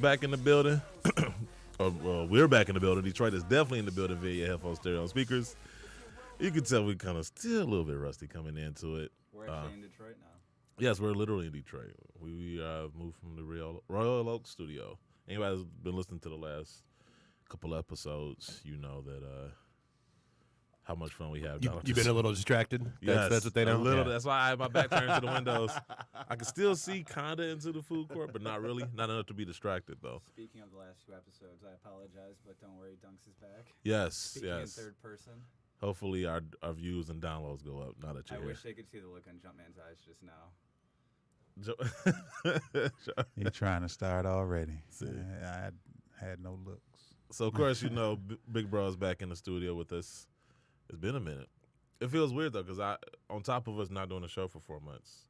back in the building. Well, we're back in the building. Detroit is definitely in the building via your headphone stereo speakers. You can tell we kind of still a little bit rusty coming into it. We're actually in Detroit now. Yes, we're literally in Detroit. We moved from the Royal Oak studio. Anybody who's been listening to the last couple episodes, you know that how much fun we have. You've been a little distracted? Yes, that's what they know? a little. Yeah. That's why I have my back turned to the windows. I can still see kind of into the food court, but not really. Not enough to be distracted, though. Speaking of the last two episodes, I apologize, but don't worry, Dunks is back. Yes, Speaking yes. in third person. Hopefully our views and downloads go up now that you're I here. wish they could see the look on Jumpman's eyes just now. You're trying to start already. I had no looks. So, of course, you know, Big Bro's back in the studio with us. It's been a minute. It feels weird, though, because on top of us not doing a show for 4 months,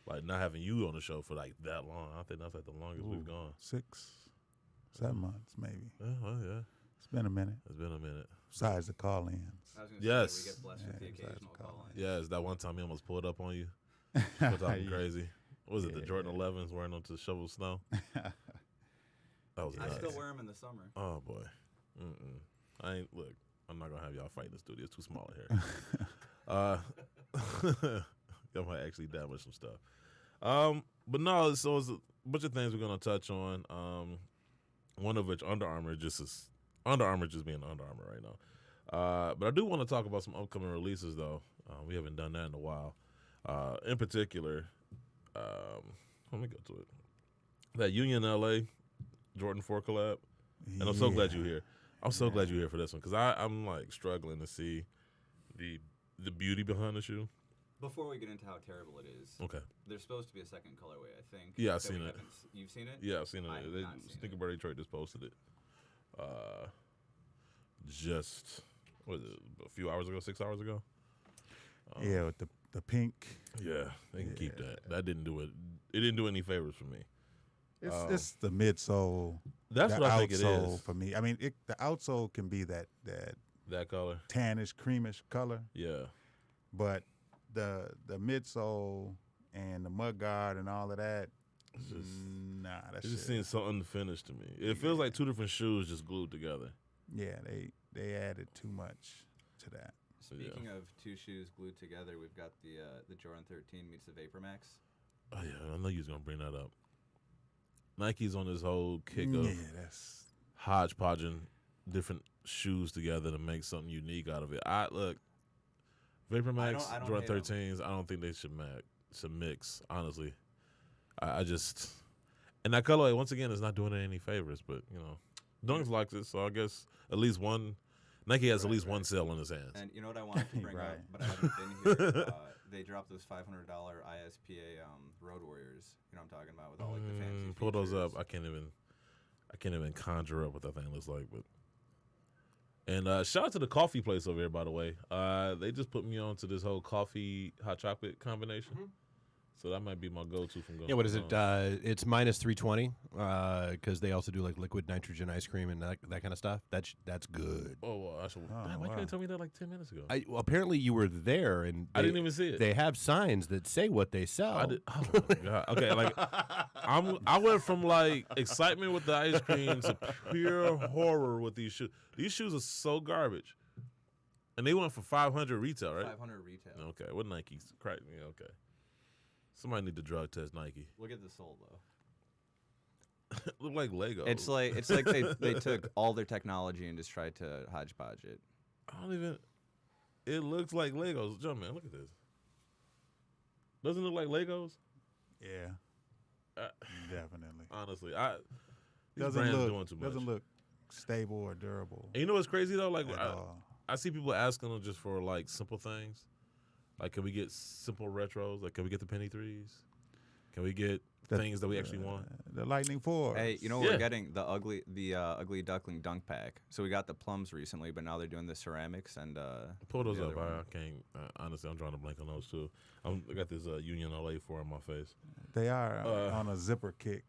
like not having you on the show for like that long, I think that's like the longest we've gone. 6, 7 months, maybe. Yeah, well, yeah. It's been a minute. It's been a minute. Besides the call-ins. I was gonna Yes. say, we get blessed with the occasional call in. Yes, that one time he almost pulled up on you. We're talking crazy. What was it, the Jordan 11s wearing them to shovel snow? That was I nuts. still wear them in the summer. Oh, boy. Look, I'm not going to have y'all fight in the studio. It's too small in here. Y'all might actually damage some stuff. But no, so it's a bunch of things we're going to touch on. One of which, Under Armour just being Under Armour right now. But I do want to talk about some upcoming releases, though. We haven't done that in a while. In particular, let me go to it. That Union LA Jordan 4 collab. And I'm so glad you're here. I'm so glad you're here for this one because I'm like struggling to see the beauty behind the shoe. Before we get into how terrible it is, Okay. There's supposed to be a second colorway, I think. Yeah, I've seen it. You've seen it? Yeah, I've seen it. I have not seen Sneaker Bird Detroit just posted it. Just what was it, a few hours ago, 6 hours ago? Yeah, with the pink. Yeah, they can keep that. That didn't do it. It didn't do any favors for me. It's the midsole. That's the what I think it outsole is for me. I mean, the outsole can be that color, tannish, creamish color. Yeah, but the midsole and the mud guard and all of that, that it just shit. seems so unfinished to me. It feels like two different shoes just glued together. Yeah, they added too much to that. Speaking of two shoes glued together, we've got the Jordan 13 meets the Vapor Max. Oh yeah, I know you was gonna bring that up. Nike's on this whole kick of that's hodgepodging different shoes together to make something unique out of it. Look, Vapor Max, I don't Jordan hate 13s. I don't think they should mix. Honestly, I just and that colorway once again is not doing it any favors. But you know, Dunks likes it, so I guess at least one. Nike has at least one sale in his hands. And you know what I wanted to bring up, but I haven't been here. They dropped those $500 ISPA Road Warriors. You know what I'm talking about with all like the fancy pull those features. up. I can't even conjure up what that thing looks like. But and shout out to the coffee place over here, by the way. They just put me on to this whole coffee hot chocolate combination. Mm-hmm. So that might be my go-to from going. Yeah, what is it? It's minus 320 because they also do like liquid nitrogen ice cream and that kind of stuff. That's good. Oh, well, why couldn't you tell me that like 10 minutes ago? Well, apparently you were there and I didn't even see it. They have signs that say what they sell. Oh my god. Okay, like I went from like excitement with the ice cream to pure horror with these shoes. These shoes are so garbage, and they went for 500 retail, right? 500 retail. Okay, what Nike's? Yeah, okay. Somebody need to drug test Nike. Look at the sole though. Look like Lego. It's like they took all their technology and just tried to hodgepodge it. It looks like Legos. Jump man, look at this. Doesn't it look like Legos? Yeah, definitely. Honestly, these brands doing too much. Doesn't look stable or durable. And you know what's crazy though? Like I see people asking them just for like simple things. Like, can we get simple retros? Like, can we get the penny threes? Can we get things that we actually want? The Lightning 4. Hey, you know we're getting the ugly duckling dunk pack. So we got the plums recently, but now they're doing the ceramics and pull those up. I can't. Honestly, I'm trying to blank on those too. I got this Union LA 4 on my face. They are on a zipper kick.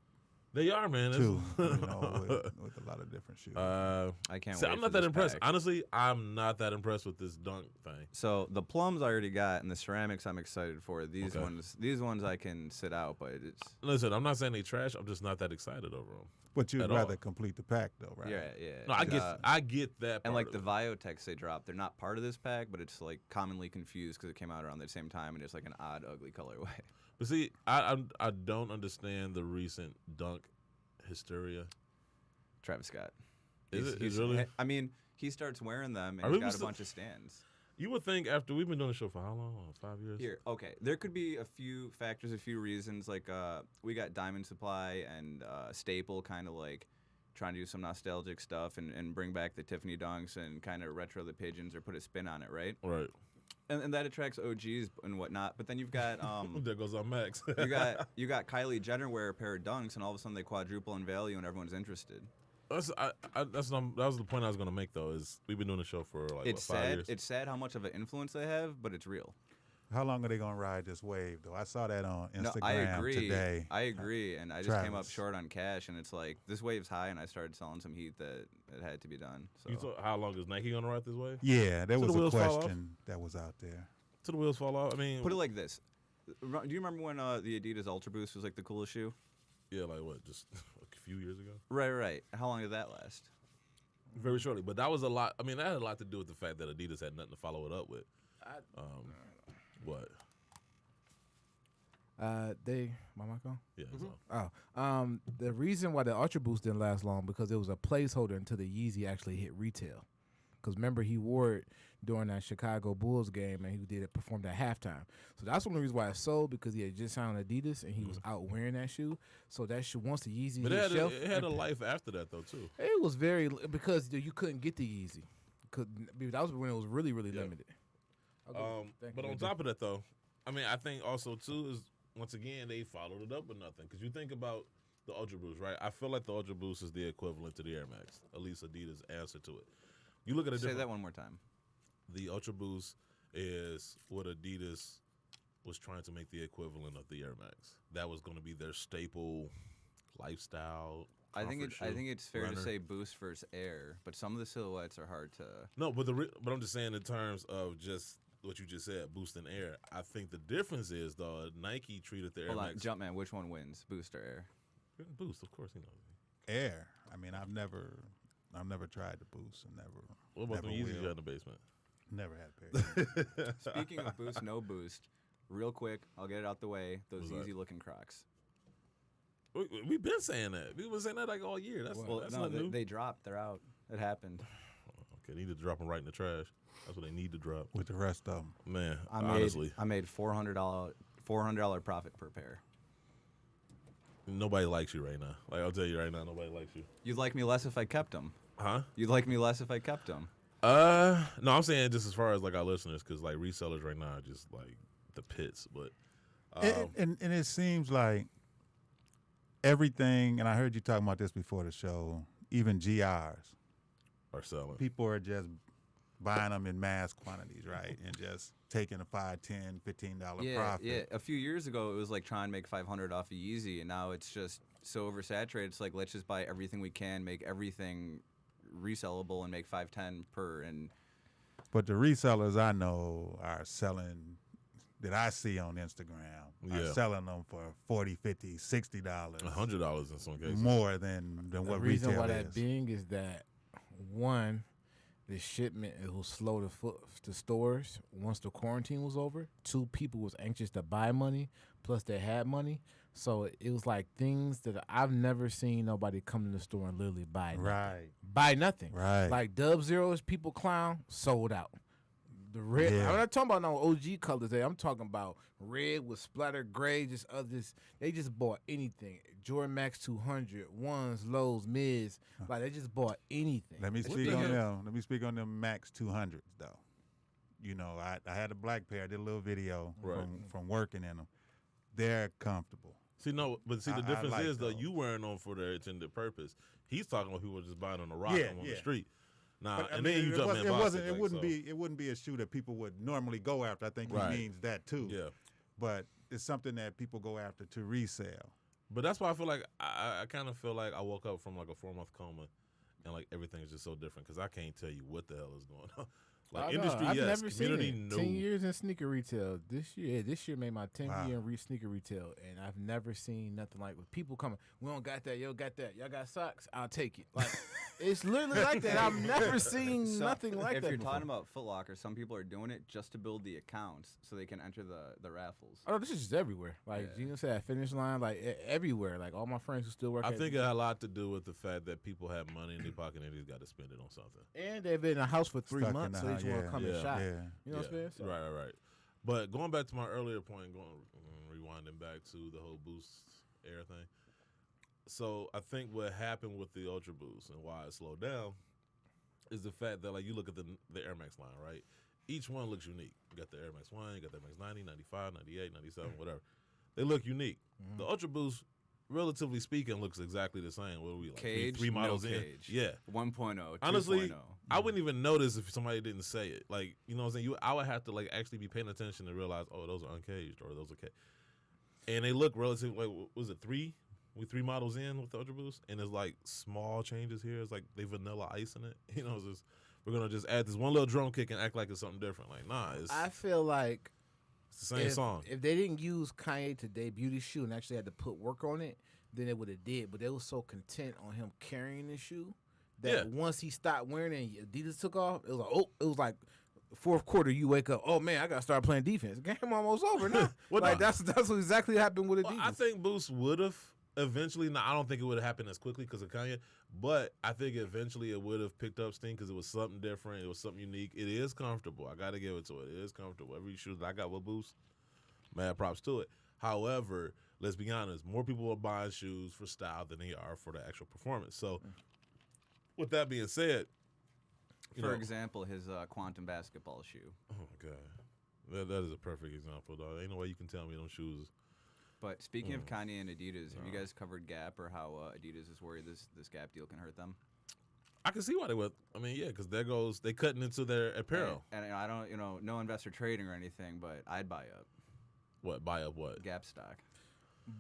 They are, man. too. With a lot of different shoes. I can't wait I'm for not that this impressed. pack. Honestly, I'm not that impressed with this dunk thing. So the plums I already got, and the ceramics I'm excited for. These Okay. ones I can sit out, but it's Listen, I'm not saying they trash. I'm just not that excited over them. But you'd at rather all. complete the pack, though, right? yeah. No, I get that. And part like of the it. Viotex they dropped, they're not part of this pack, but it's like commonly confused because it came out around the same time, and it's like an odd, ugly colorway. But see, I don't understand the recent dunk hysteria. Travis Scott. Is it really? I mean, he starts wearing them, Are and we he's got a still- bunch of stands. You would think after we've been doing the show for how long? 5 years. Here, okay. There could be a few factors, a few reasons. Like we got Diamond Supply and Staple kind of like trying to do some nostalgic stuff and bring back the Tiffany dunks and kind of retro the pigeons or put a spin on it, right? Right. And that attracts OGs and whatnot. But then you've got There goes our Max. you got Kylie Jenner wear a pair of dunks, and all of a sudden they quadruple in value, and everyone's interested. that was the point I was gonna make though. Is we've been doing the show for like It's 5 sad. years. It's sad how much of an influence they have, but it's real. How long are they gonna ride this wave, though? I saw that on Instagram No, I agree. today. I agree, and I just came up Travis. short on cash, and it's like this wave's high, and I started selling some heat that it had to be done. So You thought, how long is Nike gonna ride this way? Yeah, there So was the a wheels fall off? question that was out there. Till the wheels fall off. I mean, put it like this: do you remember when the Adidas Ultra Boost was like the coolest shoe? yeah, like what? Just a few years ago. Right. How long did that last? Very shortly, but that was a lot. I mean, that had a lot to do with the fact that Adidas had nothing to follow it up with. What? My mic on? Yeah. So. The reason why the Ultra Boost didn't last long because it was a placeholder until the Yeezy actually hit retail. Because remember, he wore it during that Chicago Bulls game, and he did it performed at halftime. So that's one of the reasons why it sold, because he had just signed Adidas, and he was out wearing that shoe. So that shoe, once the Yeezy But hit shelf, it had a life after that though too. it was very because you couldn't get the Yeezy. That was when it was really limited. Okay, thank But you. on top of that though, I mean, I think also too is once again they followed it up with nothing. Because you think about the Ultra Boost, right? I feel like the Ultra Boost is the equivalent to the Air Max. At least Adidas' answer to it. You look at a Say different. that one more time. The Ultra Boost is what Adidas was trying to make the equivalent of the Air Max. That was going to be their staple lifestyle. I think it's fair runner. to say Boost versus Air, but some of the silhouettes are hard to. No, but I'm just saying in terms of just what you just said, Boost and Air. I think the difference is though Nike treated the Air Hold on, Max. Jumpman. Which one wins, Boost or Air? Boost, of course, you know. Air. I mean, I've never tried the Boost and never. What about the never Yeezys you will. had in the basement? Never had a pair. Speaking of Boost, no Boost. Real quick, I'll get it out the way. Those What's that? easy looking Crocs. We've been saying that. We've been saying that like all year. That's Well, that's no, not new. they dropped. They're out. It happened. Okay, they need to drop them right in the trash. That's what they need to drop. With the rest of them. Man, I honestly, made $400 profit per pair. nobody likes you right now. Like I'll tell you right now, nobody likes you. You'd like me less if I kept them. Huh? You'd like me less if I kept them. No, I'm saying just as far as like our listeners, because like resellers right now are just like the pits. But And it seems like everything, and I heard you talking about this before the show, even GRs, are selling. people are just buying them in mass quantities, right? And just taking a $5, $10, $15 profit. Yeah. A few years ago, it was like trying to make $500 off of Yeezy, and now it's just so oversaturated. It's like let's just buy everything we can, make everything resellable, and make $5-10 per. And But the resellers I know are selling, that I see on Instagram, Yeah. are selling them for $40, $50, $60. $100 in some cases. More than The what reason retail why is. that being is that one, the shipment it was slow to stores once the quarantine was over. Two, people was anxious to buy money, plus they had money. So it was like things that I've never seen nobody come in the store and literally buy nothing. Right. Buy nothing. Right. Like Dub Zeros, people clown, sold out. The red, Yeah. I'm not talking about no OG colors there. I'm talking about red with splatter gray, just others. They just bought anything. Jordan Max 200, ones, lows, mids. Like they just bought anything. Let me What speak the on hell? them. Let me speak on them Max 200s though. You know, I had a black pair. I did a little video Right. from working in them. They're comfortable. See, no, but see, the I difference like is though those. you wearing them for their intended purpose. He's talking about people just buying on the rock Yeah, on the yeah. street. Nah, But, I and mean, then you it jump wasn't- in. it wasn't. It like, wouldn't so. be. It wouldn't be a shoe that people would normally go after. I think Right. he means that too. Yeah, But it's something that people go after to resell. But that's why I feel like I kind of feel like I woke up from like a 4-month coma, and like everything is just so different because I can't tell you what the hell is going on. Like industry, I've yes. never Community, seen it. no. 10 years in sneaker retail. This year made my 10th Wow. year in sneaker retail, and I've never seen nothing like with people coming. We don't got that. Yo, got that. Y'all got socks? I'll take it. Like it's literally like that. I've never seen So, nothing like if that. you're before. talking about Foot Locker, some people are doing it just to build the accounts so they can enter the raffles. Oh, this is just everywhere. Like Yeah. you said, Finish Line, like everywhere. Like all my friends who still work. I at think it had a lot to do with the fact that people have money in their pocket and they just got to spend it on something. and they've been in a house for 3 Stuck in months, the so they house, just want yeah. to come and Yeah. shop. Yeah. You know what I'm saying? So- Right. But going back to my earlier point, rewinding back to the whole Boost Air thing. So I think what happened with the Ultra Boost and why it slowed down is the fact that, like, you look at the Air Max line, right? Each one looks unique. You got the Air Max 1, you got the Air Max 90, 95, 98, 97, whatever. They look unique. The Ultra Boost, relatively speaking, looks exactly the same. What are we, like, Cage, three models no in? cage. Yeah. 1.0, 2.0. Honestly, I wouldn't even notice if somebody didn't say it. Like, you know what I'm saying? I would have to, like, actually be paying attention to realize, oh, those are uncaged or those are caged. And they look relatively, like, was it 3? We 3 models in with the Ultra Boost, and there's, like, small changes here. It's like they vanilla ice in it. You know, it's just, we're going to just add this one little drum kick and act like it's something different. Like, nah, it's I feel like the same song. If they didn't use Kanye to debut the shoe and actually had to put work on it, then they would have did. But they was so content on him carrying the shoe that once he stopped wearing it and Adidas took off, it was like fourth quarter. You wake up, oh man, I gotta start playing defense. Game almost over now. Well, like no. that's what exactly happened with Adidas. Well, I think Boost would have eventually. Now, I don't think it would have happened as quickly because of Kanye, but I think eventually it would have picked up steam because it was something different. It was something unique. It is comfortable. I got to give it to it. It is comfortable. Every shoe that I got with Boost, mad props to it. However, let's be honest, more people are buying shoes for style than they are for the actual performance. So, with that being said, For example, his quantum basketball shoe. oh my god, that is a perfect example, dog. Ain't no way you can tell me them shoes. But speaking of Kanye and Adidas, have you guys covered Gap or how Adidas is worried this Gap deal can hurt them? I can see why they would. I mean, yeah, because there goes they cutting into their apparel. And I don't, no investor trading or anything, but I'd buy up What buy up what? Gap stock.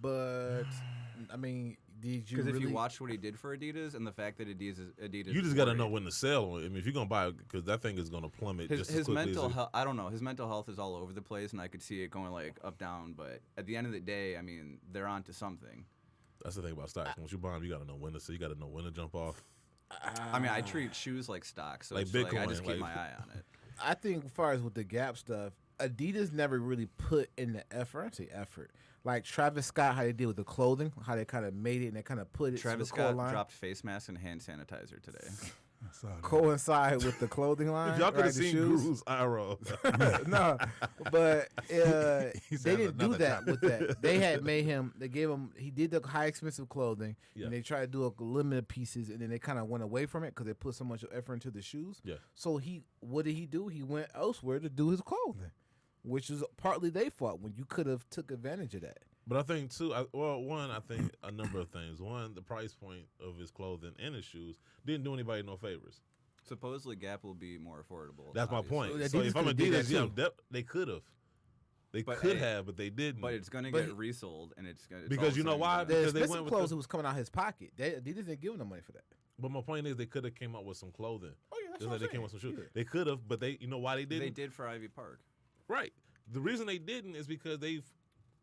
But I mean, did you Because really? if you watched what he did for Adidas and the fact that Adidas You just is got to worried. know when to sell. I mean, if you're gonna buy it, because that thing is gonna plummet just as His quickly mental as health, I don't know. His mental health is all over the place, and I could see it going like up down. But at the end of the day, I mean, they're onto something. That's the thing about stocks. Once you buy them, you got to know when to sell. You got to know when to jump off. I mean, I treat shoes like stocks, so Like it's just I Bitcoin, just keep like- my eye on it. I think as far as with the Gap stuff, Adidas never really put in the effort. I say effort. Like Travis Scott, how they did with the clothing, how they kind of made it and they kind of put it Travis to the core Scott line. dropped face mask and hand sanitizer today. I saw that. Coincide with the clothing line. If y'all could right, have the seen shoes. Guru's eye roll. No, but He they said didn't do another that time. with that. They had made him. They gave him. He did the high expensive clothing, Yeah. and they tried to do a limited pieces, and then they kind of went away from it because they put so much effort into the shoes. Yeah. So what did he do? He went elsewhere to do his clothing, which is partly their fault when you could have took advantage of that. But I think too. I think a number of things. One, the price point of his clothing and his shoes didn't do anybody no favors. Supposedly, Gap will be more affordable. That's my obviously. point. Well, So Adidas if I'm could've did Adidas, that yeah, too. they could have. They But, could hey, have, but they didn't. But it's gonna But get he- resold, and it's gonna Because you know why? The Because they expensive went with clothes the- that was coming out his pocket. Adidas didn't give him the money for that. But my point is, they could have came up with some clothing. Oh yeah, that's Just what like I'm they came up saying. with some shoes. Yeah. They could have, but you know why they didn't? They did for Ivy Park. Right. The reason they didn't is because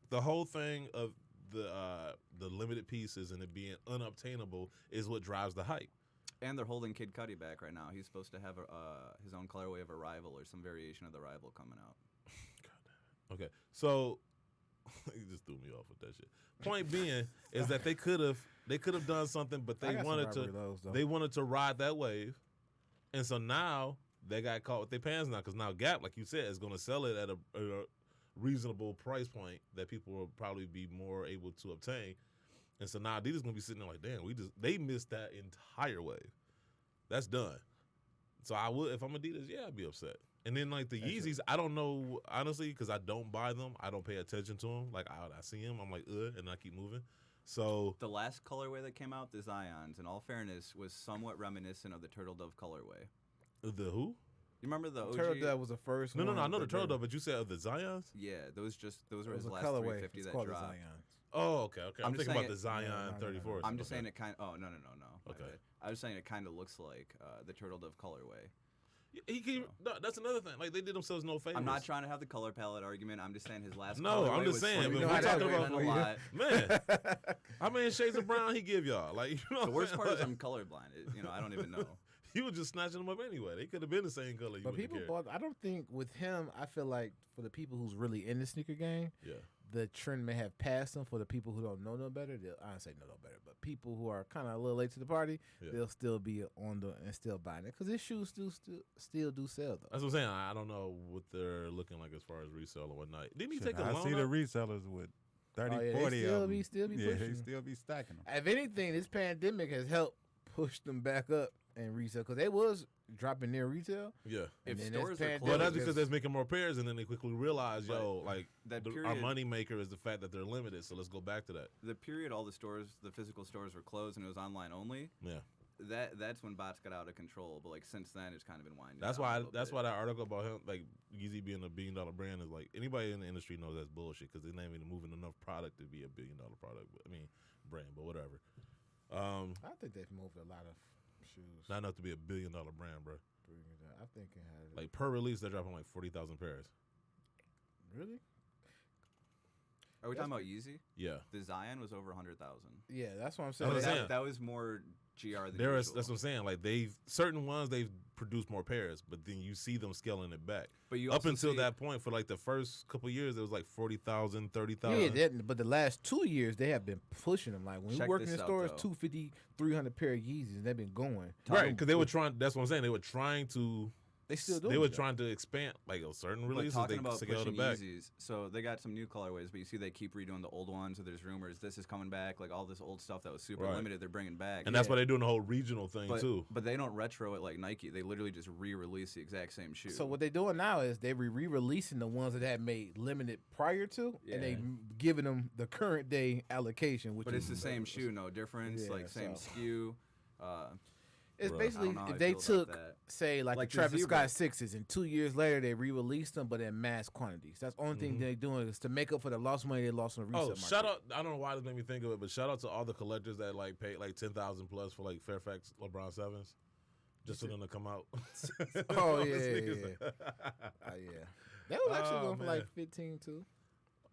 the whole thing of the limited pieces and it being unobtainable is what drives the hype. And they're holding Kid Cudi back right now. He's supposed to have his own colorway of Arrival or some variation of the Arrival coming out. Okay, so you just threw me off with that shit. Point being is that they could have done something, but I they got some wanted rivalry lows, though. they wanted to ride that wave, and so now they got caught with their pants now because now Gap, like you said, is going to sell it at a reasonable price point that people will probably be more able to obtain, and so now Adidas going to be sitting there like, damn, they missed that entire wave. That's done. So I would, if I'm Adidas, yeah, I'd be upset. And then like the Yeezys, I don't know honestly because I don't buy them. I don't pay attention to them. Like I see them, I'm like, and I keep moving. So The last colorway that came out, the Zions, in all fairness, was somewhat reminiscent of the Turtle Dove colorway. the who? You remember the OG? Turtle Dove was the first. No, one I know the that Turtle they- Dove, but you said of the Zions. Yeah, those were It was his a last colorway. 350 It's that called the dropped. Zions. Oh, okay. I'm just thinking about saying the Zion no. 34. I'm just saying it kind. Oh no. My Okay. bad. I was saying it kind of looks like the Turtle Dove colorway. He can, no, that's another thing. Like, they did themselves no favors. I'm not trying to have the color palette argument. I'm just saying his last. No, I'm colorway just was saying, slightly but we're talking different about a lot. Man, how many shades of brown he give y'all? Like, you know, The worst part is like, I'm colorblind. I don't even know. he was just snatching them up anyway. They could have been the same color. But people bought. I don't think with him. I feel like for the people who's really in the sneaker game, Yeah. the trend may have passed them. For the people who don't know no better, I don't say know no better, but people who are kind of a little late to the party, Yeah. they'll still be on the and still buying it because his shoes still do sell though. That's what I'm saying. I don't know what they're looking like as far as resale or whatnot. Didn't he take a I loan? see the out? resellers with 30, Oh, yeah, they 40 of them. still be yeah, pushing. they still be stacking them. If anything, this pandemic has helped push them back up and resell because they was dropping their retail. Yeah. And If then stores this are pandemic Well, that's closed, because they're making more pairs, and then they quickly realize, But like, that our period- money maker is the fact that they're limited. So let's go back to that. the period all the physical stores were closed and it was online only. Yeah. That's when bots got out of control. But like since then, it's kind of been winding. That's down a why. little That's bit. why that article about him, like Yeezy being a $1 billion brand, is like anybody in the industry knows that's bullshit because they're not even moving enough product to be a $1 billion product. I mean, brand, but whatever. I think they've moved a lot of shoes. Not enough to be a $1 billion brand, bro. I think it had Like per release, they're dropping like 40,000 pairs. really. Are we talking about Yeezy? Yeah. The Zion was over 100,000. Yeah, that's what I'm That's saying. what I'm saying. That was more GR than There is. usual. That's what I'm saying. Like certain ones they've produced more pairs, but then you see them scaling it back. But you Up also until see- that point, for like the first couple years, it was like 40,000, 30,000. Yeah, but the last 2 years they have been pushing them. Like when you Check work in this the out, stores, though. 250, 300 pair of Yeezys, and they've been going. Right, because they were trying. That's what I'm saying. They were trying to. They still doing They were that. trying to expand like a certain But releases. talking They about scaled pushing it back. Yeezys, so they got some new colorways, but you see they keep redoing the old ones. So there's rumors this is coming back, like all this old stuff that was super Right. limited. They're bringing back, And that's why they're doing the whole regional thing too. But they don't retro it like Nike. They literally just re-release the exact same shoe. So what they doing now is they re-releasing the ones that had made limited prior to, and they Yeah. giving them the current day allocation. Which but is it's the same shoe, no difference. Yeah, like same so- SKU. It's Bruh. basically I don't know how if I they feel about took, that. say, like Like the the Travis Zebra. Scott sixes, and 2 years later they re-released them, but in mass quantities. That's the only thing they're doing is to make up for the lost money they lost on the resale Oh, market. shout out! I don't know why this made me think of it, but shout out to all the collectors that like paid like 10,000 plus for like Fairfax LeBron 7s, just for them to come out. Oh yeah, Niggas- yeah. They was actually Oh, going for like man. 15 too.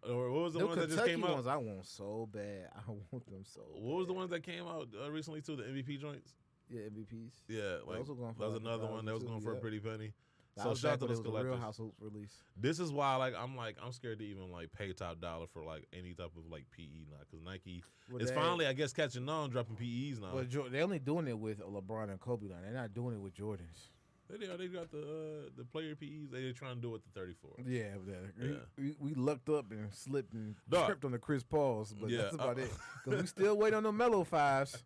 Or what was the The ones that just Kentucky came out? ones I want so bad. I want them so. What was the bad. ones that came out recently too? The MVP joints. Yeah, MVPs. Yeah, like those were going for that was like another one that was 1,000 going too, for a yeah. pretty penny. That So was shout out back to when those it was a real collectors. household release. This is why I'm scared to even like pay top dollar for like any type of like PE now because Nike Well, is they- finally I guess catching on dropping PEs now. Well, they're only doing it with LeBron and Kobe line. They're not doing it with Jordans. They got the player PEs. They're trying to do it with the 34. Yeah, Yeah. we lucked up and slipped and Dog. tripped on the Chris Pauls, but Yeah, that's about it. Because we still wait on the Mellow Fives.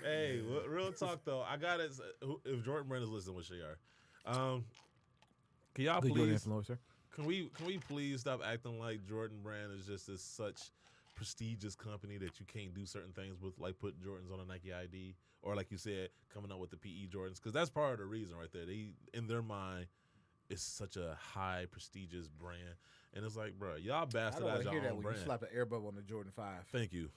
Hey, real talk though. I got it. If Jordan Brand is listening, which they are, can y'all Good Jordan please? influencer. Can we please stop acting like Jordan Brand is just this such prestigious company that you can't do certain things with, like put Jordans on a Nike ID or like you said, coming up with the PE Jordans, because that's part of the reason right there. They in their mind, it's such a high prestigious brand, and it's like, bro, y'all I don't want bastardize to your hear that own when brand. you slap an air bubble on the Jordan 5. Thank you.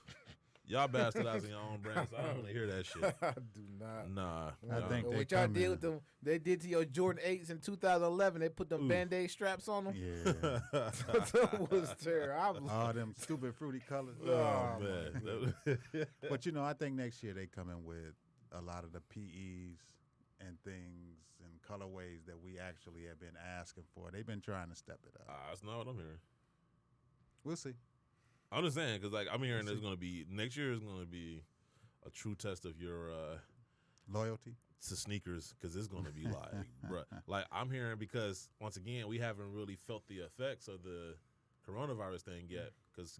Y'all bastardizing your own brands. I don't want to hear that shit. I do not. Nah. I nah. think they What y'all come did in- with them, they did to your Jordan 8s in 2011. They put them Ooh. Band-Aid straps on them. Yeah. That was terrible. All them stupid fruity colors. Oh, Oh, man. But I think next year they come in with a lot of the PEs and things and colorways that we actually have been asking for. They've been trying to step it up. That's not what I'm hearing. We'll see. I'm just saying, because like I'm hearing there's going to be, next year is going to be a true test of your Loyalty. to sneakers, because it's going to be like, bruh. Like I'm hearing, because once again, we haven't really felt the effects of the coronavirus thing yet, because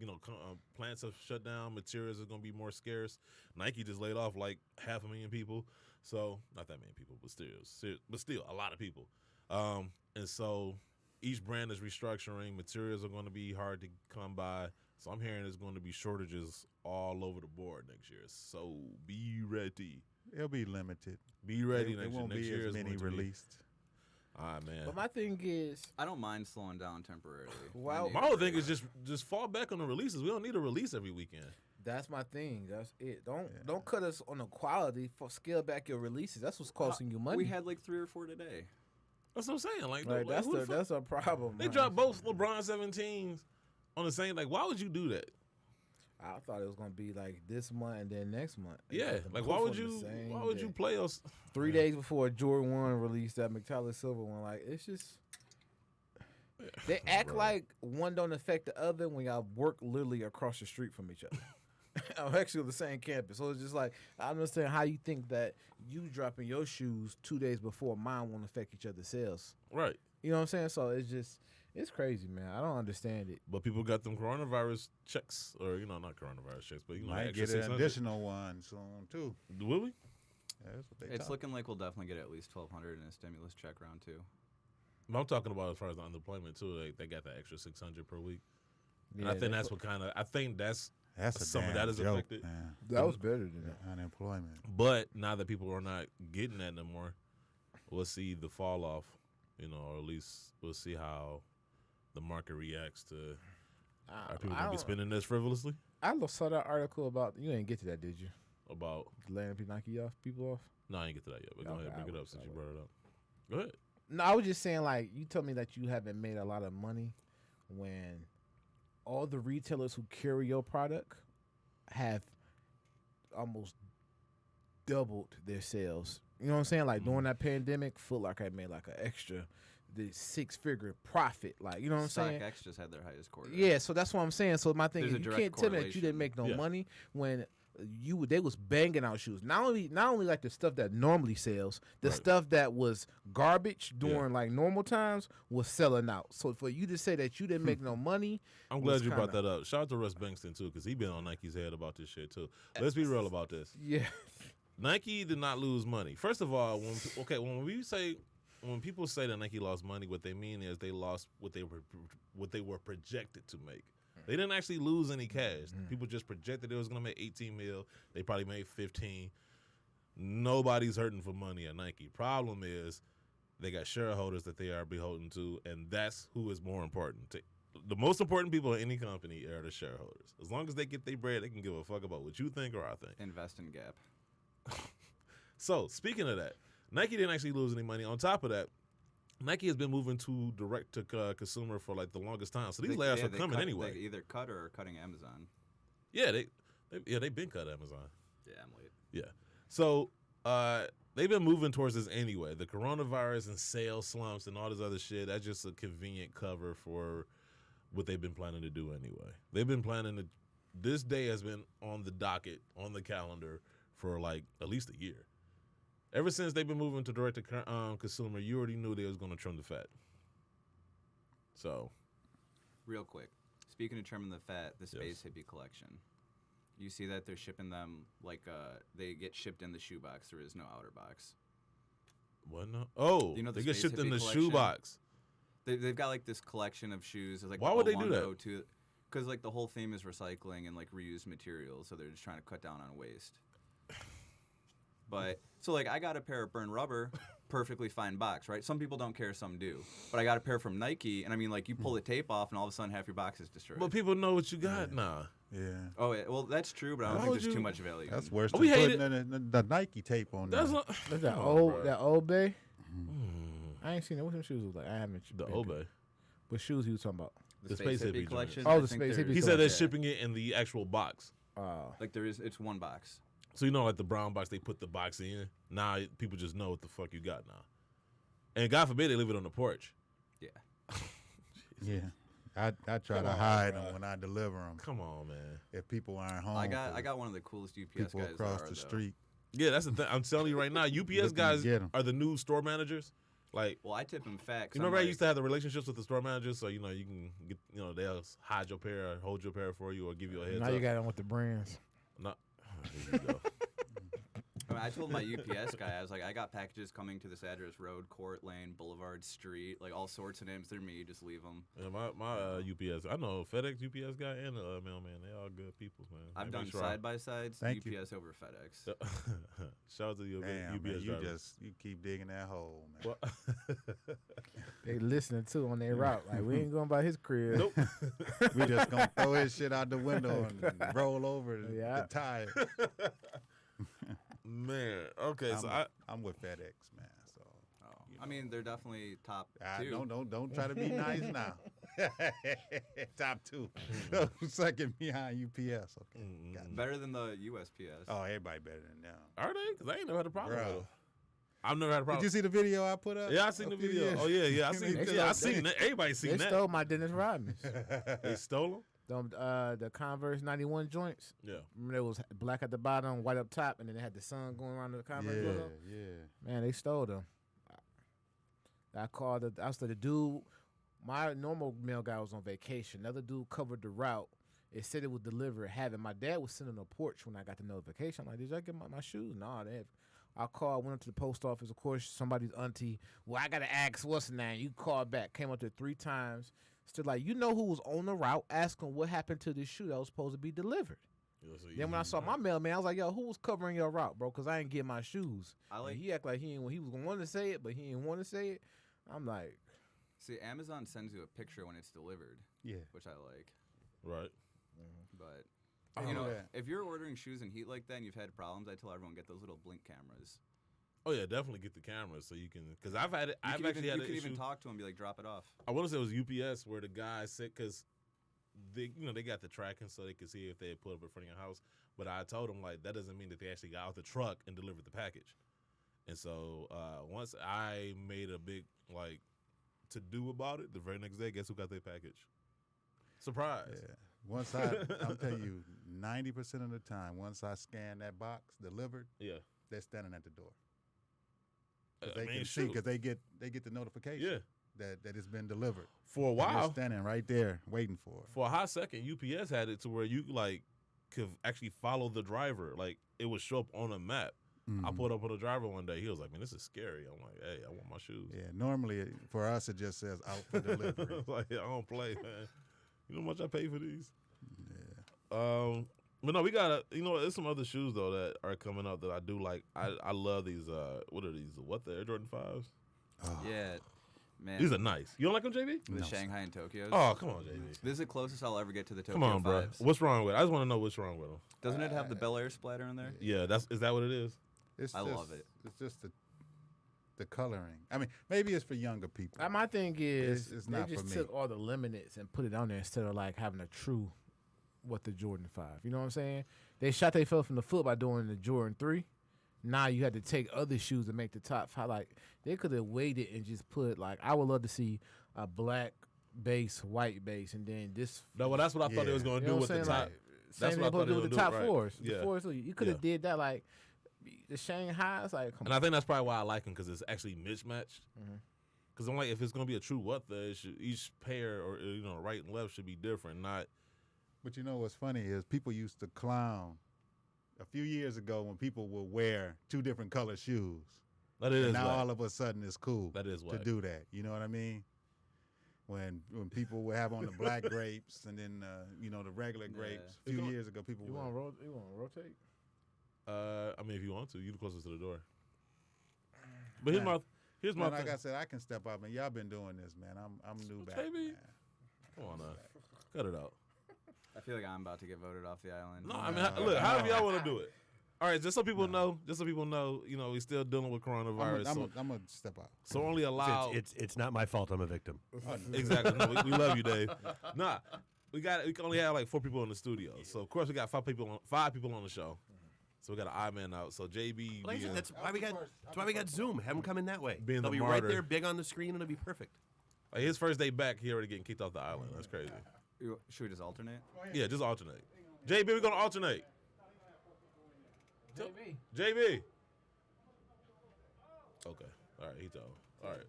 plants have shut down, materials are going to be more scarce. Nike just laid off like 500,000 people, so not that many people, but still a lot of people. And so each brand is restructuring. Materials are going to be hard to come by. So I'm hearing there's going to be shortages all over the board next year. So be ready. It'll be limited. Be ready It next year. won't Next be year as is many going to be- released. All right, man. But my thing is, I don't mind slowing down temporarily. Wow. I My need whole a thing break. is just fall back on the releases. We don't need a release every weekend. that's my thing. That's it. Don't cut us on the quality. Scale back your releases. That's what's costing you money. We had like 3 or 4 today. That's what I'm saying. Like, like like, who the fuck- that's a problem. They man. dropped both LeBron 17s on the same. Like, why would you do that? I thought it was gonna be like this month and then next month. They Yeah, put them like both why would on the you? same Why would day. you play us? 3 days before Jordan 1 released that McTaller Silver one? Like it's just they act Bro. like one don't affect the other when y'all work literally across the street from each other. I'm actually on the same campus, so it's just like I understand how you think that you dropping your shoes 2 days before mine won't affect each other's sales. Right. You know what I'm saying? So it's crazy, man. I don't understand it. But people got them coronavirus checks, or not coronavirus checks, but Might extra get an 600. additional one soon too. Will we? Yeah, that's what they It's talk. looking like we'll definitely get at least 1,200 in a stimulus check round 2. I'm talking about as far as the unemployment too. They got the extra 600 per week, and I Yeah, think that's what kind of. I think that's That's a some of damn that is joke, affected. man. that was better than that. Unemployment. But now that people are not getting that no more, we'll see the fall off, or at least we'll see how the market reacts to. Are people gonna be spending this frivolously? I saw that article about you ain't get to that, did you? About Laying people off. no, I ain't get to that yet. But go Okay, ahead, bring I it will- up since I you will. brought it up. Go ahead. No, I was just saying, like, you told me that you haven't made a lot of money when all the retailers who carry your product have almost doubled their sales. You know what I'm saying? Like, during that pandemic, Foot Locker had made like an extra the 6-figure profit. Like, you know what I'm saying? StockX just had their highest quarter. Yeah, so that's what I'm saying. So my thing There's is, a you direct can't tell me that you correlation. didn't make no Yeah. money when they was banging out shoes. Not only like the stuff that normally sells, the Right. stuff that was garbage during like normal times was selling out. So for you to say that you didn't make no money, I'm was glad you brought kinda- that up. Shout out to Russ Bankston too, because he been on Nike's head about this shit too. Let's be real about this. yeah, Nike did not lose money. First of all, when people say that Nike lost money, what they mean is they lost what they were projected to make. They didn't actually lose any cash. People just projected they was gonna make 18 mil. They probably made 15. Nobody's hurting for money at Nike. Problem is they got shareholders that they are beholden to, and that's who is more important. The most important people in any company are the shareholders. As long as they get their bread, they can give a fuck about what you think or I think. Invest in Gap. So, speaking of that, Nike didn't actually lose any money. On top of that, Nike has been moving to direct to consumer for like the longest time. So these layoffs are coming anyway. They either cut or are cutting Amazon. Yeah, they've been cut Amazon. Yeah, I'm late. Yeah. So they've been moving towards this anyway. The coronavirus and sales slumps and all this other shit, that's just a convenient cover for what they've been planning to do anyway. They've been planning to, this day has been on the docket, on the calendar for like at least a year. Ever since they've been moving to direct to consumer, you already knew they was going to trim the fat. So, Real quick. Speaking of trimming the fat, the Space Hippie collection. You see that they're shipping them like they get shipped in the shoebox. There is no outer box. what no? Oh, You know the they get Space shipped in Hippie the collection? shoebox. They've got like this collection of shoes. Like Why would they do that? Because like the whole theme is recycling and like reused materials, so they're just trying to cut down on waste. But so like I got a pair of Burn Rubber, perfectly fine box, right? Some people don't care, some do. But I got a pair from Nike, and I mean like you pull the tape off, and all of a sudden half your box is destroyed. But people know what you got now. Yeah. Oh yeah, well that's true, but I don't Why think would there's you- too much value. That's worse Oh, than we hate putting the Nike tape on there. That's not, that's that Come on, old bro. that old bay. Mm, I ain't seen it. What them shoes look like? I haven't. the been- Obey. What shoes he was talking about? the Space Hippie collection. joint. Oh, I the think Space they're- Hippie He said they're yeah. shipping it in the actual box. Like it's one box. So like the brown box, they put the box in. Now people just know what the fuck you got now. And God forbid they leave it on the porch. Yeah. Yeah. I try Come to on, hide bro. them when I deliver them. Come on, man. If people aren't home, I 'cause got one of the coolest UPS people guys across there are, the though. street. Yeah, that's the thing. I'm telling you right now, UPS Looking to guys get 'em. are the new store managers. Like, Well, I tip him fat. you remember I used to have the relationships with the store managers, so you can get, they'll hide your pair, or hold your pair for you, or give you a heads Now up. you got them with the brands. Not, there you go. I told my UPS guy, I was like, I got packages coming to this address: road, court, lane, boulevard, street, like all sorts of names. They're me. Just leave them. Yeah, my UPS. I know FedEx UPS guy and the mailman. They all good people, man. I've They done make sure side by sides. Thank you. UPS over FedEx. Shout out to the Damn, UPS man, driver. you keep digging that hole, man. Well, They listening too on their route. Like we ain't going by his crib. nope. We just gonna throw his shit out the window and roll over Yeah. the tire. Man, okay, so I'm with FedEx, man. So Oh. I mean, they're definitely top I, two. don't try to be nice now. Top 2, second behind UPS. Okay, got it. Better than the USPS. Oh, everybody better than them. are they? Because I ain't never had a problem Bruh. with them. I've never had a problem. Did you see the video I put up? Yeah, I seen the a few video. years- Oh yeah, I seen. They Yeah, I stole- seen that. Everybody seen They that. stole my Dennis Rodman's. They stole them. The Converse 91 joints. Yeah. Remember, it was black at the bottom, white up top, and then they had the sun going around the Converse Yeah, logo. yeah. Man, they stole them. I called. I said the dude. My normal mail guy was on vacation. Another dude covered the route. It said it would deliver. Have it. My dad was sitting on the porch when I got the notification. I'm like, did y'all get my shoes? No, they have. I called, went up to the post office. Of course, somebody's auntie. Well, I got to ask, what's the name? You called back. Came up there 3 times. Still like, you know who was on the route asking what happened to this shoe that was supposed to be delivered. Then when I saw my mailman, I was like, yo, who was covering your route, bro? Because I ain't get my shoes. And he act like he was going to want to say it, but he didn't want to say it. I'm like. See, Amazon sends you a picture when it's delivered. Yeah. Which I like. Right. But I you know know, that. if you're ordering shoes in heat like that and you've had problems, I tell everyone get those little blink cameras. Oh yeah, definitely get the cameras so you can. Because I've had it. You I've can actually even, had you an can issue. even talk to them, be like, drop it off. I want to say it was UPS where the guy said because they they got the tracking so they could see if they had put up in front of your house. But I told them like that doesn't mean that they actually got out the truck and delivered the package. And so once I made a big to do about it, the very next day, guess who got their package? Surprise. Yeah. Once I'm telling you, 90% of the time, once I scan that box delivered, Yeah. they're standing at the door. I They mean, can see shoot. because they get the notification Yeah. that it's been delivered. For a And they're while, standing right there waiting for it. for a hot second, UPS had it to where you could actually follow the driver. Like it would show up on a map. I Mhm. pulled up on a driver one day. He was like, "Man, this is scary." I'm like, "Hey, I want my shoes." Yeah, normally for us it just says out for delivery. I was like, I don't play, man. You know how much I pay for these? Yeah. But no, we got there's some other shoes though that are coming up that I do like. I love these. What are these? What the Air Jordan 5s? Oh, Yeah, man. These are nice. You don't like them, JB? the No, Shanghai and Tokyo's. Oh, come on, JB. This is the closest I'll ever get to the Tokyo Come on, bro. 5s. What's wrong with it? I just want to know what's wrong with them. Doesn't it have the Bel Air splatter in there? Yeah, is that what it is? It's I just, love it. It's just the coloring. I mean, maybe it's for younger people. My thing is, It's they not just for me. took all the limiteds and put it on there instead of having a true, the Jordan 5. You know what I'm saying? They shot themselves in the foot by doing the Jordan 3. Now you had to take other shoes to make the top 5. They could have waited and just put I would love to see a black base, white base, and then this. No, well, that's what I thought they was Yeah. going to You know do what with I'm the saying? top. Same That's thing what I supposed thought to they do with would the do, top right. fours. Yeah. The fours, you could have did that the Shanghai's come And on. I think that's probably why I like them because it's actually mismatched. Mhm. Because I'm like, if it's going to be a true what the, each pair or right and left should be different, not. But you know what's funny is people used to clown a few years ago when people would wear 2 different color shoes. That And is now whack. all of a sudden it's cool That is to whack. do that. You know what I mean? When people would have on the black grapes and then the regular grapes. A few years ago, people You would. want to rotate? I mean, if you want to, you're the closest to the door. But here's my Man, thing. like I said, I can step up, and y'all been doing this, man. I'm new back, JB. man. Come on now. Cut it out. I feel like I'm about to get voted off the island. No, I mean, look, however y'all want to do it. All right, just so people know, we're still dealing with coronavirus. I'm gonna step out. So only allow. It's not my fault. I'm a victim. Exactly. No, we love you, Dave. Nah, we can only have 4 people in the studio. So of course we got 5 people on the show. So we got an odd man out. So JB, Like I said, being, that's why we got Zoom. Have them come in that way. Being They'll the be martyr. right there, big on the screen, and it'll be perfect. his first day back, he already getting kicked off the island. That's crazy. Should we just alternate? Yeah, just alternate. JB, we're gonna alternate. JB. JB. Okay. All right, he told. All right.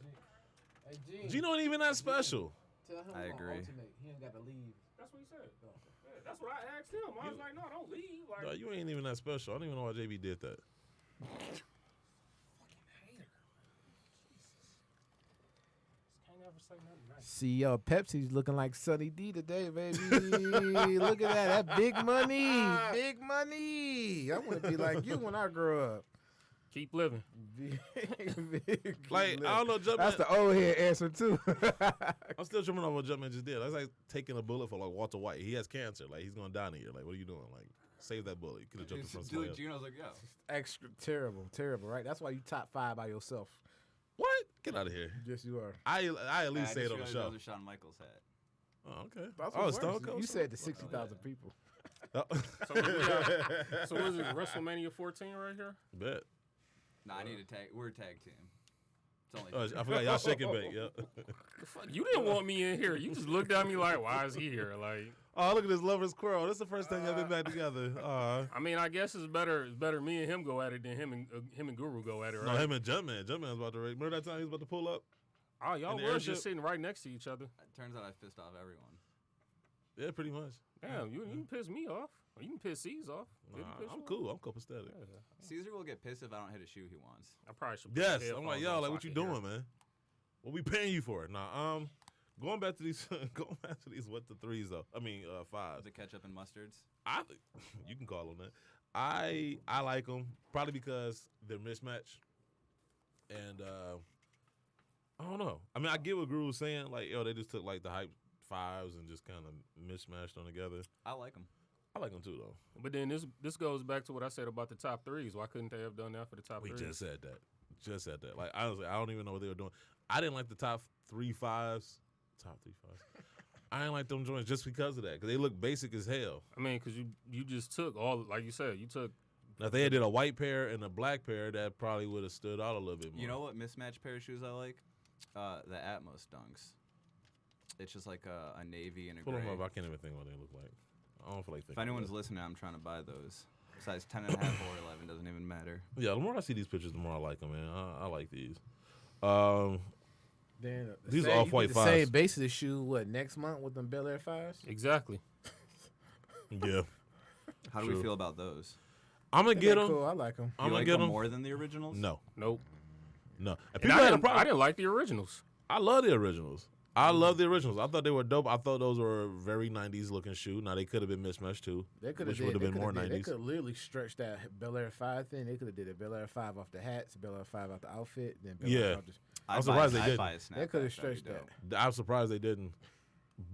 Hey, Gene. Gino ain't even that special. Tell him I we're gonna agree. alternate. He ain't got to leave. That's what he said. Yeah, that's what I asked him. I was like, no, don't leave. Like, No, you ain't even that special. I don't even know why JB did that. CEO of Pepsi's looking like Sunny D today, baby. Look at that. That big money. Big money. I want to be like you when I grow up. Keep living. Like, I don't know, Jumpman. That's the old head answer, too. I'm still tripping off what Jumpman just did. That's like taking a bullet for, like, Walter White. He has cancer. Like, he's going to die in a year. Like, what are you doing? Like, save that bullet. You could have jumped in front of somebody else. Gino's like, yo. Extra terrible, right? That's why you top 5 by yourself. What? Get out of here. Yes, you are. I at least say it on the show. That was Shawn Michaels' hat. Oh, okay. That's Oh, what Stone works. Cold. You said to 60,000 people. Oh. So what is it, WrestleMania 14 right here? Bet. Nah, I need a tag. We're a tag team. It's only. I forgot y'all shake and bake. Yeah. The fuck? You didn't want me in here. You just looked at me like, why is he here? Like, Oh, look at this lover's quarrel. This is the first time y'all been back together. I mean, I guess it's better me and him go at it than him and Guru go at it, right? No, him and Jumpman. Jumpman was about to race. Remember that time he was about to pull up? Oh, y'all in the were airship? just sitting right next to each other. It turns out I pissed off everyone. Yeah, pretty much. Damn, you can piss me off. Or you can piss C's off. Nah, You can piss I'm you cool. I'm copacetic. off. Yeah. Caesar will get pissed if I don't hit a shoe he wants. I probably should. Put Yes. headphones I'm like, on yo, so like, I what you can hear. doing, man? What we paying you for? Nah, going back to these, what the threes though? I mean, fives. The ketchup and mustards. I think you can call them that. I like them probably because they're mismatched, and I don't know. I mean, I get what Guru was saying. Like, yo, they just took like the hype fives and just kind of mismatched them together. I like them. I like them too, though. But then this goes back to what I said about the top threes. Why couldn't they have done that for the top We threes? just said that. Just said that. Like, honestly, I don't even know what they were doing. I didn't like the top 3 fives. Top 3 fives. I didn't like them joints just because of that, because they look basic as hell. I mean, because you just took all, like you said, you took. Now, if they had did a white pair and a black pair, that probably would have stood out a little bit more. You know what mismatched pair of shoes I like? The Atmos dunks. It's just like a navy and a Pull gray. them up. I can't even think what they look like. I don't feel like If thinking. anyone's about listening, I'm trying to buy those. Size 10 and a half or 11 doesn't even matter. it. Yeah, the more I see these pictures, the more I like them, man. I like these. Then These same- off-white you get the fives. same base of the shoe, what, next month with them Bel Air 5s? Exactly. Yeah. How do True. we feel about those? I'm going to get them. Cool. I like them. I'm you going like to get them them. more than the originals? No. Nope. No. And And people I had a didn't, problem. I didn't like the originals. I love the originals. I love the originals. I thought they were dope. I thought those were a very 90s looking shoe. Now, they could have been mismatched, too. They could Which have would have been more They 90s. could have literally stretched that Bel Air 5 thing. They could have did a Bel Air 5 off the hats, Bel Air 5 off the outfit, then Bel Air Yeah. 5 just. I'm surprised they I'd didn't. buy a snapback. They could have That'd be stretched that. dope. I'm surprised they didn't.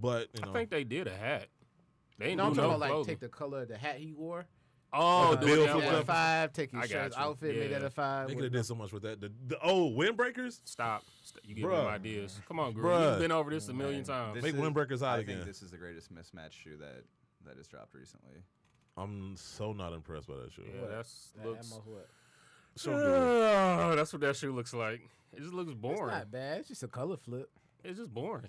But, you know. I think they did a hat. They didn't No, I'm do talking no about like clothing. take the color of the hat he wore. Oh, Like the do bill that for Made one. that a 5, take I his got shirt's you. outfit, made that Yeah. a 5. they could with have no- did so much with that. The windbreakers? Stop. You giving Bruh. them ideas. Come on, Guru. Bruh. You've been over this a million times. This Make is- windbreakers out I again. think this is the greatest mismatched shoe that has dropped recently. I'm so not impressed by that shoe. Yeah, that's That looks. Atmos what? So good. Oh, that's what that shoe looks like. It just looks It's boring. not bad. It's just a color flip. It's just boring.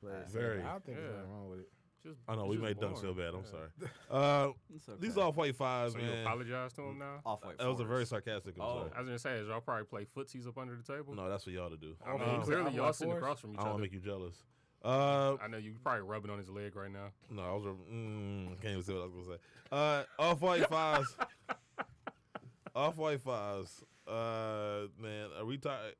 But Very. I don't think there's Yeah. nothing wrong with it. Just, I know, it's we just made Dunks feel boring. bad. I'm Yeah. sorry. It's okay. These off-white fives, So you man. apologize to him now? Off-white That was a very fours. sarcastic. I'm Oh. sorry. I was gonna say, is y'all probably play footsies up under the table? No, that's for y'all to do. I mean, Oh, clearly I'm y'all like sitting fours? across from each I don't other. want to make you jealous. I know you probably rubbing on his leg right now. No, I was. Can't even say what I was gonna say. Off-white fives. Off-white fives. Man, are we tired?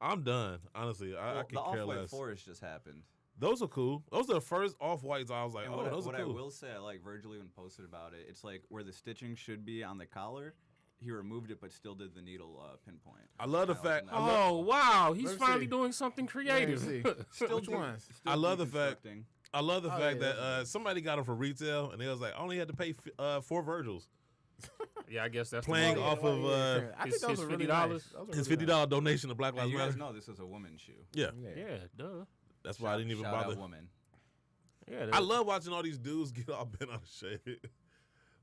I'm done. Honestly, I Well, could the care off-white less. forest just happened. Those are cool. Those are the first off-whites. I was like, And oh, those what are cool. I will say, I like Virgil even posted about it. It's like where the stitching should be on the collar, he removed it but still did the needle pinpoint. I love the That was fact. nice. I love, Oh wow, he's Let me finally see. doing something Let me creative. see. Still Which de- ones? still I love the fact- deconstructing. I love the Oh, fact yeah, that somebody got them for retail, and they was like, I only had to pay 4 Virgils. Yeah, I guess that's Playing the off market. of I his- think those his are really $50? nice. Those are his really $50 donation to Black And Lives you guys Matter. know this is a woman's shoe. Yeah, nice. Yeah, duh. that's why I didn't even Shout bother. out woman. Yeah, I love watching all these dudes get all bent out of shape.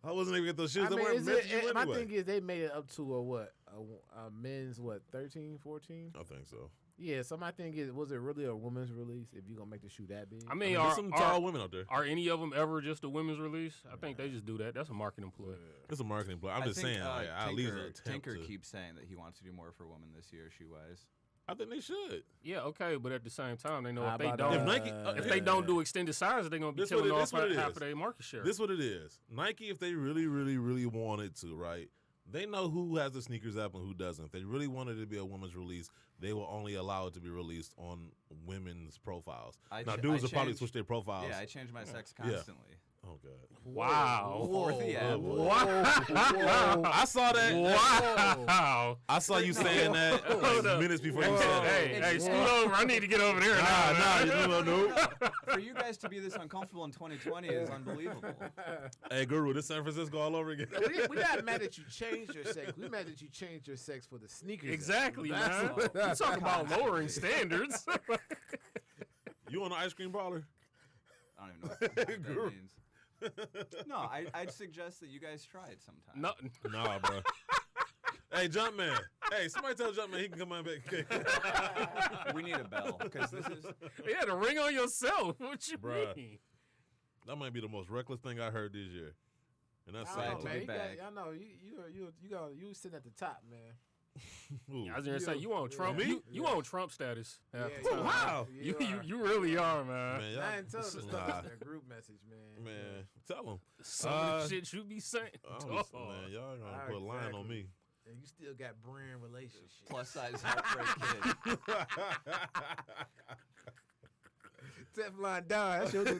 I wasn't even get those shoes. I They mean, weren't is meant for it, you my anyway. thing is they made it up to a men's 13, 14? I think so. Yeah, so my thing is, was it really a women's release if you're going to make the shoe that big? I mean, There's some tall women out there. are any of them ever just a women's release? I think they just do that. That's a marketing ploy. It's a marketing play. I'm I just think, saying, like, I at least attempt Tinker to. keeps saying that he wants to do more for women this year, shoe wise. I think they should. Yeah, okay, but at the same time, they know How if they about, don't, If Nike- if they don't do extended sizes, they're gonna be This what killing it- off this what it half is. of their market share. This what it is. Nike, if they really, really, really wanted to, right? They know who has the sneakers app and who doesn't. If they really wanted it to be a women's release, they will only allow it to be released on women's profiles. Dudes will probably switch their profiles. Yeah, I change my sex constantly. Oh, God. Wow. For the app. Wow. I saw that. Wow. I saw you saying that Hold up. minutes before you said it. Hey, scoot over. I need to get over there now. No. For you guys to be this uncomfortable in 2020 is unbelievable. Hey, Guru, this San Francisco all over again. We're not mad that you changed your sex. We're mad that you changed your sex for the sneakers. Exactly, man. what- You talk about lowering standards. You on the ice cream parlor? I don't even know what that means. No, I'd suggest that you guys try it sometime. No, Nah, bro. Hey, Jumpman. Hey, somebody tell Jumpman he can come on back. We need a bell because this is. you had a ring on yourself. What you Bruh. mean? That might be the most reckless thing I heard this year. And that's Glad sad. to be man. back. I know you sitting at the top, man. Ooh. I was gonna say you on Trump. Me? You on Trump status. Half the Yeah, time. Wow. You really are, man. Man, I ain't telling the Nah. stuff in that group message, man. Man, tell him. Some of the shit you be saying. Man, y'all gonna put a line on me. And you still got brand relationships. Plus size heartbreak kid. Teflon Don, that shit was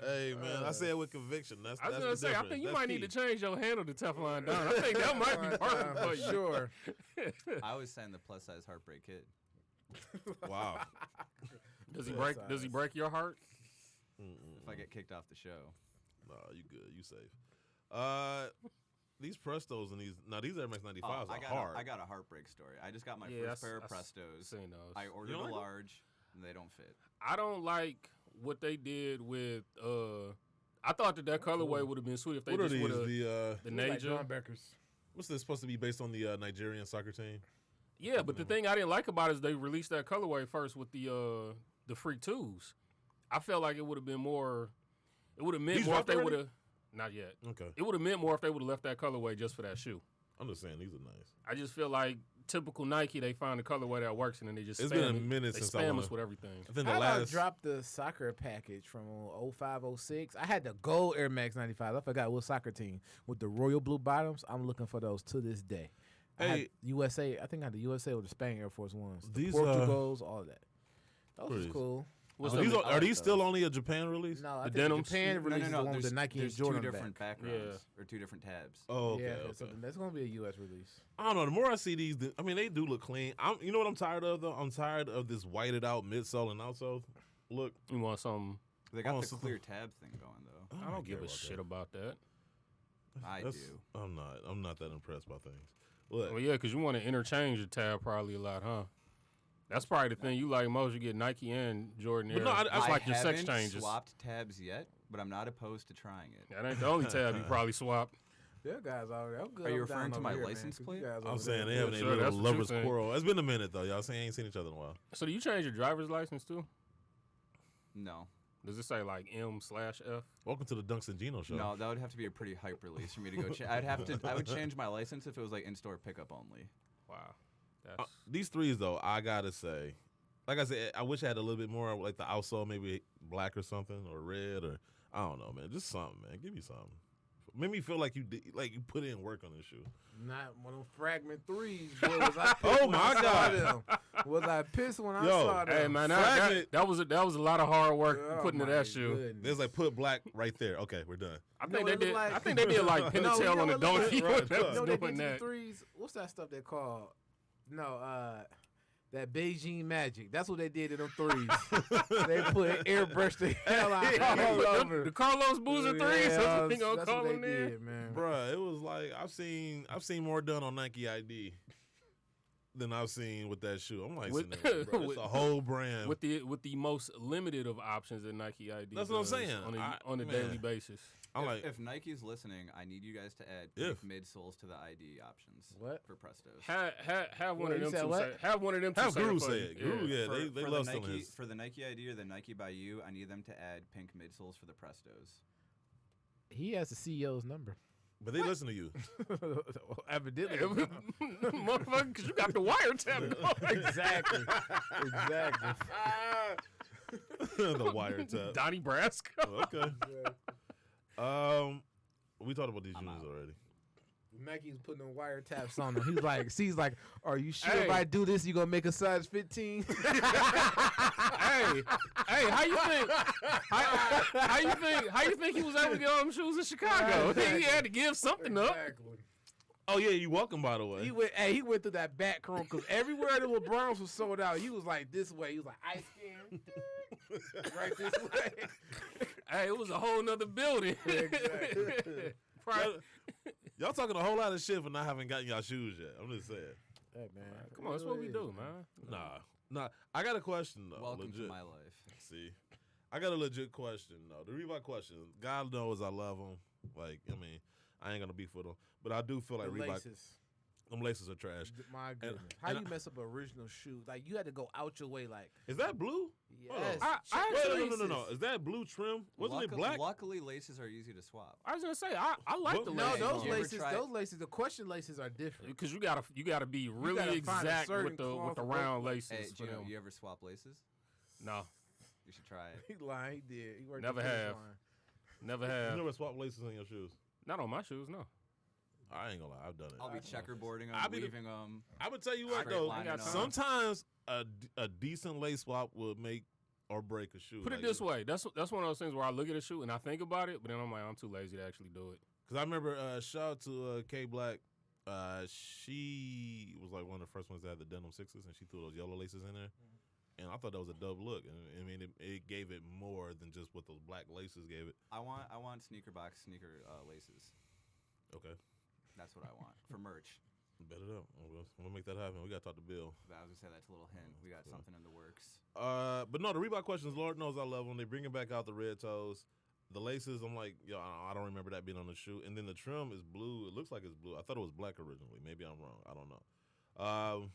Hey, man, I say it with conviction. That's I was that's gonna the say, I difference. think you That's might need key. to change your handle to Teflon Don. I think that might be perfect for you. Sure. I was saying the plus size heartbreak kid. Wow. Does he break your heart? If I get kicked off the show. No, you good. You safe. These Prestos and these Air Max 95s are hard. I got a heartbreak story. I just got my Yeah, first pair of I Prestos. seen those. I ordered don't a like them? large, and they don't fit. I don't like what they did with. I thought that colorway would have been sweet if they What are just these? would have The the Like Naja. Dornbeckers. what's this supposed to be based on the Nigerian soccer team? Yeah, but the thing I didn't like about it is they released that colorway first with the Freak 2s. I felt like it would have been more. It would have meant These more if dropped they already? would have. Not yet. Okay, It would have meant more if they would have left that colorway just for that shoe. I'm just saying these are nice. I just feel like typical Nike, they find a colorway that works and then they just It's spam been a it. minute They since I spam wanna- us with everything. I think the I last. dropped the soccer package from 05, 06. I had the gold Air Max 95. I forgot what soccer team with the royal blue bottoms. I'm looking for those to this day. I had Hey. USA. I think I had the USA or the Spain Air Force Ones. The These, Portugals, all of that. Those was These. cool. What's Are the- these, I are like these still those. only a Japan release? No, I The think denims? the Japan release is the one with There's, the Nike there's and Jordan two different back. backgrounds or two different tabs. Oh, okay. Yeah, okay. so that's gonna be a US release. I don't know. The more I see these, I mean, they do look clean. You know what I'm tired of though? I'm tired of this whited out midsole and outsole look. You want something? They got Oh, the so- clear tab thing going though. I don't give care a about shit that. about that. I That's- do. I'm not that impressed by things. Look, Well, yeah, because you want to interchange the tab probably a lot, huh? That's probably the thing you like most. You get Nike and Jordan Air. But no, I That's like your sex haven't changes. swapped tabs yet, but I'm not opposed to trying it. That ain't the only tab you probably swap. There guys already. I'm good. Are you I'm down referring to over my here, man, license 'cause plate? you guys I'm over saying there. they having a Sure, little that's what you lovers think. quarrel. It's been a minute though. Y'all saying ain't seen each other in a while. So do you change your driver's license too? No. Does it say like M/F? Welcome to the Dunks and Gino show. No, that would have to be a pretty hype release for me to go. I would change my license if it was like in-store pickup only. Wow, that's These threes though, I gotta say, like I said, I wish I had a little bit more like the outsole, maybe black or something, or red, or I don't know, man. Just something, man. Give me something. Make me feel like you put in work on this shoe. Not one of them fragment threes. Boy, was I pissed Oh, when my I saw God. them. Was I pissed when I Yo, saw them? hey man, Fragment- that was a lot of hard work Oh, putting to my that shoe. goodness. There's like put black right there. Okay, we're done. I You know think what they it did. look like? I think they did like pin No, and you tail know on the what it look donkey. like? when they Right, was No, they doing did the that. threes. What's that stuff they call? No, that Beijing Magic. That's what they did in them threes. They put airbrush the hell out all over. The Carlos Boozer threes. That's what they gonna that's call what them they there. did, man. Bruh, it was like I've seen more done on Nike ID than I've seen with that shoe. I'm like, With- sitting there, bro, it's with- a whole brand. With the most limited of options that Nike ID. That's what I'm does saying. on a Man. daily basis. I'm if, like, if Nike's listening, I need you guys to add If. midsoles to the ID options. What? For Prestos? Have one What, of you them said two. what? Have one of them two. have say it Guru for say you. it. Guru, yeah, they for love the stealing Nike, his. for the Nike ID or the Nike by you, I need them to add pink midsoles for the Prestos. He has the CEO's number. But they listen to you. Evidently. Motherfucker, because you got the wiretap going. Exactly. The wiretap. Donnie Brasco. Okay. We talked about these units already. Mackie was putting on wiretaps on him. He's like, are you sure Hey. if I do this, you gonna make a size 15? Hey, how you think? How you think he was able to get all them shoes in Chicago? Exactly. He had to give something up. Exactly. Oh yeah, you welcome by the way. He went through that back room because everywhere the LeBrons was sold out, he was like this way. He was like ice scan, right this way. Hey, it was a whole nother building. Exactly. Right. Y'all talking a whole lot of shit for not having gotten y'all shoes yet. I'm just saying. Hey man, Come on, that's what we do, man. Nah. I got a question though. Welcome legit. to my life. See, I got a legit question though. The Reebok question. God knows I love them. Like, I mean, I ain't gonna beef with them, but I do feel like the Reebok. laces. Them laces are trash. My goodness, how and you mess up an original shoe? Like you had to go out your way. Like Is that blue? yes, I check Wait, the no. laces. Is that blue trim? Wasn't it black? Luckily, laces are easy to swap. I was gonna say I like the No, laces. those You ever laces, tried- those laces, the question laces are different. Because you gotta be really gotta find a exact certain with the cloth round work. laces. Hey, for Gino, them. you ever swap laces? No, You should try it. He lying. He did. He worked Never the finish have. line. never You have. never swap laces on your shoes. Not on my shoes, no. I ain't gonna lie, I've done it. I'll be checkerboarding I them, be the- weaving them. I would tell you what Straight though. line got them. Sometimes a decent lace swap would make or break a shoe. Put it this way. That's one of those things where I look at a shoe and I think about it, but then I'm like, I'm too lazy to actually do it. Because I remember, shout out to K Black. She was like one of the first ones that had the denim sixes, and she threw those yellow laces in there. And I thought that was a dope look. And I mean, it gave it more than just what those black laces gave it. I want sneaker box sneaker laces. Okay, That's what I want for merch. bet it up. We'll make that happen. We got to talk to Bill. I was gonna say that's a little hint. We got something in the works. But no, the Reebok questions, Lord knows I love them. They bringing back out the red toes. The laces, I'm like, yo, I don't remember that being on the shoe. And then the trim is blue. It looks like it's blue. I thought it was black originally. Maybe I'm wrong. I don't know.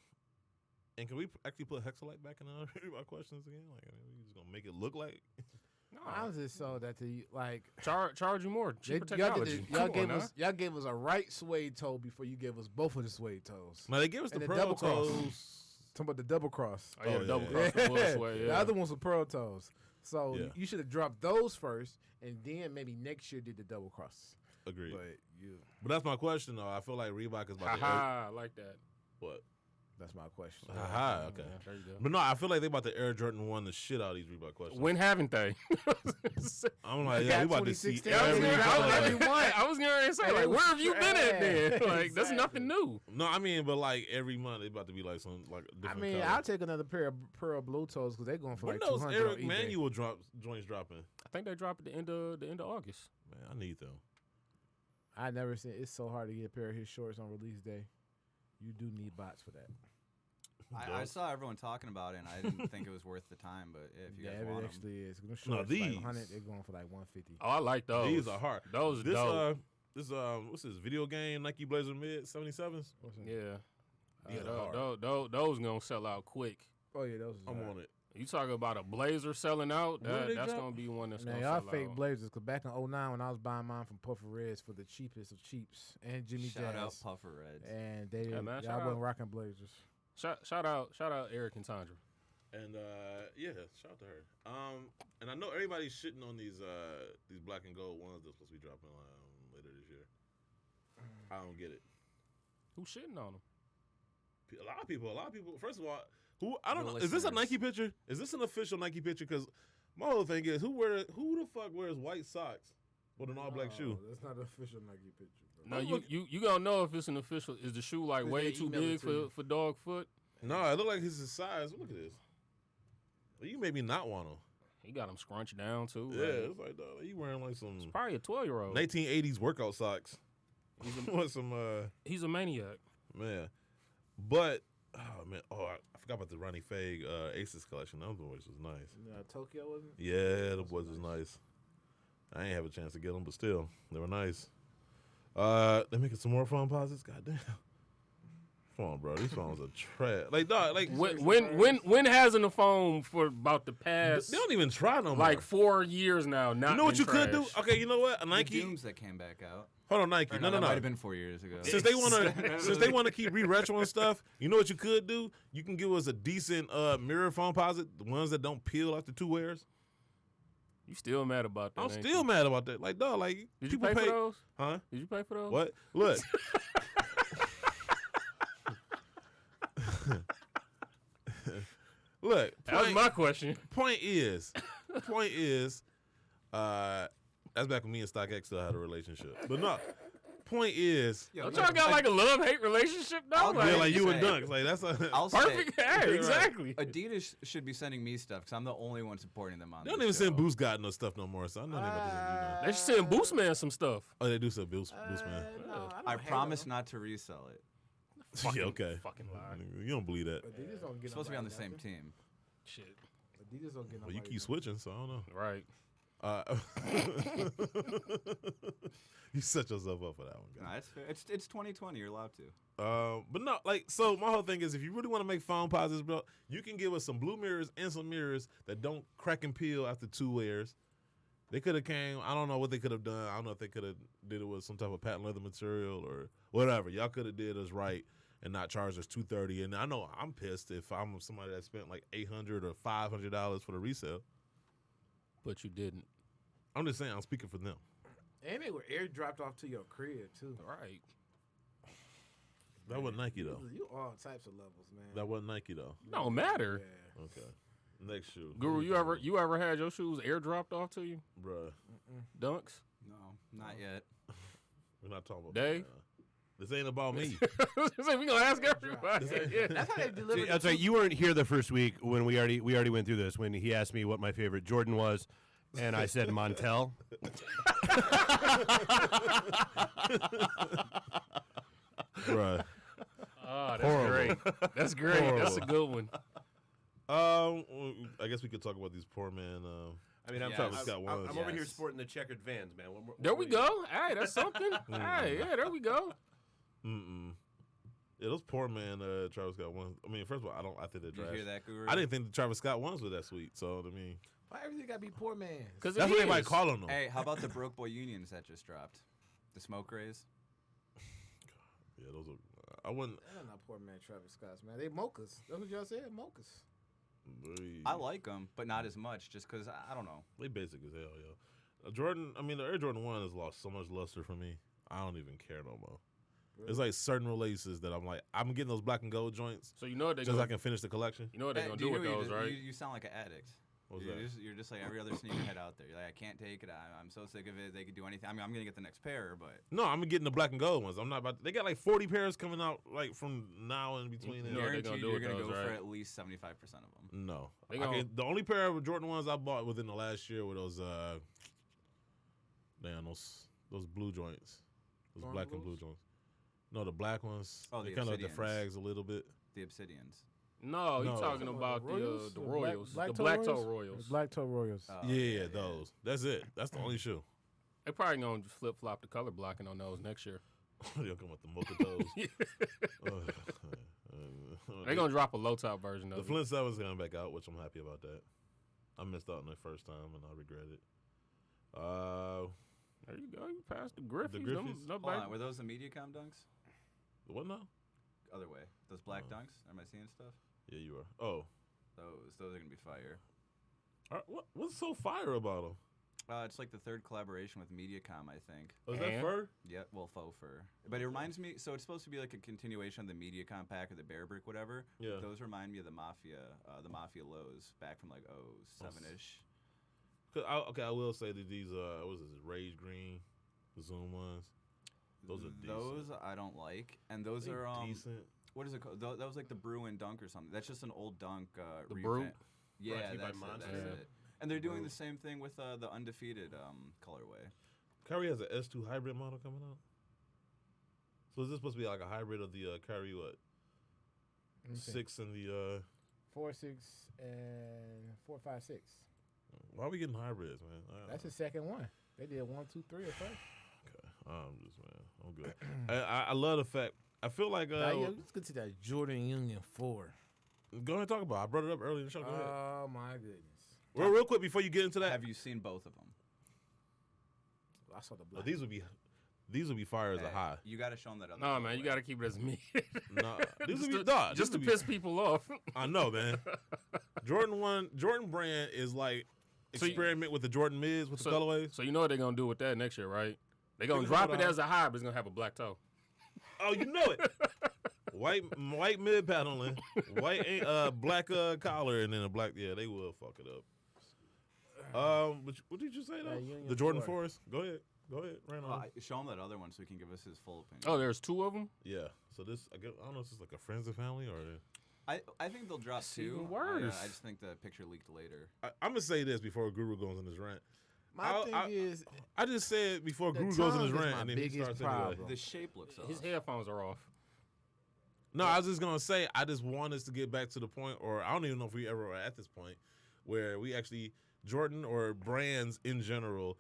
And can we actually put Hexalite back in the Reebok questions again? Like, I mean, we just gonna make it look like. No, I was just so that the like charge you more. Cheaper y'all, technology. y'all gave us a right suede toe before you gave us both of the suede toes. Now they give us And the the pearl double cross. toes. Talking about the double cross. Oh, yeah, Oh, double yeah. cross the bullsway, The yeah. other ones were pearl toes. So Yeah. you should have dropped those first, and then maybe next year did the double cross. Agreed. But you, But that's my question though. I feel like Reebok is about to. Haha, I like that. What? that's my question. Haha. Okay. Yeah, there you go. But no, I feel like they about to Air Jordan 1 the shit out of these Reebok questions. When haven't they? I'm like, They yeah, got we about to see 2016. every I color. was gonna say, Hey, like, it was where have you been at then? trash. Like, that's nothing new. No, I mean, but like every month, it's about to be like some like I different. mean, color. I'll take another pair of pearl blue toes because they're going for When like those 200 Eric on eBay. Manual joints dropping? I think they drop at the end of August. Man, I need them. I never seen. It's so hard to get a pair of his shorts on release day. You do need bots for that. I saw everyone talking about it, and I didn't think it was worth the time. But if you Yeah, guys it want them, actually is. Them No, shorts these. like 100. They're going for like 150. Oh, I like those. These are hard. Those are This dope. what's this video game Nike Blazer Mid 77s? What's that? Yeah. These are hard. Those gonna sell out quick. Oh yeah, those. I'm on it. You talking about a Blazer selling out? When did they That's drop? gonna be one that's Man, gonna y'all sell fake out. Blazers. Cause back in 09 when I was buying mine from Puffer Reds for the cheapest of cheaps and Jimmy shout out Jazz, Puffer Reds. and they Yeah, man, y'all shout wasn't out. rocking Blazers. Shout out Eric and Tandra. And yeah, shout out to her. And I know everybody's shitting on these black and gold ones that's supposed to be dropping later this year. I don't get it. Who's shitting on them? A lot of people. First of all, I don't The know. Is this a listeners. Nike picture? Is this an official Nike picture? Because my whole thing is, who the fuck wears white socks with an all black shoe? That's not an official Nike picture. No, you gonna know if it's an official. Is the shoe like Because way they too email it big to you. for dog foot? No, it look like it's his size. Look at this. Well, you made me not want them. He got them scrunched down too. Yeah, like, it's like dog, you wearing like some probably a 12-year-old. 1980s workout socks. With some He's a maniac. man, but oh man, I forgot about the Ronnie Fag Aces collection. Those boys was nice. Tokyo wasn't. Yeah, the boys was nice. I ain't have a chance to get them, but still, they were nice. They making some more phone posits. Goddamn. Come on, bro. These phones are trash. Like, dog, like When hasn't a phone for about the past they don't even try no more. like 4 years now? Not you know what been you could do? trash? Okay, you know what? A The Nike. Dooms that came back out. Hold on, Nike. Or No. that might have been 4 years ago. Since they want to keep re-retroing stuff, you know what you could do? You can give us a decent mirror phone posit, the ones that don't peel after 2 wears. You still mad about that? I'm ain't still you? mad about that. Like, dog, like Did you people pay for those? Huh? Did you pay for those? What? Look. Look. That was my question. Point is, that's back when me and StockX still had a relationship. But no, point is, Don't y'all got like a love-hate relationship now? I'll yeah, like you and say- Dunks, like that's a. I'll Perfect. say Yeah, exactly. Adidas should be sending me stuff because I'm the only one supporting them on They don't this even show. send Boost God no stuff no more, so I know they about to send you now. They should send Boost Man some stuff. Oh, they do send Boost man. I promise not to resell it. Yeah, okay. Fucking lie. You don't believe that. Adidas don't get It's supposed to be on the nobody same nothing. team. Shit. Adidas don't get Well, you nobody keep switching, so I don't know. Right. You set yourself up for that one, guy. Nah, it's fair. It's 2020. You're allowed to. But no, like, so my whole thing is, if you really want to make phone positives, bro, you can give us some blue mirrors and some mirrors that don't crack and peel after 2 wears. They could have came. I don't know what they could have done. I don't know if they could have did it with some type of patent leather material or whatever. Y'all could have did us right and not charged us $230. And I know I'm pissed if I'm somebody that spent like $800 or $500 for the resale. But you didn't. I'm just saying, I'm speaking for them. And they were airdropped off to your crib too. Right. That wasn't Nike though. You all types of levels, man. That wasn't Nike though. Don't matter. Yeah. Okay. Next shoe. Guru, you ever had your shoes airdropped off to you? Bruh. Dunks? No, not yet. We're not talking about Dave? that. This ain't about me. So we gonna ask everybody. Yeah. That's how they deliver. That's right. You weren't here the first week when we already went through this. When he asked me what my favorite Jordan was, and I said Montel. Bruh. Oh, that's Horrible. great. That's great. That's a good one. I guess we could talk about these poor man. I mean, I'm Yes. Travis Scott ones. I'm over here Yes. sporting the checkered Vans, man. There we go. Hey, that's something. Hey, yeah, there we go. Yeah, those poor man Travis Scott ones. I mean, first of all, I think they're Did you trash. hear that, Guru? I didn't think the Travis Scott ones were that sweet. So I mean, Why everything gotta be poor man? Because that's what they might call them. Hey, how about the Broke Boy Unions that just dropped? The Smoke Rays? Yeah, those are. I wouldn't. They're not poor man Travis Scott's, man. They mochas. That's what y'all said, mochas. I like them, but not as much just because, I don't know. They basic as hell, yo. Jordan. I mean, the Air Jordan 1 has lost so much luster for me. I don't even care no more. It's like certain releases that I'm like, I'm getting those black and gold joints So you know what they just so gonna I can finish the collection. You know what they're gonna Do do you with know those, you, right? You sound like an addict. What's you're that? You're just like every other sneakerhead out there. You're like, I can't take it. I'm so sick of it. They could do anything. I mean, I'm gonna get the next pair, but No, I'm getting the black and gold ones. I'm not about. They got like 40 pairs coming out like from now and between. You know what they guaranteed gonna do you're with gonna those, go for right? at least 75% of them. No, They gonna- the only pair of Jordan ones I bought within the last year were those those blue joints, those Storm black and blues? blue joints. No, the black ones. Oh, they the kind of like the Obsidians. frags a little bit. The Obsidians. No, No. you talking about the Royals, the Black Toe Royals. Black Toe Royals. Oh, Yeah, those. That's it. That's the only shoe. They probably gonna flip flop the color blocking on those next year. They'll come with the mocha toes. They gonna drop a low top version The of it. Flint 7's coming back out, which I'm happy about that. I missed out on it first time and I regret it. There you go. You passed the Griffies. Griffies? Them, Hold on, were those the MediaCom dunks? What now? Other way. Those black Oh. dunks? Am I seeing stuff? Yeah, you are. Oh, Those are gonna be fire. what's so fire about them? It's like the third collaboration with MediaCom, I think. Oh, is that And? fur? Yeah, well, faux fur. But it reminds me, so it's supposed to be like a continuation of the MediaCom pack or the Bear Brick, whatever. Yeah. Those remind me of the Mafia lows back from like 07-ish. I will say that these what was this, Rage Green, the Zoom ones. Those are decent. Those I don't like, and those They are decent. what is it called? That was like the Bruin Dunk or something. That's just an old Dunk. The revamp. Brew? Yeah, Brought to you by that's Monster. it. That's Yeah. it. And they're doing the same thing with the undefeated colorway. Kyrie has an S2 hybrid model coming out. So is this supposed to be like a hybrid of the Kyrie what? Let me see. 6 and the 4, 6, and 4, 5, 6. why are we getting hybrids, man? That's the second one. They did 1, 2, 3 at first. Okay. I'm good. I love the fact. I feel like let's get to that Jordan Union 4. Go ahead and talk about it. I brought it up earlier in the show. Go ahead. Oh my goodness! Real quick before you get into that, Have you seen both of them? I saw the black. these would be fire as a high. You got to show them that other. No, man, colorway. you got to keep it as me. Nah, these just would be to, just to be, piss people off. I know, man. Jordan brand is like So you- experiment with the Jordan mids with the colorways. So you know what they're gonna do with that next year, right? They're gonna Think drop about it it. as a high, but it's gonna have a black toe. Oh, you know it. white mid paneling, black collar, and then a black. Yeah, they will fuck it up. But what did you say though? Union The Jordan 4. Forest. Go ahead, Randall. Show him that other one so he can give us his full opinion. Oh, there's two of them. Yeah. So this, I don't know if it's like a friends and family or. I think they'll drop It's two. even worse. I just think the picture leaked later. I'm gonna say this before Guru goes on his rant. My thing is, I just said before the Guru goes on tongue his is rant, my and then he biggest starts anyway. problem. The shape looks off. His headphones are off. No, I was just gonna say I just want us to get back to the point, or I don't even know if we ever are at this point, where we actually Jordan or brands in general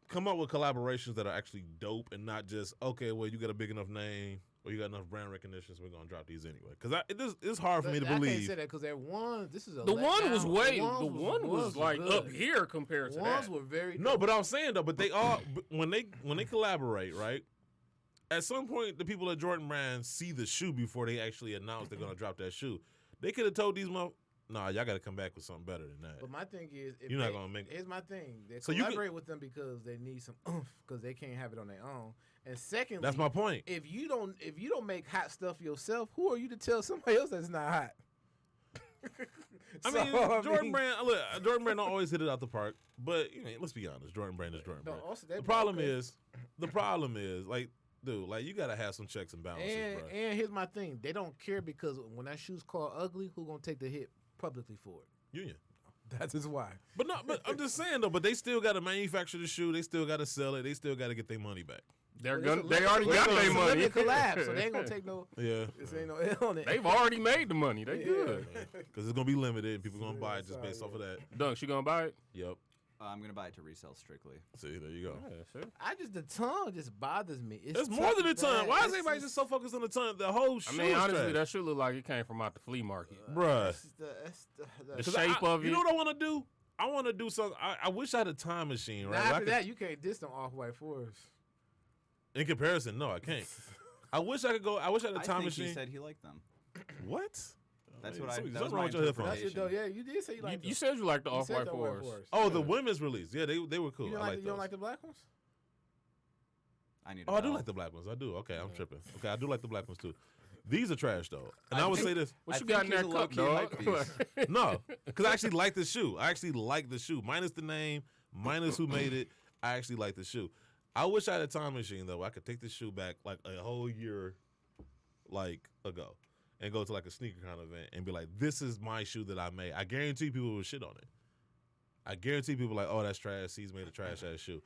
come up with collaborations that are actually dope and not just okay. Well, you got a big enough name or you got enough brand recognition, so we're gonna drop these anyway. Because it's hard for me to I can't believe. say that because that one. This is a The one was letdown. way. The The one was like good. up here compared to Ones that. were very. No, but I'm saying though, but they all when they collaborate, right? At some point, the people at Jordan Brand see the shoe before they actually announce they're gonna drop that shoe. They could have told these nah, y'all got to come back with something better than that. But my thing is, if You're not they- gonna make- Here's my thing: they So you could- collaborate with them because they need some oomph because they can't have it on their own. And secondly, That's my point. if you don't make hot stuff yourself, who are you to tell somebody else that's not hot? I mean, Jordan Brand. Look, Jordan Brand don't always hit it out the park, but let's be honest, Jordan Brand is Jordan No, Brand. also that- The problem okay. is, like, dude, like you gotta have some checks and balances, And bro. and here's my thing: they don't care because when that shoe's called ugly, who gonna take the hit publicly for it? Union. That's just why. But I'm just saying though. But they still got to manufacture the shoe. They still got to sell it. They still got to get their money back. They're But gonna. it's a They already limited- got their it's a money. limited collab, so they ain't gonna take no. Yeah, This ain't no L on it. They've already made the money. They good. because it's gonna be limited. and People gonna buy it just based off of that. Dunks, you gonna buy it? Yep. I'm gonna buy it to resell strictly. See, there you go. Yeah, sure. The tongue just bothers me. It's more than the tongue. Why is everybody just so focused on the tongue? The whole shoe I mean, is honestly, trash. that should look like it came from out the flea market. Bruh. The 'Cause shape of You it. know what I want to do? I want to do something. I wish I had a time machine, right? Now where I after could- that, you can't diss them off-white fours. in comparison, no, I can't. I wish I could go. I wish I had a I time think machine. he said he liked them. What? That's Hey, what I. something That was wrong my with your headphones. That's it, though. Yeah, you did say you like You said you like the off-white fours. Oh, the women's release. Yeah, they were cool. You don't I like, like you don't those. like the black ones? I need. Oh, I do like the black ones. I do. Okay, I'm tripping. Okay, I do like the black ones too. These are trash though, and I would say this. What I you got in think that he's a cup, low-key dog? hype No, because I actually like the shoe. I actually like the shoe, minus the name, minus who made it. I actually like the shoe. I wish I had a time machine though. I could take this shoe back like a whole year, like ago, and go to like a sneaker kind of event and be like, "This is my shoe that I made." I guarantee people would shit on it. I guarantee people like, "Oh, that's trash. He's made a trash ass shoe."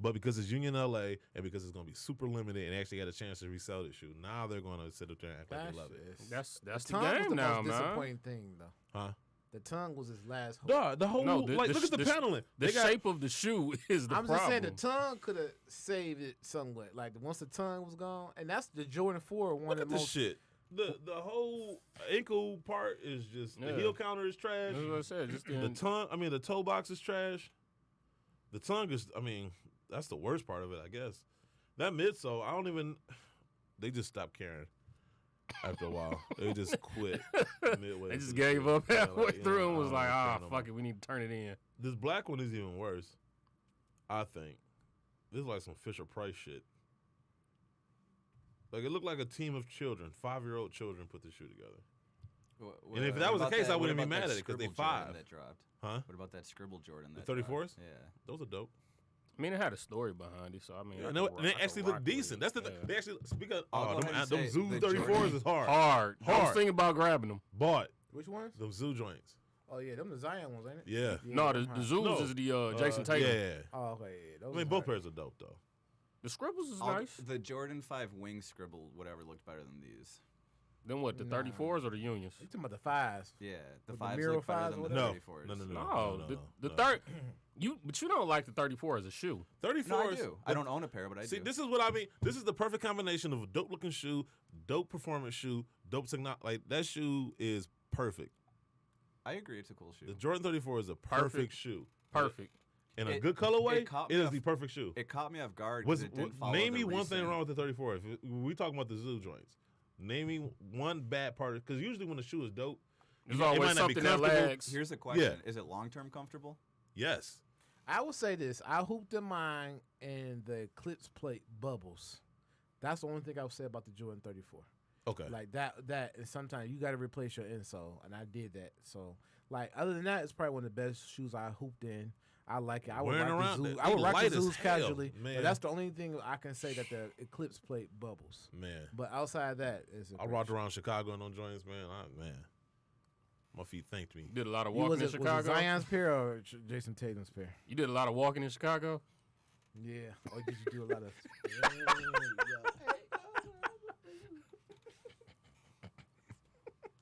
But because it's Union LA and because it's gonna be super limited and they actually got a chance to resell the shoe, now they're gonna sit up there and act like they love it. That's the tongue was game the now, most man. disappointing thing, though. Huh? The tongue was his last hope. Duh, the whole No, look at the paneling. The They got- shape of the shoe is the I'm problem. just saying the tongue could have saved it somewhat. Like once the tongue was gone, and that's the Jordan 4 one Look of at the this most. shit. The whole ankle part is just the Yeah. heel counter is trash. That's what I said. Just The tongue, I mean the toe box is trash. The tongue is, I mean, that's the worst part of it, I guess. That midsole, I don't even. They just stopped caring after a while. They just quit midway. They just through the gave shit. up Yeah, halfway like, through and I was don't like, care ah, no fuck more. it, we need to turn it in. This black one is even worse. I think this is like some Fisher Price shit. Like it looked like a team of children, 5-year-old children, put this shoe together. And if that was the case, I wouldn't be mad at it, 'cause they Scribble Jordan 5. That dropped. Huh? What about that scribble Jordan? The That 34s? dropped? Yeah. Those are dope. I mean, it had a story behind it, so I mean, Yeah, I no, could and they rock- I actually could look rock with decent. it. That's the thing. Yeah. They actually speak of I'll go ahead and them say Zoo the 34s Jordan- is hard. Hard. I was Hard. thinking about grabbing them. Bought Which ones? them Zoo joints. Oh yeah, them the Zion ones, ain't it? Yeah. No, the them hot. Zoos No. is the Jason Tatum. Yeah. Oh okay, yeah, those I mean, is both hard. pairs are dope though. The Scribbles is I'll- nice. The Jordan 5 wing scribble, whatever, looked better than these. Then what, the Nah. 34s or the Unions? You talking about the fives? Yeah, the With the 5s mirror look better fives than or the whatever? No. 34s. No. No, the no. third. But you don't like the 34 as a shoe. 34. No, I do. I don't own a pair, but I do. See, this is what I mean. This is the perfect combination of a dope looking shoe, dope performance shoe, dope technology. Like that shoe is perfect. I agree. It's a cool shoe. The Jordan 34 is a perfect shoe. Perfect. In a It- good colorway, it caught it me is off- the perfect shoe. It caught me off guard because it didn't follow Name the me one thing recent- wrong with the 34. If we talking about the Zoo joints, name me one bad part. Because usually when the shoe is dope, There's it always might not be something that comfortable. lags. Here's the question: Is it long-term comfortable? Yes. I will say this: I hooped in mine and the Eclipse plate bubbles. That's the only thing I would say about the Jordan 34. Okay. Like that, and sometimes you got to replace your insole, and I did that. So, like, other than that, it's probably one of the best shoes I hooped in. I like it. I would Wearing rock around, the Zoos. they I would rock light the as Zoos hell, casually. man. But that's the only thing I can say that the Eclipse plate bubbles. Man. But outside of that, it's a I great rocked shoe. around Chicago in those joints, man. My feet thanked me. You did a lot of You walking was in it Chicago. Zion's pair or Jason Tatum's pair? You did a lot of walking in Chicago. Yeah. Or did you do a lot of?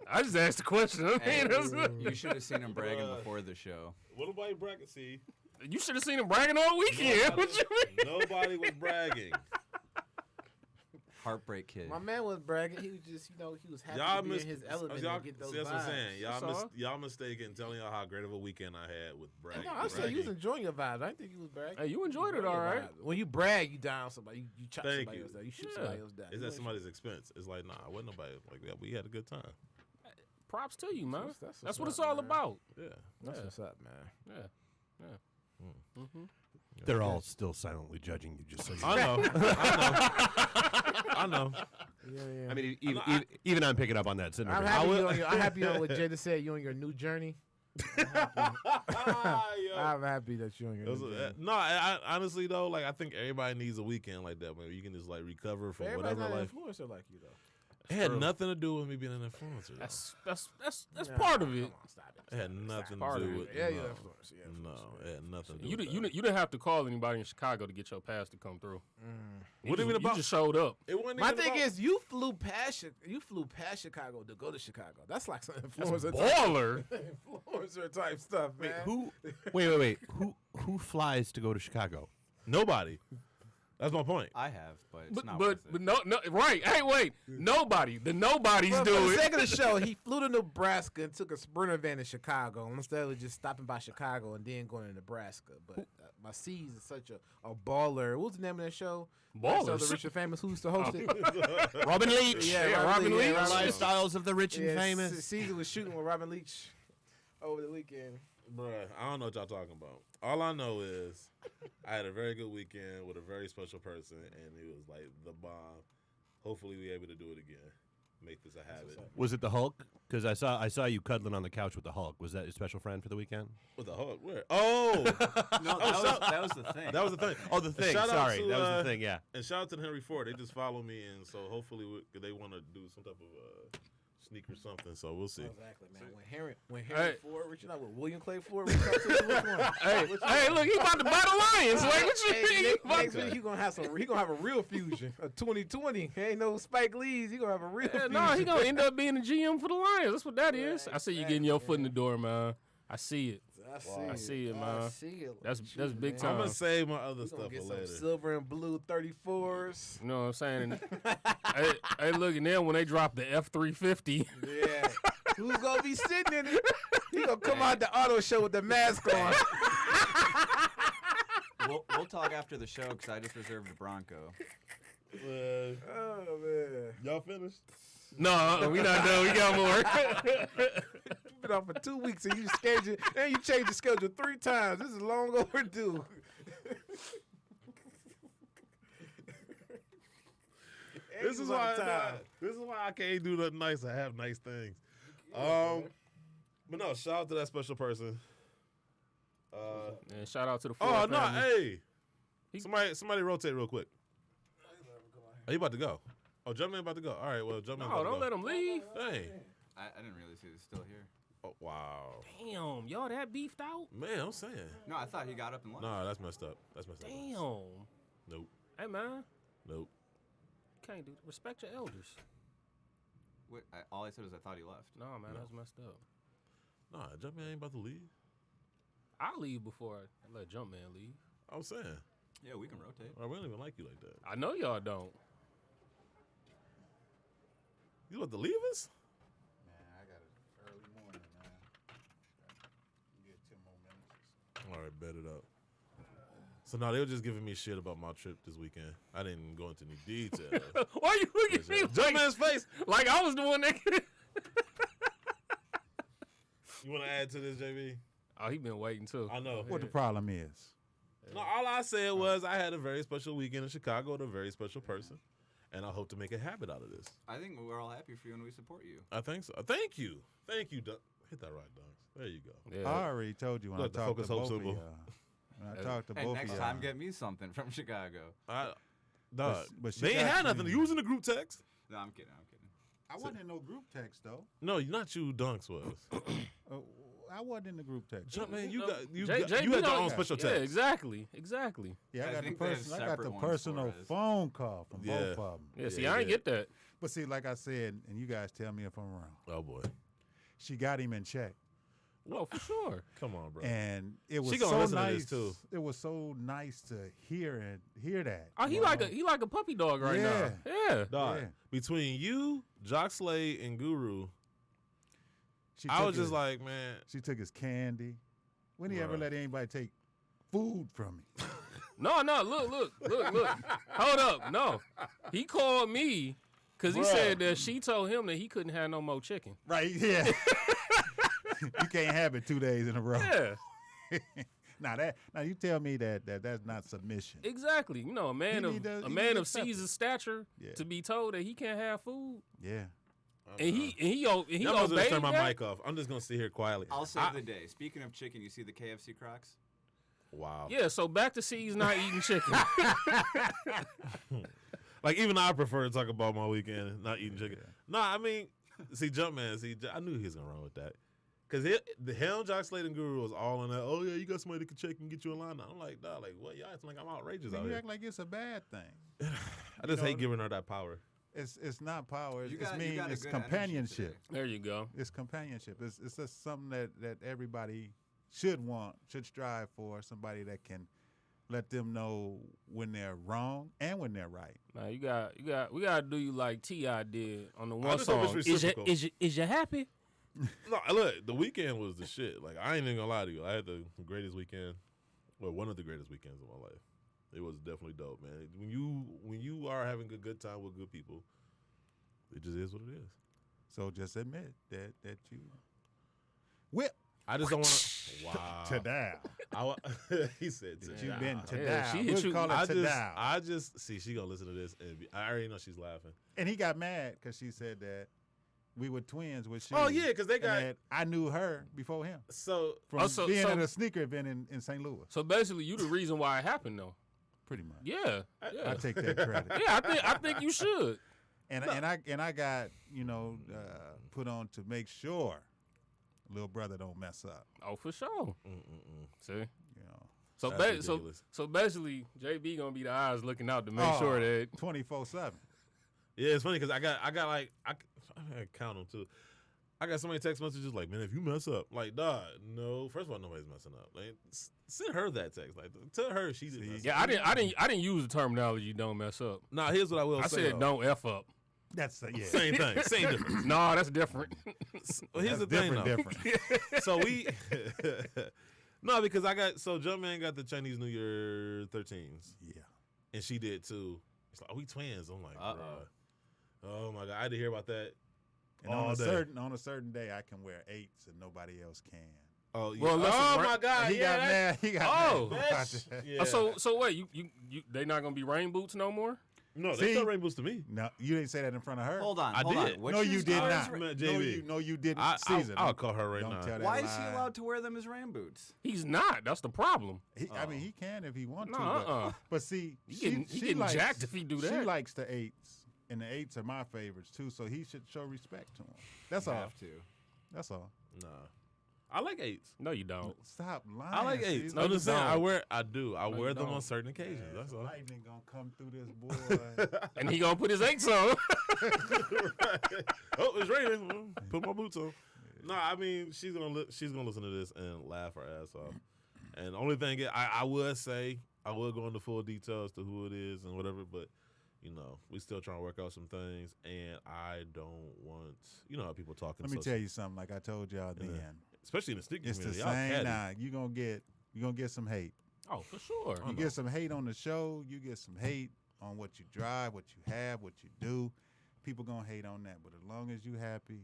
I just asked the question. I Hey, mean, that's- you should have seen him bragging before the show. What about bragging? See, you should have seen him bragging all weekend. What you mean? nobody was bragging. Heartbreak kid. My man was bragging. He was just, he was happy Y'all to be missed in his element y'all, and get those see, that's what I'm vibes. saying. That's all. Y'all mistaken telling y'all how great of a weekend I had with bragging. No, I said you was enjoying your vibes. I didn't think you was bragging. Hey, you enjoyed it, Enjoying all your right. vibes. When you brag, you down somebody. You chop Thank somebody you. else down. You shoot Yeah. somebody else down. It's You at ain't- somebody's expense. It's like, nah, wasn't nobody like that. We had a good time. Props to you, man. That's That's what's what it's up, all man. about. Yeah. That's Yeah. what's up, man. Yeah. Yeah. Mm-hmm. They're all still silently judging you, just so you know. I know. I know. Yeah, yeah. I mean, even I'm picking up on that. Sitting I'm over happy. here. I'm happy on what Jada said. You on your new journey. I'm happy that you on your new journey. No, I honestly though, like I think everybody needs a weekend like that, man. You can just like recover from Everybody's whatever not life. an influencer like you though. It had true. nothing to do with me being an influencer. That's Nah, part of it. Come on, stop it. It had nothing part to of do it. with Yeah, no, you're an influencer. Yeah, no, influencer. it had nothing to do You with didn't that. you didn't have to call anybody in Chicago to get your pass to come through. What even You about? just showed up. It wasn't My even thing about, is, you flew past Chicago to go to Chicago. That's like some influencer Baller. influencer type stuff, man. Wait. Who flies to go to Chicago? nobody. That's my point. I have, but it's But not but, worth but it. no right. Hey wait. Nobody. The nobodies Well, do for the it. sake of the show, he flew to Nebraska and took a Sprinter van to Chicago instead of just stopping by Chicago and then going to Nebraska. But my C's is such a baller. What was the name of that show? Baller. So the rich and famous. Who used to host it? Robin Leach. Yeah, Robin Leach. Robin Leach. Lifestyles of the rich and Yeah, famous. Caesar was shooting with Robin Leach over the weekend. Bruh, I don't know what y'all talking about. All I know is I had a very good weekend with a very special person, and it was like the bomb. Hopefully, we able to do it again. Make this a habit. Was it the Hulk? Because I saw you cuddling on the couch with the Hulk. Was that your special friend for the weekend? What the Hulk? Where? Oh, No, that was the thing. that was the thing. Oh, the thing. Shout out Sorry, to, that was the thing. Yeah. And shout out to Henry Ford. They just follow me, and so hopefully they want to do some type of sneak or something. So we'll see. Exactly, man. When Hey. Henry Ford reaching out with William Clay Ford, reaching out to you, which one? Hey, look, he about to battle Lions. Like what you Hey, mean? next week he gonna have a real fusion, a 2020. Ain't no Spike Lee's. He gonna have a real fusion. No, he gonna end up being the GM for the Lions. That's what that is. Right, I see you exactly, getting your foot in the man. door, man. I see it. I see it, I man. see it. That's Shoot, big man. time. I'm gonna save my other We stuff gonna for get later. some silver and blue 34s. You know what I'm saying? And, hey, look, and then when they drop the F-350, Yeah. Who's gonna be sitting in it? He gonna come out the auto show with the mask on. We'll talk after the show because I just reserved a Bronco. Oh man. y'all finished? no, we not done. We got more. You've been off for 2 weeks and you schedule and you changed the schedule 3 times. This is long overdue. This is why. This is why I can't do nothing nice. I have nice things. But no, shout out to that special person. And shout out to the Ford Oh no, family. hey! Somebody rotate real quick. Are you about to go? Oh, Jumpman about to go. All right, well, Jumpman. No, don't let him leave. Hey. I didn't really see it was still here. Oh, wow. Damn, y'all that beefed out? Man, I'm saying. No, I thought he got up and left. Nah, that's messed up. That's messed up. Damn. Nope. Hey, man. Nope. Can't do respect your elders. Wait, all I said was I thought he left. No, man, that's messed up. Nah, Jumpman ain't about to leave. I'll leave before I let Jumpman leave. I'm saying. Yeah, we can rotate. I don't even like you like that. I know y'all don't. You about to leave us? Man, I got an early morning, man. Get 10 more minutes. All right, bet it up. So now they were just giving me shit about my trip this weekend. I didn't go into any detail. Why you looking at me like, Jumpman's face. like I was the one that You want to add to this, JB? Oh, he been waiting too. I know. What the problem is? No, all I said was I had a very special weekend in Chicago with a very special person, and I hope to make a habit out of this. I think we're all happy for you and we support you. I think so. Thank you. Thank you, Hit that right, Dunks. There you go. Yeah. I already told you when Look, I the talked to Focus Hope both of symbol. y'all. When I talked to Hey, both next of time y'all. get me something from Chicago. Dog, but she they ain't got had nothing. you. You was in the group text. No, I'm kidding. I wasn't in no group text though. No, not you. Dunks was. I wasn't in the group text. Jumpman, you No, got you. J- got, JB you had your don't- own special Yeah, text. exactly. Yeah, I I got the think they have person. I got separate the ones for personal us. phone call from Yeah. both of them. Yeah, see, Yeah, I ain't yeah. get that. But see, like I said, and you guys tell me if I'm wrong. Oh boy, She got him in check, Oh, for sure. come on, bro. and it was She gonna so listen to nice. this, too. It was so nice to hear that. Oh, he you like know? a puppy dog right Yeah. now. Yeah. Dog, Yeah. between you, Jock Slade, and Guru, She I took was just his- like, man, she took his candy. When he ever Bruh. let anybody take food from me? No, look. Hold up. No. He called me because he Bruh. said that she told him that he couldn't have no more chicken. Right? Yeah. You can't have it 2 days in a row. Yeah, Now you tell me that's not submission. exactly. You know, a man He need to of accept it. Caesar's stature Yeah. to be told that he can't have food, Yeah. and he Y'all must just obeyed turn my that? mic off. I'm just gonna sit here quietly. I'll save the day. Speaking of chicken, you see the KFC Crocs? Wow. Yeah, so back to C's not eating chicken. Like even I prefer to talk about my weekend and not eating chicken. Nah, I mean, see, Jumpman, I knew he was gonna run with that. Cause the hell, Jock Slade and Guru was all on that. Oh yeah, you got somebody that can check and get you in line. I'm like, nah, like what? Y'all acting like I'm outrageous out You here. act like it's a bad thing. I just know, hate giving her that power. It's not power. You It's got- you mean. got a It's good energy companionship. today. There you go. It's companionship. It's just something that everybody should strive for. Somebody that can let them know when they're wrong and when they're right. Now we gotta do you like T.I. did on the one just hope song. it's Is reciprocal. you happy? No, look, the weekend was the shit. Like I ain't even gonna lie to you. I had the greatest weekend. Well, one of the greatest weekends of my life. It was definitely dope, man. When you are having a good time with good people, it just is what it is. So just admit that you whip I just don't want to. Wow. to down. He said to That you've down. been to Yeah, down. she hit We'll you- call it to down. I just see she gonna listen to this, and I already know she's laughing. And he got mad because she said that we were twins with she. Oh, yeah, 'cause they and got- that I knew her before him So from Oh, so- being so- at a sneaker event in St. Louis. So basically, you the reason why it happened, though. Pretty much. Yeah, I take that credit. yeah. I think you should. And I got put on to make sure little brother don't mess up. Oh, for sure. See. You know, So That's ridiculous. so basically, JB gonna be the eyes looking out to make sure that 24/7. yeah, it's funny because I got like I count them too. I got so many text messages like, man, if you mess up, like, dog, no. First of all, nobody's messing up. Like, send her that text. Like, tell her she didn't. Mess up. yeah. I didn't use the terminology "don't mess up." Nah, here's what I will I say. said though. "don't f up." That's yeah. Same thing. Same difference. No, that's different. Well, here's That's the thing, different. So we, no, because Jumpman got the Chinese New Year 13s, Yeah. and she did too. It's like, oh, we twins. I'm like, Uh-oh. bruh. Oh my god, I had to hear about that. And all on a day. certain day, I can wear 8s and nobody else can. Oh, yeah. Well, listen, oh right- my god, And he yeah. got mad. He got Oh, mad. about that's- that. yeah. So wait, you they not gonna be rain boots no more? No, See? they still rainbows to me. No, you didn't say that in front of her. Hold on. I hold did. On. Which No, you is did ours not. ra- Man, No, JB. you didn't. I'll Caesar, call her right don't now. tell that Why is he lie. allowed to wear them as rain boots? He's not. That's the problem. I mean, he can if he wants No, to. uh-uh. But see, He she getting likes, jacked if he do She that. likes the 8s, and the 8s are my favorites too. So he should show respect to him. That's You all. have to. That's all. Nah, I like 8s. No, you don't. Stop lying. I like 8s. Caesar. No, I'm just saying. I don't. wear. I do. I No, wear you them don't. on certain occasions. That's all. Lightning gonna come through this boy. And he gonna put his 8s on. Oh, it's raining. Put my boots on. No, I mean she's gonna listen to this and laugh her ass off. And the only thing I would say, I would go into full details to who it is and whatever, but we still trying to work out some things, and I don't want how people talking. Let me tell you something. Like I told y'all then, especially in the sneaker it's the community. same. Nah, you gonna get some hate. Oh, for sure. You get some hate on the show. You get some hate on what you drive, what you have, what you do. People gonna hate on that, but as long as you happy,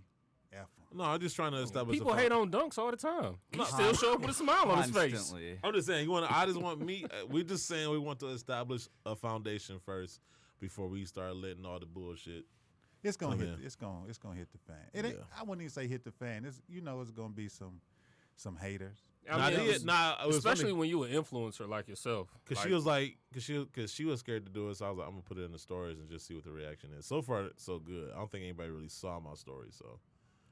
F 'em. No, I'm just trying to establish. People hate on dunks all the time. He still show up with a smile on his face. Constantly. I'm just saying. I just want me. We're just saying we want to establish a foundation first before we start letting all the bullshit. It's gonna hit. in. It's gonna hit the fan. It ain't, I wouldn't even say hit the fan. It's it's gonna be some haters. I mean, it was especially funny, when you an influencer like yourself. because she was like, because she was scared to do it. So I was like, I'm gonna put it in the stories and just see what the reaction is. So far, so good. I don't think anybody really saw my story. So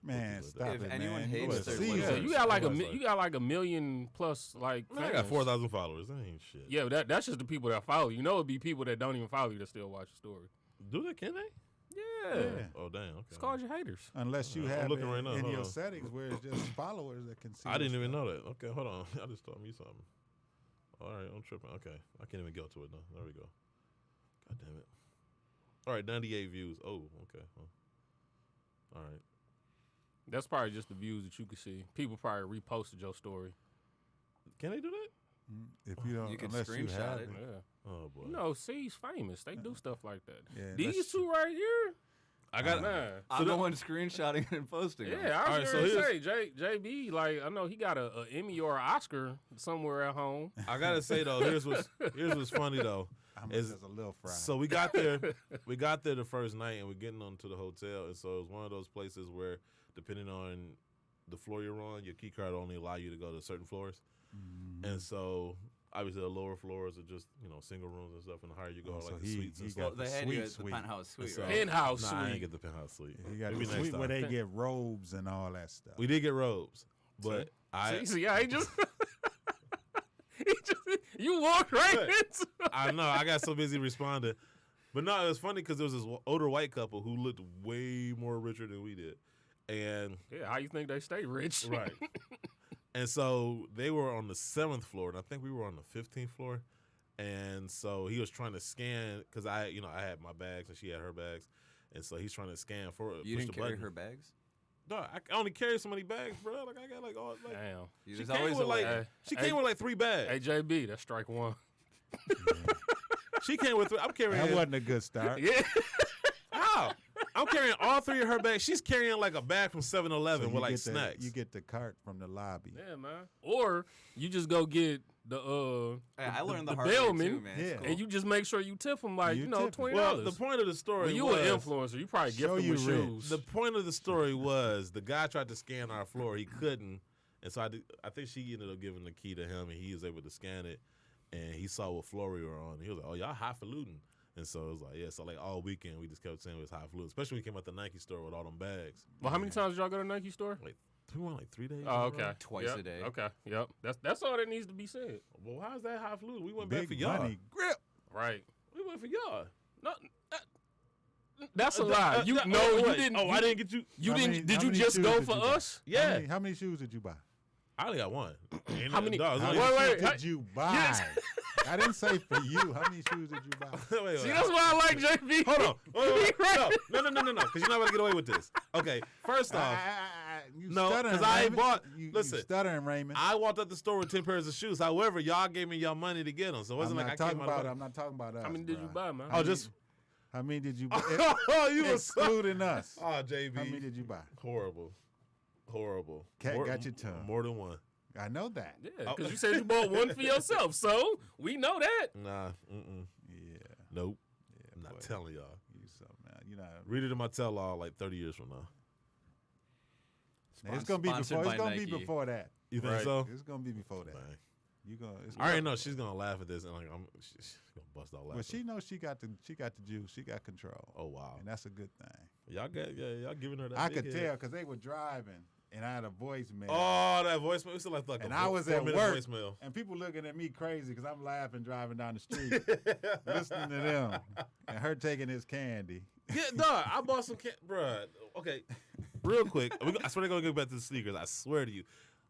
Man, If stop If it, anyone man. hates, You there's a one. Yeah, season. you got like Somebody's you got like 1 million plus like. I got fans. 4,000 followers. That ain't shit. Yeah, but that's just the people that follow you. It'd be people that don't even follow you that still watch the story. Do they? Can they? Yeah, Yeah. Oh damn. Okay. it's called your haters. Unless you I'm have looking it right now, in hold your on. settings where it's just followers that can see. I didn't your even stuff. know that. Okay, hold on. I just taught me something. All right, I'm tripping. Okay, I can't even go to it now. There we go. God damn it. All right, 98 views. Oh, okay. All right. That's probably just the views that you can see. People probably reposted your story. Can they do that? If you don't, You can unless you screenshot have it. it. Yeah. Oh boy. You know, C's famous. They do stuff like that. Yeah, These unless- two right here, I got. man. I'm the one screenshotting and posting. them. Yeah, I All was right, going so to say, JB, like, I know he got a Emmy or an Oscar somewhere at home. I gotta say though, here's what's funny though. I'm Is- just a little fried. So we got there the first night, and we're getting onto the hotel, and so it was one of those places where, depending on the floor you're on, your key card only allow you to go to certain floors, and so obviously the lower floors are just single rooms and stuff, and the higher you go, Oh, like so the he- suites he and got stuff. Well, they had Sweet, you at the sweet. penthouse suite, So- right? Penthouse Nah, I suite. didn't get the penthouse suite. you got Maybe the next suite where time. they get robes and all that stuff. We did get robes, but You walked right into I know I got so busy responding. But no, it was funny because there was this older white couple who looked way more richer than we did, and Yeah, how you think they stay rich? right. And so they were on the 7th floor, and I think we were on the 15th floor. And so he was trying to scan because I had my bags and she had her bags, and so he's trying to scan for it. You push didn't the carry button. her bags? No, I only carry so many bags, bro. Like I got like all like. Damn. You She just came always with a like way. she Hey, came with like 3 bags. Hey, JB, that's strike one. She came with 3. I'm carrying. That wasn't a good start. Yeah. How? I'm carrying all 3 of her bags. She's carrying like a bag from 7-Eleven So with like get snacks. you get the cart from the lobby. Yeah, man. Or you just go get the Hey, I learned the the hard way bellman, too, man. It's Yeah. cool. and you just make sure you tip them like You tip 'em. $20. well, the point of the story When you was an influencer, you probably gift Show them you with rich. shoes. the point of the story was the guy tried to scan our floor. He couldn't, and so I think she ended up giving the key to him, and he was able to scan it. And he saw what floor we were on. He was like, "Oh, y'all highfalutin." And so it was like, yeah. So like all weekend we just kept saying it was highfalutin, especially when we came out the Nike store with all them bags. Well, how many times did y'all go to Nike store? We went like 3 days. in Oh, a okay. row. Twice Yep. a day. Okay. Yep. That's all that needs to be said. Well, how's that highfalutin? We went back for Big y'all. money grip. Right. We went for y'all. No, that's a lie. You no, you wait. didn't. Oh, you, I didn't get you. You How didn't. many- Did how you many just shoes go did for you buy? us? Yeah. How many shoes did you buy? I only got one. Ain't How it- many- No, it was How only- many Wait, shoes did you buy? Yes. I didn't say for you. How many shoes did you buy? wait, See, that's why I like JB. Hold on. Wait. Right. No, because you're not going to get away with this. Okay, first off, You No, 'cause stuttering, I ain't Raymond. bought- You listen. stuttering, Raymond. I walked up the store with 10 pairs of shoes. However, y'all gave me your money to get them, so it wasn't I'm like I not talking came out about. of I'm not talking about us. How many did you bruh. buy, man? Oh, just How many did you buy? oh, you was so, Excluding us. oh, JB. How many did you buy? Horrible. Cat More- got your tongue. More than one. I know that. Yeah, because you said you bought one for yourself, so we know that. Nah. Yeah. Nope. Yeah. I'm not boy. telling y'all. You something, man. You know. Read it in my tell-all like 30 years from now. It's gonna be Sponsored before. It's by gonna be Nike. before that. You think Right. so? It's gonna be before that. Dang. You gonna. It's I already know she's gonna laugh at this, and like she's gonna bust out laughing. Well, she knows she got the juice. She got control. Oh wow. And that's a good thing. Y'all giving her that. I big could head. tell because they were driving, and I had a voicemail. Oh, that voicemail. It's like and a I was at 4-minute work, voicemail. and people looking at me crazy because I'm laughing driving down the street, listening to them, and her taking his candy. Yeah, dog. I bought some bruh. Okay, real quick. I swear they're gonna go back to the sneakers. I swear to you.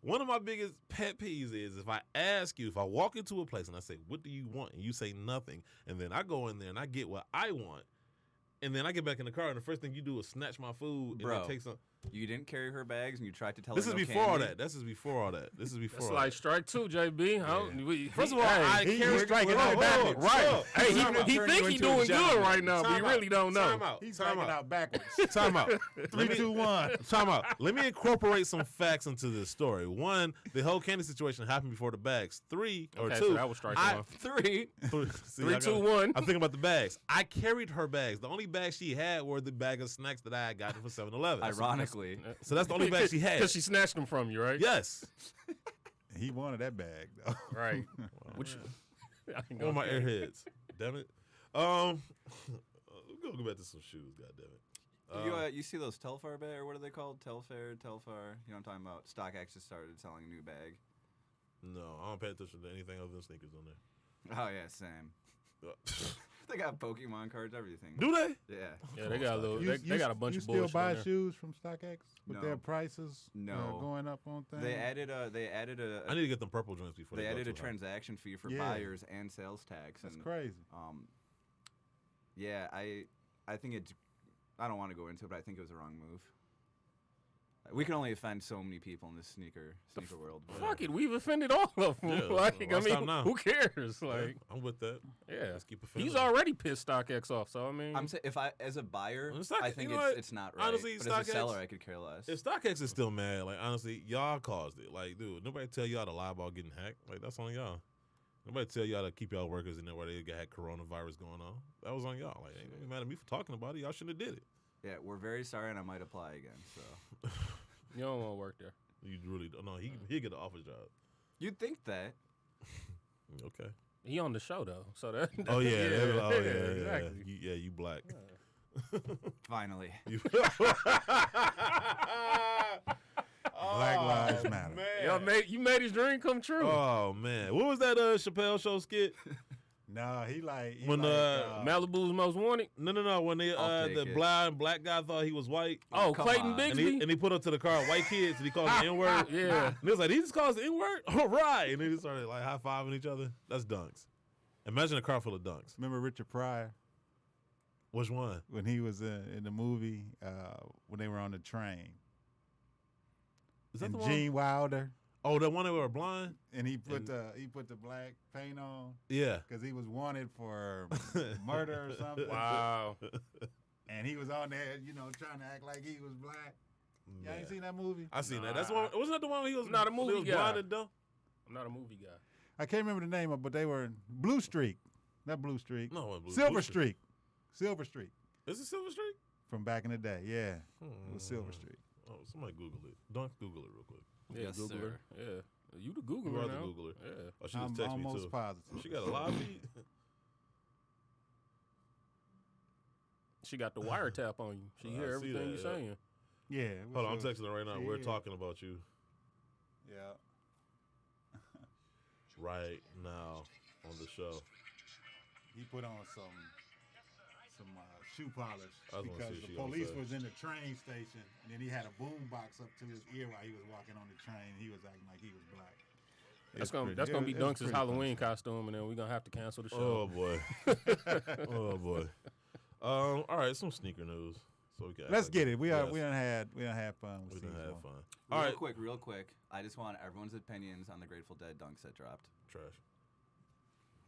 One of my biggest pet peeves is if I ask you, if I walk into a place and I say, what do you want? And you say nothing. And then I go in there and I get what I want. And then I get back in the car and the first thing you do is snatch my food Bro. and then take some. You didn't carry her bags, and you tried to tell This her is no before all candy. that. This is before all that. This is before That's all like that. strike two, JB. First of all, I He carry striking Whoa, out whoa, backwards. Right. whoa. Hey, Time out. he Turn think you he into a doing good gentleman. right now, but he Time out. really don't know. Time out. He's Time striking out. out backwards. Time out. 3, 2, 1. Time out. Let me incorporate some facts into this story. One, the whole candy situation happened before the bags. 3 or Okay, 2. so that was strike one. 3. See, 3, I 2, gotta- 1. I'm thinking about the bags. I carried her bags. The only bags she had were the bag of snacks that I had gotten from 7-Eleven. Ironically. So that's the only bag she had. Because she snatched them from you, right? Yes. He wanted that bag though. Right. Which I ain't On gonna my care. airheads. Damn it. We're gonna go back to some shoes. God damn it. You see those Telfar bag, or what are they called? Telfar. You know what I'm talking about? StockX just started selling a new bag. No, I don't pay attention to anything other than sneakers on there. Oh yeah, Sam. They got Pokemon cards, everything. Do they? Yeah. Yeah, they got a little. You- They got a bunch you of still bullshit. buy on there. shoes from StockX with No. their prices No. going up on things? They added a I need to get them purple joints before they they go added a too high. transaction fee for Yeah. buyers and sales tax. That's and, crazy. Yeah, I think it's. I don't want to go into it, but I think it was a wrong move. We can only offend so many people in this sneaker world. but- Fuck it, we've offended all of them. Yeah, like, why I stop mean, now? who cares? Like, I'm with that. yeah, Let's keep offending. he's already pissed StockX off. So I mean, I'm saying if I, as a buyer, Well, Stock- I think you know what? it's not right. Honestly, but as a StockX- seller, I could care less. If StockX is still mad, like honestly, y'all caused it. Like, dude, nobody tell y'all to lie about getting hacked. Like, that's on y'all. Nobody tell y'all to keep y'all workers in there where they had coronavirus going on. That was on y'all. Like, ain't nobody mad at me for talking about it. Y'all shouldn't have did it. Yeah, we're very sorry, and I might apply again. So you don't want to work there. You really don't. No, he'll get an office job. you'd think that. Okay. He on the show though, so that. Oh yeah. yeah, Yeah. exactly. You black. Finally, You- Black Lives Matter. You made his dream come true. Oh man, what was that Chappelle show skit? No, he When, Malibu's Most Wanted. No. When they I'll take the it. blind black guy thought he was white, Oh, come Clayton on. Bigsby. and he put up to the car white kids and he called them the N word. Yeah. And he was like, he just calls the N word? All right. And then they started like high fiving each other. That's dunks. Imagine a car full of dunks. Remember Richard Pryor Which one? when he was in the movie when they were on the train? Is that And the one? Gene Wilder, Oh, the one that were blind? and he put And- the black paint on Yeah. because he was wanted for murder or something. Wow. And he was on there, trying to act like he was black. Y'all ain't seen that movie? I seen that. That's one. Wasn't that the one where he was Not a movie he was guy. blind and dumb? I'm not a movie guy. I can't remember the name of it, but they were Blue Streak. Not Blue Streak. No, it wasn't Blue- Silver Blue Streak. Silver Streak Is it Silver Streak? from back in the day. Yeah, it was Silver Streak. Oh, somebody Google it. Don't Google it real quick. Yeah, Yes, Googler. sir. Yeah. You the You Googler are now. the Googler. Yeah. Oh, she I'm just texted me almost too. positive. She got a live feed. She got the wiretap on you. She I hear see everything that, you're yeah. saying. Yeah. it was Hold on, I'm Silver- texting her right now. she We're is. talking about you Yeah. right now on the show. He put on some shoe polish I was gonna because see what the she gonna police say. was in the train station, and then he had a boom box up to his ear while he was walking on the train. He was acting like he was black. That's gonna be Dunks' Halloween costume, and then we're gonna have to cancel the Oh show. boy. Oh boy. All right, some sneaker news. So we can act Let's like get it. We yes, done had fun we with done season had one. fun. All right, real quick. I just want everyone's opinions on the Grateful Dead dunks that dropped. trash.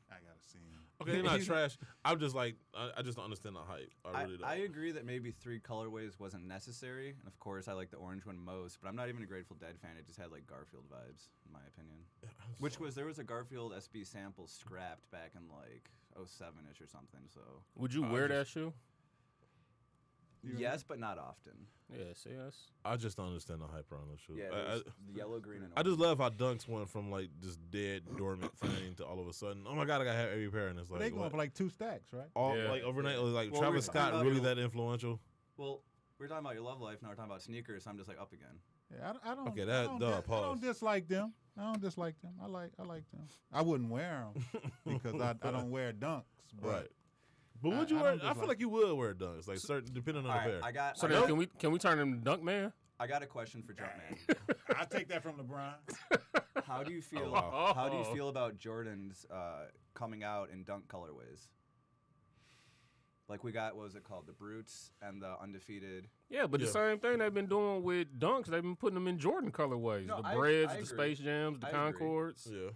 I gotta see him. Okay, they're not trash. I'm just like I just don't understand the hype. I really don't. I agree that maybe 3 colorways wasn't necessary, and of course I like the orange one most. But I'm not even a Grateful Dead fan. It just had like Garfield vibes, in my opinion. There was a Garfield SB sample scrapped back in like 07-ish or something. So Would you wear that shoe? yes, but not often. Yeah, see us. I just don't understand the hype around the shoe. Yeah, I, there's the yellow, green, and I orange. just love how Dunks went from like this dead dormant thing to all of a sudden, oh my god, I gotta have every pair, and it's But like they going what? for like 2 stacks, right? all Yeah. like overnight. Like Well, Travis we're talking Scott about really your- that influential? Well, we're talking about your love life, now we're talking about sneakers. So I'm just like up again. Yeah, I don't. Okay, I that- don't, duh, I pause. don't dislike them. I don't dislike them. I like them. I wouldn't wear them because I don't wear dunks. But Right. But would I you wear? don't I feel dislike- like you would wear Dunks, like certain depending on All the right, pair. I got. So I then got- can we turn him to Dunk Man? I got a question for Jumpman. I'll take that from LeBron. How do you feel? wow. How do you feel about Jordan's coming out in dunk colorways? Like we got, what was it called? The Brutes and the Undefeated. Yeah, but the same thing they've been doing with dunks. They've been putting them in Jordan colorways. No, the I Breads, the agree. Space Jams, the I agree. Concords. Yeah.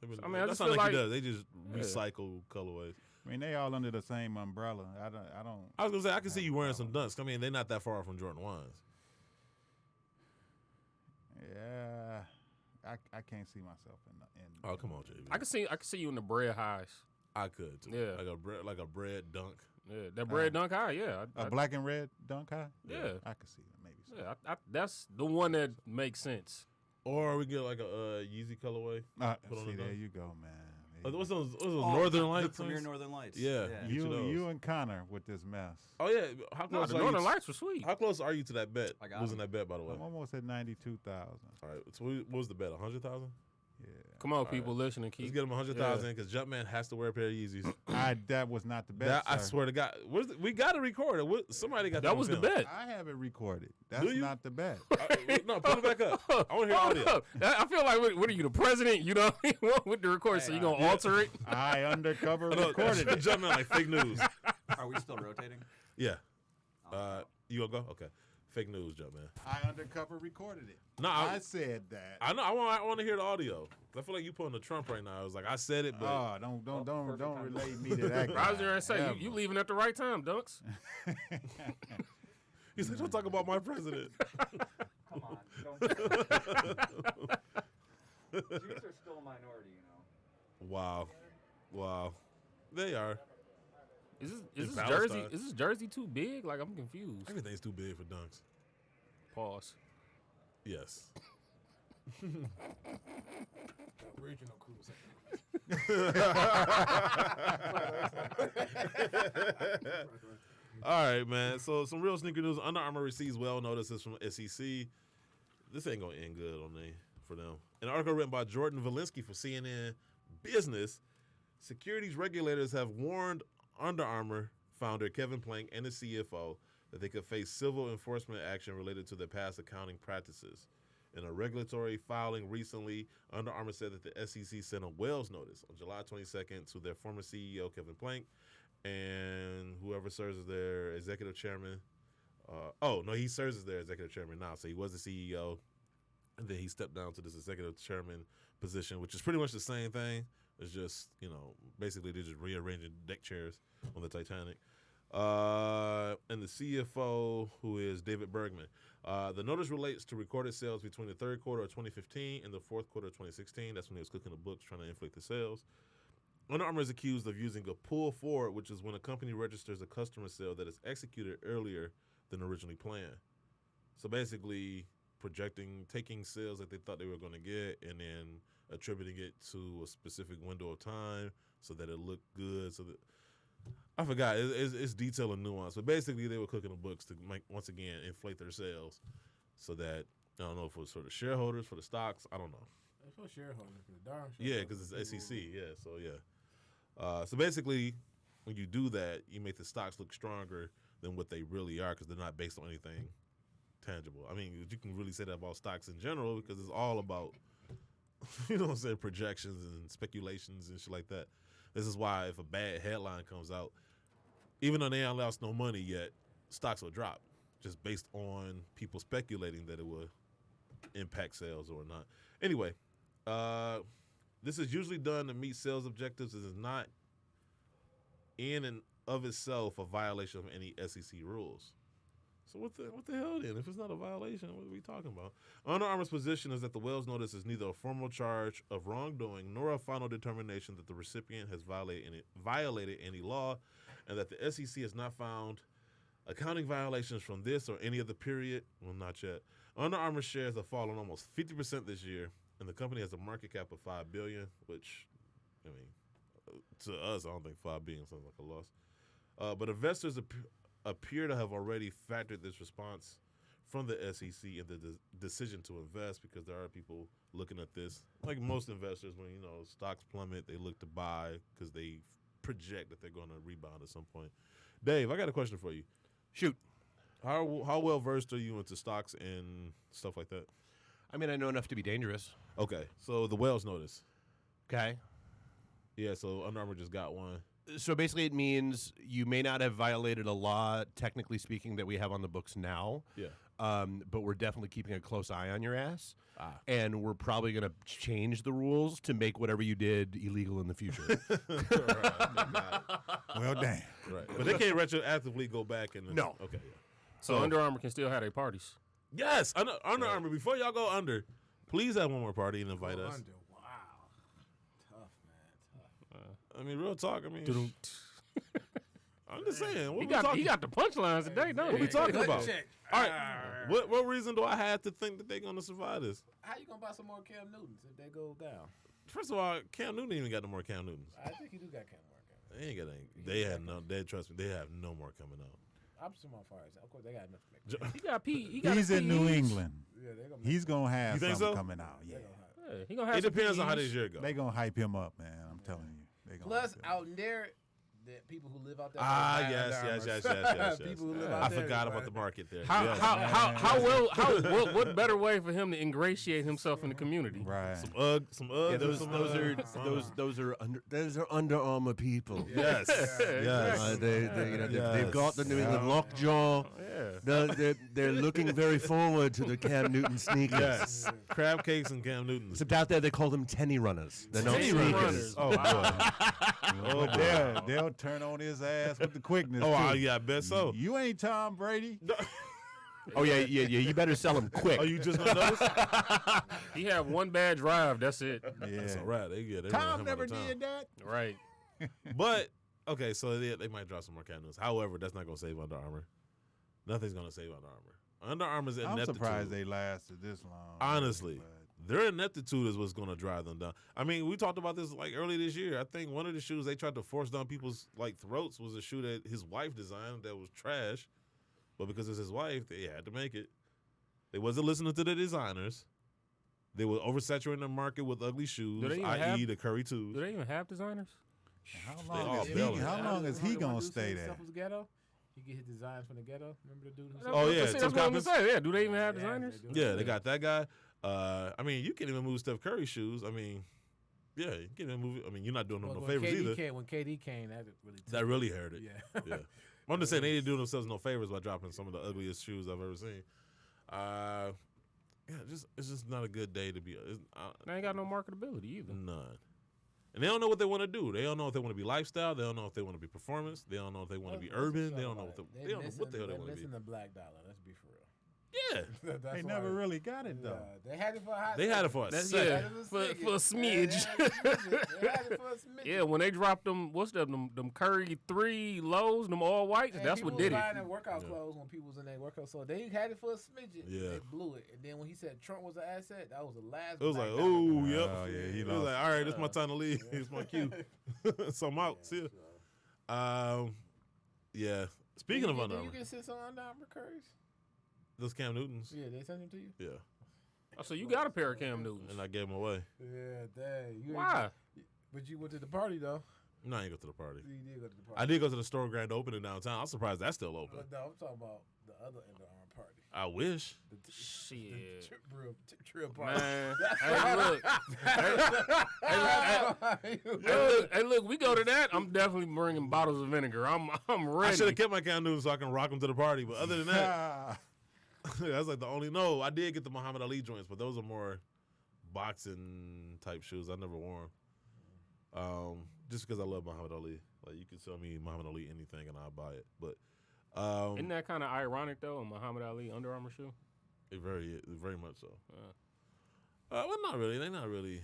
I mean, I that's just not feel like he like- does. They just recycle colorways. I mean, they all under the same umbrella. I don't. I was gonna say I can see you wearing some dunks. I mean, they're not that far from Jordan 1s. Yeah, I can't see myself in. Oh, come on, JV. I can see you in the bread highs. I could too. Yeah. like a bread dunk. Yeah, that bread dunk high. Yeah, A black and red dunk high. Yeah. I could see that maybe. So. yeah. That's the one that makes sense. Or we get like a Yeezy colorway. Put on See, the there dunk. you go, man. There you What's go. those Northern the Lights? Premier things? Northern Lights. Yeah. Get you those. You and Connor with this mess. Oh yeah. How No, close the are Northern you? Lights were sweet. How close are you to that bet? I got Losing him. that bet, by the way. I'm almost at 92,000. All right. So what was the bet? 100,000. Yeah, Come on, people, listen and Let's keep. get him 100,000 because Jumpman has to wear a pair of Yeezys. that was not the best. That, I swear to God, we got to record it. Somebody got That was the bet. I have it recorded. Do That's you? not the bet. No, put it back up. I want to hear Hold audio. up. I feel like, what are you, the president? You know, with the record, so you going to alter it? I undercover No, recorded it. Jumpman like fake news. Are we still rotating? Yeah. You gonna go? Okay. Fake news, Jumpman. I undercover recorded it. No, I said that. I know. I want to hear the audio. I feel like you pulling the Trump right now. I was like, I said it, but Oh, don't relate me to that. I was guy, there and say, ever. you leaving at the right time, Dunks. he said, "Don't talk about my president." Come on. Jews are still a minority, you know. Wow. They are. Is In this Palestine. jersey? Is this jersey too big? Like, I'm confused. Everything's too big for dunks. Pause. Yes. Regional cruise. All right, man. So some real sneaker news. Under Armour receives well notices from SEC. This ain't gonna end good for them. An article written by Jordan Valinsky for CNN Business. Securities regulators have warned Under Armour founder Kevin Plank and the CFO that they could face civil enforcement action related to their past accounting practices. In a regulatory filing recently, Under Armour said that the SEC sent a Wells notice on July 22nd to their former CEO, Kevin Plank, and whoever serves as their executive chairman. He serves as their executive chairman now. So he was the CEO, and then he stepped down to this executive chairman position, which is pretty much the same thing. It's just, basically they're just rearranging deck chairs on the Titanic. And the CFO, who is David Bergman. The notice relates to recorded sales between the third quarter of 2015 and the fourth quarter of 2016. That's when he was cooking the books trying to inflate the sales. Under Armour is accused of using a pull forward, which is when a company registers a customer sale that is executed earlier than originally planned. So basically taking sales that they thought they were going to get and then attributing it to a specific window of time so that it looked good. So that I forgot. It's detail and nuance. But basically they were cooking the books to once again inflate their sales so that, I don't know if it was for the shareholders, for the stocks. I don't know. That's for shareholders, for the darn Yeah, because it's SEC. Yeah, so yeah. So basically, when you do that, you make the stocks look stronger than what they really are because they're not based on anything tangible. I mean, you can really say that about stocks in general because it's all about, projections and speculations and shit like that. This is why if a bad headline comes out, even though they ain't lost no money yet, stocks will drop just based on people speculating that it will impact sales or not. Anyway, this is usually done to meet sales objectives. This is not in and of itself a violation of any SEC rules. So what the hell then? If it's not a violation, what are we talking about? Under Armour's position is that the Wells notice is neither a formal charge of wrongdoing nor a final determination that the recipient has violated any law, and that the SEC has not found accounting violations from this or any other period. Well, not yet. Under Armour shares have fallen almost 50% this year, and the company has a market cap of $5 billion, which, to us, I don't think $5 billion sounds like a loss. But investors appear to have already factored this response from the SEC in the decision to invest because there are people looking at this. Like most investors, when, stocks plummet, they look to buy because they project that they're going to rebound at some point. Dave, I got a question for you. Shoot. How well versed are you into stocks and stuff like that? I mean, I know enough to be dangerous. Okay, so the whales notice. Okay. Yeah, so Under Armour just got one. So basically, it means you may not have violated a law, technically speaking, that we have on the books now. Yeah. But we're definitely keeping a close eye on your ass. Ah. And we're probably going to change the rules to make whatever you did illegal in the future. Well, damn. Right. But they can't retroactively go back and No. Okay. Yeah. So Under Armour can still have their parties. Yes, Under Armour. Before y'all go under, please have one more party and invite us. Under. Wow. Tough, man. Tough. I mean, real talk. I mean, I'm just saying. What He got the punchlines today, don't What he? we talking Gut about? check. All right. What reason do I have to think that they're gonna survive this? How you gonna buy some more Cam Newtons if they go down? First of all, Cam Newton ain't even got no more Cam Newtons. I think he do got Cam more. They ain't got any. They had no. They trust me. They have no more coming out. I'm just on fire. Of course, they got enough to make. He got P. He got He's in New England. Yeah, they gonna. He's gonna have You think something so? coming out. Yeah, Yeah, he gonna have It some depends on how PEs. this year goes. they gonna hype him up, man. I'm telling you. They gonna Plus, hype him up. out there, the people who live out there. Ah, buy yes, Under yes, Armour. yes, yes. People who live I out there. forgot buy- about the market there. How, Yes. what better way for him to ingratiate himself in the community? Right. Some Uggs. Yeah, those are Under Armour people. Yes. Yes. They've got the New England lockjaw. Yeah. They're looking very forward to the Cam Newton sneakers. Yes. Crab cakes and Cam Newtons. Except out there they call them tenny runners. They're not Tenny sneakers. runners. Oh, boy. Oh, they'll turn on his ass with the quickness. Oh, too. yeah, I bet so. You ain't Tom Brady. Oh yeah. You better sell them quick. Oh, you just gonna notice? He had one bad drive. That's it. Yeah. That's all right. They run Tom him never out of town. did that. Right. But okay, so they might drop some more Cam Newtons. However, that's not gonna save Under Armour. Nothing's gonna save Under Armour. Under Armour's I'm ineptitude. surprised they lasted this long. Honestly, but their ineptitude is what's going to drive them down. I mean, we talked about this like early this year. I think one of the shoes they tried to force down people's like throats was a shoe that his wife designed that was trash, but because it's his wife, they had to make it. They wasn't listening to the designers. They were oversaturating the market with ugly shoes, Do they even i.e. have- the Curry 2s. Do they even have designers? how all long, belly. is he gonna stay there? Stuff was ghetto. He get his designs from the ghetto. Remember the dude who? Oh, yeah, That's Tim what I'm gonna Coppins. say. Yeah. Do they even have designers? they do. Yeah, they got that guy. I mean, you can't even move Steph Curry shoes. I mean, yeah, you can't even move. I mean, you're not doing them no favors either. When KD came, that really. That really hurt it. Yeah. Yeah. I'm just saying they didn't do themselves no favors by dropping some of the ugliest shoes I've ever seen. Yeah, it's just not a good day to be. They ain't got no marketability either. None. And they don't know what they want to do. They don't know if they want to be lifestyle. They don't know if they want to be performance. They don't know if they want to be urban. They don't know they don't know what the hell they want to be. Missing the black dollar. Let's be for real. Yeah. That's They why- never really got it though. Yeah, they had it for a hot. They had it for a That's second. yeah, for a smidge. They had it for a smidge. Yeah, when they dropped them, what's them Curry 3 lows, them all whites, And that's people what did was it. buying their workout Yeah. clothes when people was in their workout. So they had it for a smidget. Yeah. They blew it. And then when he said Trump was an asset, that was the last. It was black like, dollar. oh, yep. Oh, yeah, he It was lost. like, all right, it's my time to leave. It's my cue. So I'm out. See ya. Yeah. Speaking of Under you Armour, can sit some Under Armour Currys. those Cam Newtons. Yeah, they sent them to you. Yeah. Oh, so you got a pair of Cam Newtons. And I gave them away. Yeah, dang. Why? But you went to the party though. No, I ain't go to the party. You did go to the party. I did go to the store grand opening downtown. I'm surprised that's still open. But no, I'm talking about the other Under Armour party. I wish. Shit. Trip party. Man, hey, look, we go to that. I'm definitely bringing bottles of vinegar. I'm I ready. should have kept my Cam Newton so I can rock them to the party. But other than that, that's like the only. No, I did get the Muhammad Ali joints, but those are more boxing type shoes. I never wore them. Just because I love Muhammad Ali. Like you can sell me Muhammad Ali anything and I'll buy it. But Isn't that kind of ironic though? A Muhammad Ali Under Armour shoe. it very much so. Well, not really. They're not really.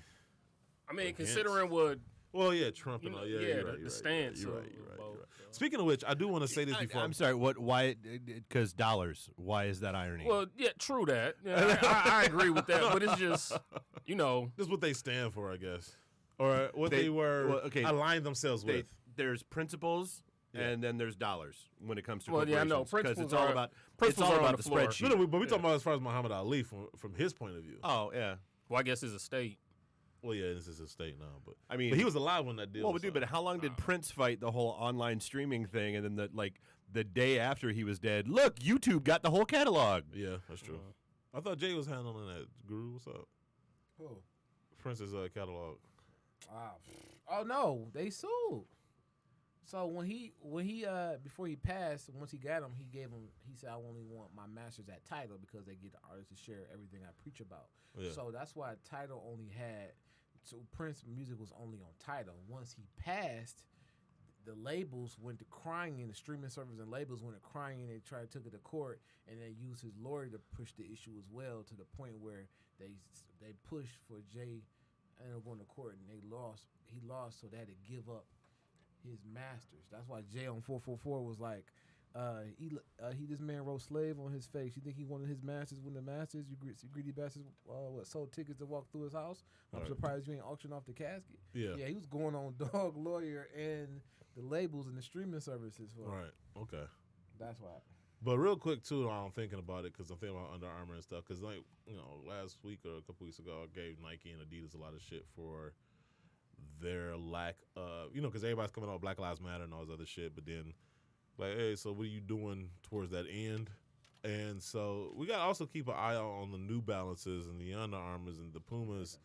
I mean, Against. considering what Well, yeah, Trump you and know, all. Yeah, yeah, you're the, right, you're the right, stance. You're of right. You're right. both, You're right. so. Speaking of which, I do want to say this before. I'm sorry. What? Why? Because dollars. Why is that irony? Well, yeah, true that. Yeah, I agree with that, but it's just, you know, This is what they stand for, I guess, or what they, They- were well, okay. aligned themselves with. There's principles, Yeah. and then there's dollars when it comes to Well, yeah, I know. corporations. 'Cause Principles it's all are- about principles it's all are on about the the floor. spreadsheet. No, but we talking about as far as Muhammad Ali from his point of view. Oh yeah. well, I guess it's a state. Well, yeah, this is his state now, but I mean, but he was alive when that deal. Well, was but dude, but how long did Prince fight the whole online streaming thing, and then the day after he was dead, look, YouTube got the whole catalog. Yeah, that's true. I thought Jay was handling that. Guru, what's up? Who? Prince's catalog. Wow. Oh no, they sued. So when he before he passed, once he got him, he said I only want my masters at Tidal because they get the artists to share everything I preach about. Yeah. So that's why Tidal only had Prince music was only on Tidal. Once he passed, the labels went to crying, and the streaming servers and labels went to crying, and they took it to court, and they used his lawyer to push the issue as well to the point where they pushed for Jay ended up going to court and they lost. He lost, so they had to give up his masters. That's why Jay on 444 was like, this man wrote slave on his face. You think he wanted his masters when the masters? You greedy bastards, sold tickets to walk through his house? I'm surprised you ain't auctioned off the casket. Yeah. Yeah, he was going on dog lawyer and the labels and the streaming services for Right. Okay. That's why. But real quick too, I'm thinking about it because I'm thinking about Under Armour and stuff. Because last week or a couple weeks ago, I gave Nike and Adidas a lot of shit for their lack of, because everybody's coming out Black Lives Matter and all this other shit. But then, like, hey, so what are you doing towards that end? And so we got to also keep an eye out on the New Balances and the Under Armours and the Pumas,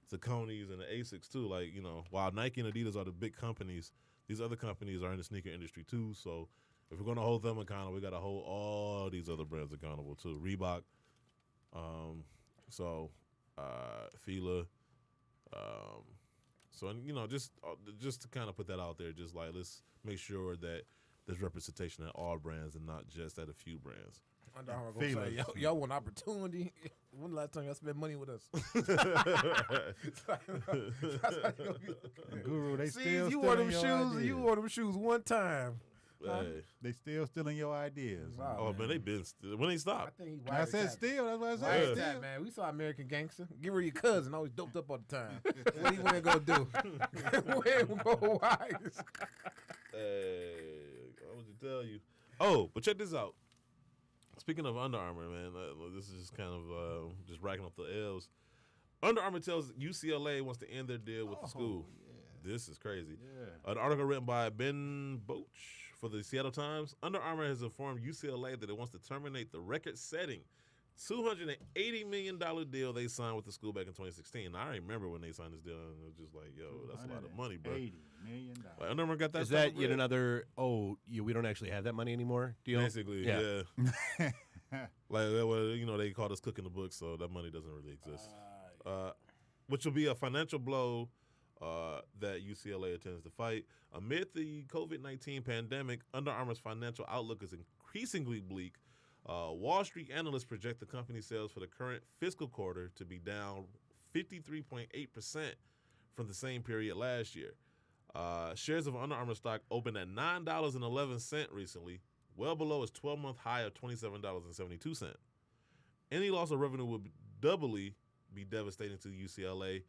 the Coney's and the Asics too. Like, while Nike and Adidas are the big companies, these other companies are in the sneaker industry too. So if we're going to hold them accountable, we got to hold all these other brands accountable too. Reebok, Fila, just to kind of put that out there, just like let's make sure that there's representation at all brands and not just at a few brands. Under Armour gonna say, y'all want opportunity? When the last time y'all spent money with us? Guru, they See, still you wore them stealing shoes. your ideas. You wore them shoes one time. Hey. They still stealing your ideas. Wow, Oh man, they been when they I stopped. think he I said wiretapped. still. That's what I said. Wiretap, Still. man. We saw American Gangster. Give her your cousin. Always doped up all the time. What he went go do? Went go wise. Hey, what would you tell you? Oh, but check this out. Speaking of Under Armour, man, this is just kind of just racking up the L's. Under Armour tells UCLA wants to end their deal with the school. Yeah. This is crazy. Yeah. An article written by Ben Boach for the Seattle Times. Under Armour has informed UCLA that it wants to terminate the record-setting $280 million deal they signed with the school back in 2016. Now, I remember when they signed this deal, and it was just like, yo, that's a lot of money, bro. $80 million. Like, Under Armour got that. Is that yet another? We don't actually have that money anymore. Deal. Basically, yeah. Like, they called us cooking the books, so that money doesn't really exist. Which will be a financial blow that UCLA intends to fight. Amid the COVID-19 pandemic, Under Armour's financial outlook is increasingly bleak. Wall Street analysts project the company's sales for the current fiscal quarter to be down 53.8% from the same period last year. Shares of Under Armour stock opened at $9.11 recently, well below its 12-month high of $27.72. Any loss of revenue would doubly be devastating to UCLA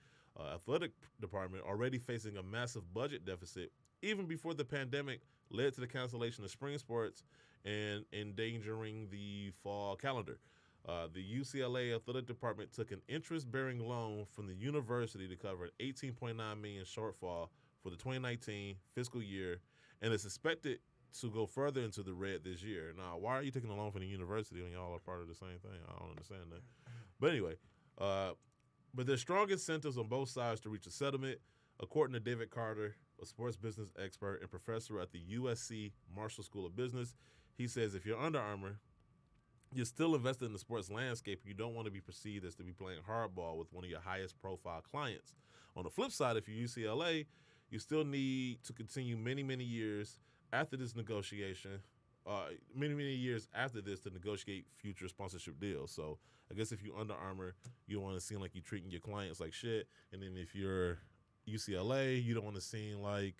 athletic department, already facing a massive budget deficit even before the pandemic led to the cancellation of spring sports and endangering the fall calendar. The UCLA athletic department took an interest-bearing loan from the university to cover an $18.9 million shortfall for the 2019 fiscal year, and is expected to go further into the red this year. Now, why are you taking a loan from the university when y'all are part of the same thing? I don't understand that. But anyway, but there's strong incentives on both sides to reach a settlement, according to David Carter, a sports business expert and professor at the USC Marshall School of Business. He says if you're Under Armour, you're still invested in the sports landscape. You don't want to be perceived as to be playing hardball with one of your highest profile clients. On the flip side, if you're UCLA, you still need to continue many, many years after this negotiation, many years after this to negotiate future sponsorship deals. So I guess if you're Under Armour, you don't want to seem like you're treating your clients like shit. And then if you're UCLA, you don't want to seem like,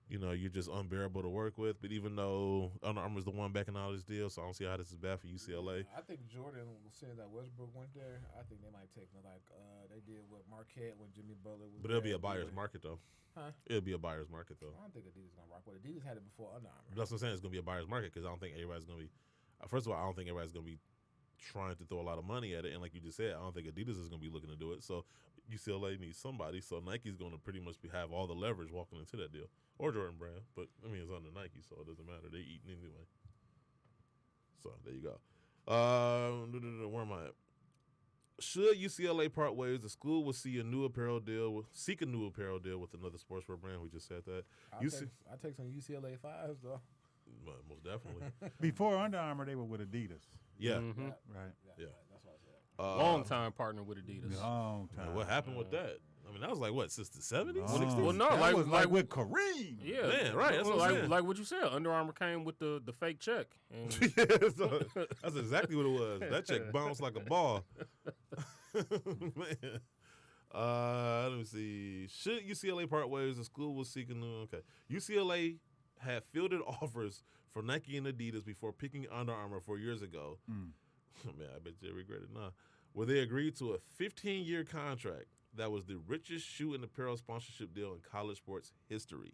you're just unbearable to work with. But even though Under Armour's the one backing out of this deal, so I don't see how this is bad for UCLA. I think Jordan, seeing that Westbrook went there, I think they might take they did with Marquette when Jimmy Butler was. But it'll be a buyer's market, though. Huh? It'll be a buyer's market, though. I don't think Adidas gonna rock with it. Adidas had it before Under Armour. That's what I'm saying. It's going to be a buyer's market because I don't think everybody's going to be. First of all, I don't think everybody's going to be trying to throw a lot of money at it. And like you just said, I don't think Adidas is going to be looking to do it. So UCLA needs somebody. So Nike's going to pretty much have all the leverage walking into that deal. Or Jordan Brand. But, I mean, it's under Nike, so it doesn't matter. They eating anyway. So there you go. Where am I at? Should UCLA part ways, the school will seek a new apparel deal with another sportswear brand. We just said that. I take some UCLA 5s, though. Most definitely. Before Under Armour, they were with Adidas. Yeah. Mm-hmm. Right. Yeah. That's what I said. Long time partner with Adidas. Long time. Man, what happened with that? I mean, that was like, what, since the 70s? Long. 60s? Well, no, That was like with Kareem. Yeah, Man, right, that's what I'm saying. like what you said. Under Armour came with the fake check. And So, that's exactly what it was. That check bounced like a ball. Man. Let me see. Should UCLA part ways? The school was seeking new. Okay. UCLA had fielded offers for Nike and Adidas before picking Under Armour 4 years ago. Man, I bet they regret it now. Where they agreed to a 15-year contract that was the richest shoe and apparel sponsorship deal in college sports history.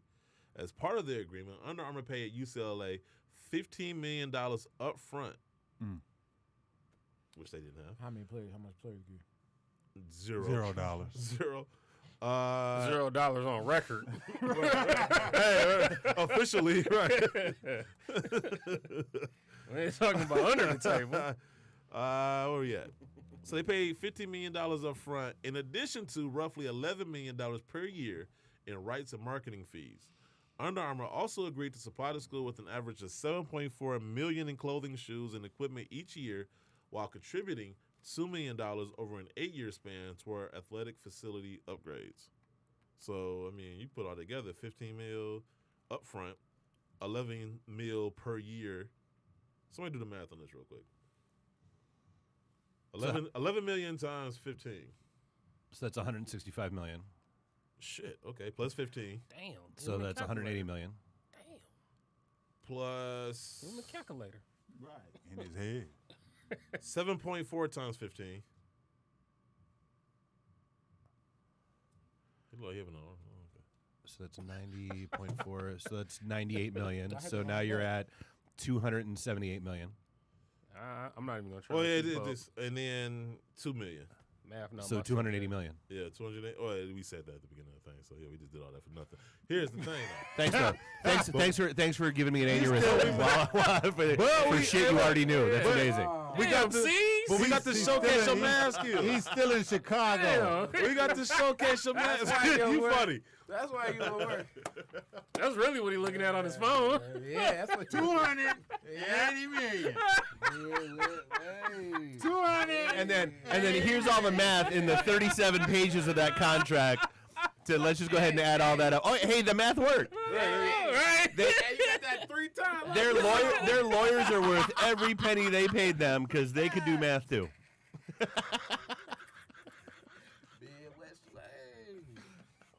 As part of the agreement, Under Armour paid UCLA $15 million up front, which they didn't have. How many players? How much players give? Zero. $0. Zero. $0 on record. Officially, right. We ain't talking about under the table. Where we at? So they paid $15 million up front, in addition to roughly $11 million per year in rights and marketing fees. Under Armour also agreed to supply the school with an average of $7.4 million in clothing, shoes, and equipment each year, while contributing $2 million over an 8-year span toward athletic facility upgrades. So, I mean, you put all together $15 million up front, $11 million per year. Somebody do the math on this real quick. 11 million times 15. So that's 165 million. Shit. Okay. Plus 15. Damn. So that's 180 million. Damn. Plus Give him a calculator. Right. In his head. 7.4 times 15. He look like he have an arm. Oh, okay. So that's 90.4. So that's 98 million. So now you're at 278 million. I'm not even going to try Oh, to yeah, keep up. and then 2 million. Math not So my 280 million. Yeah, 208. Oh, yeah, we said that at the beginning of the thing. So yeah, we just did all that for nothing. Here's the thing, though. Thanks for giving me an aneurysm for shit you already knew. That's amazing. We got to, but we got to showcase your math skills. He's still in Chicago. We got to showcase your math skills. You funny. That's why you don't work. That's really what he's looking at on his phone. Yeah, that's what 280 million. 200. And then here's all the math in the 37 pages of that contract. So let's just go ahead and add all that up. Oh, hey, the math worked. Right. You got that 3 times. Their lawyers are worth every penny they paid them because they could do math too.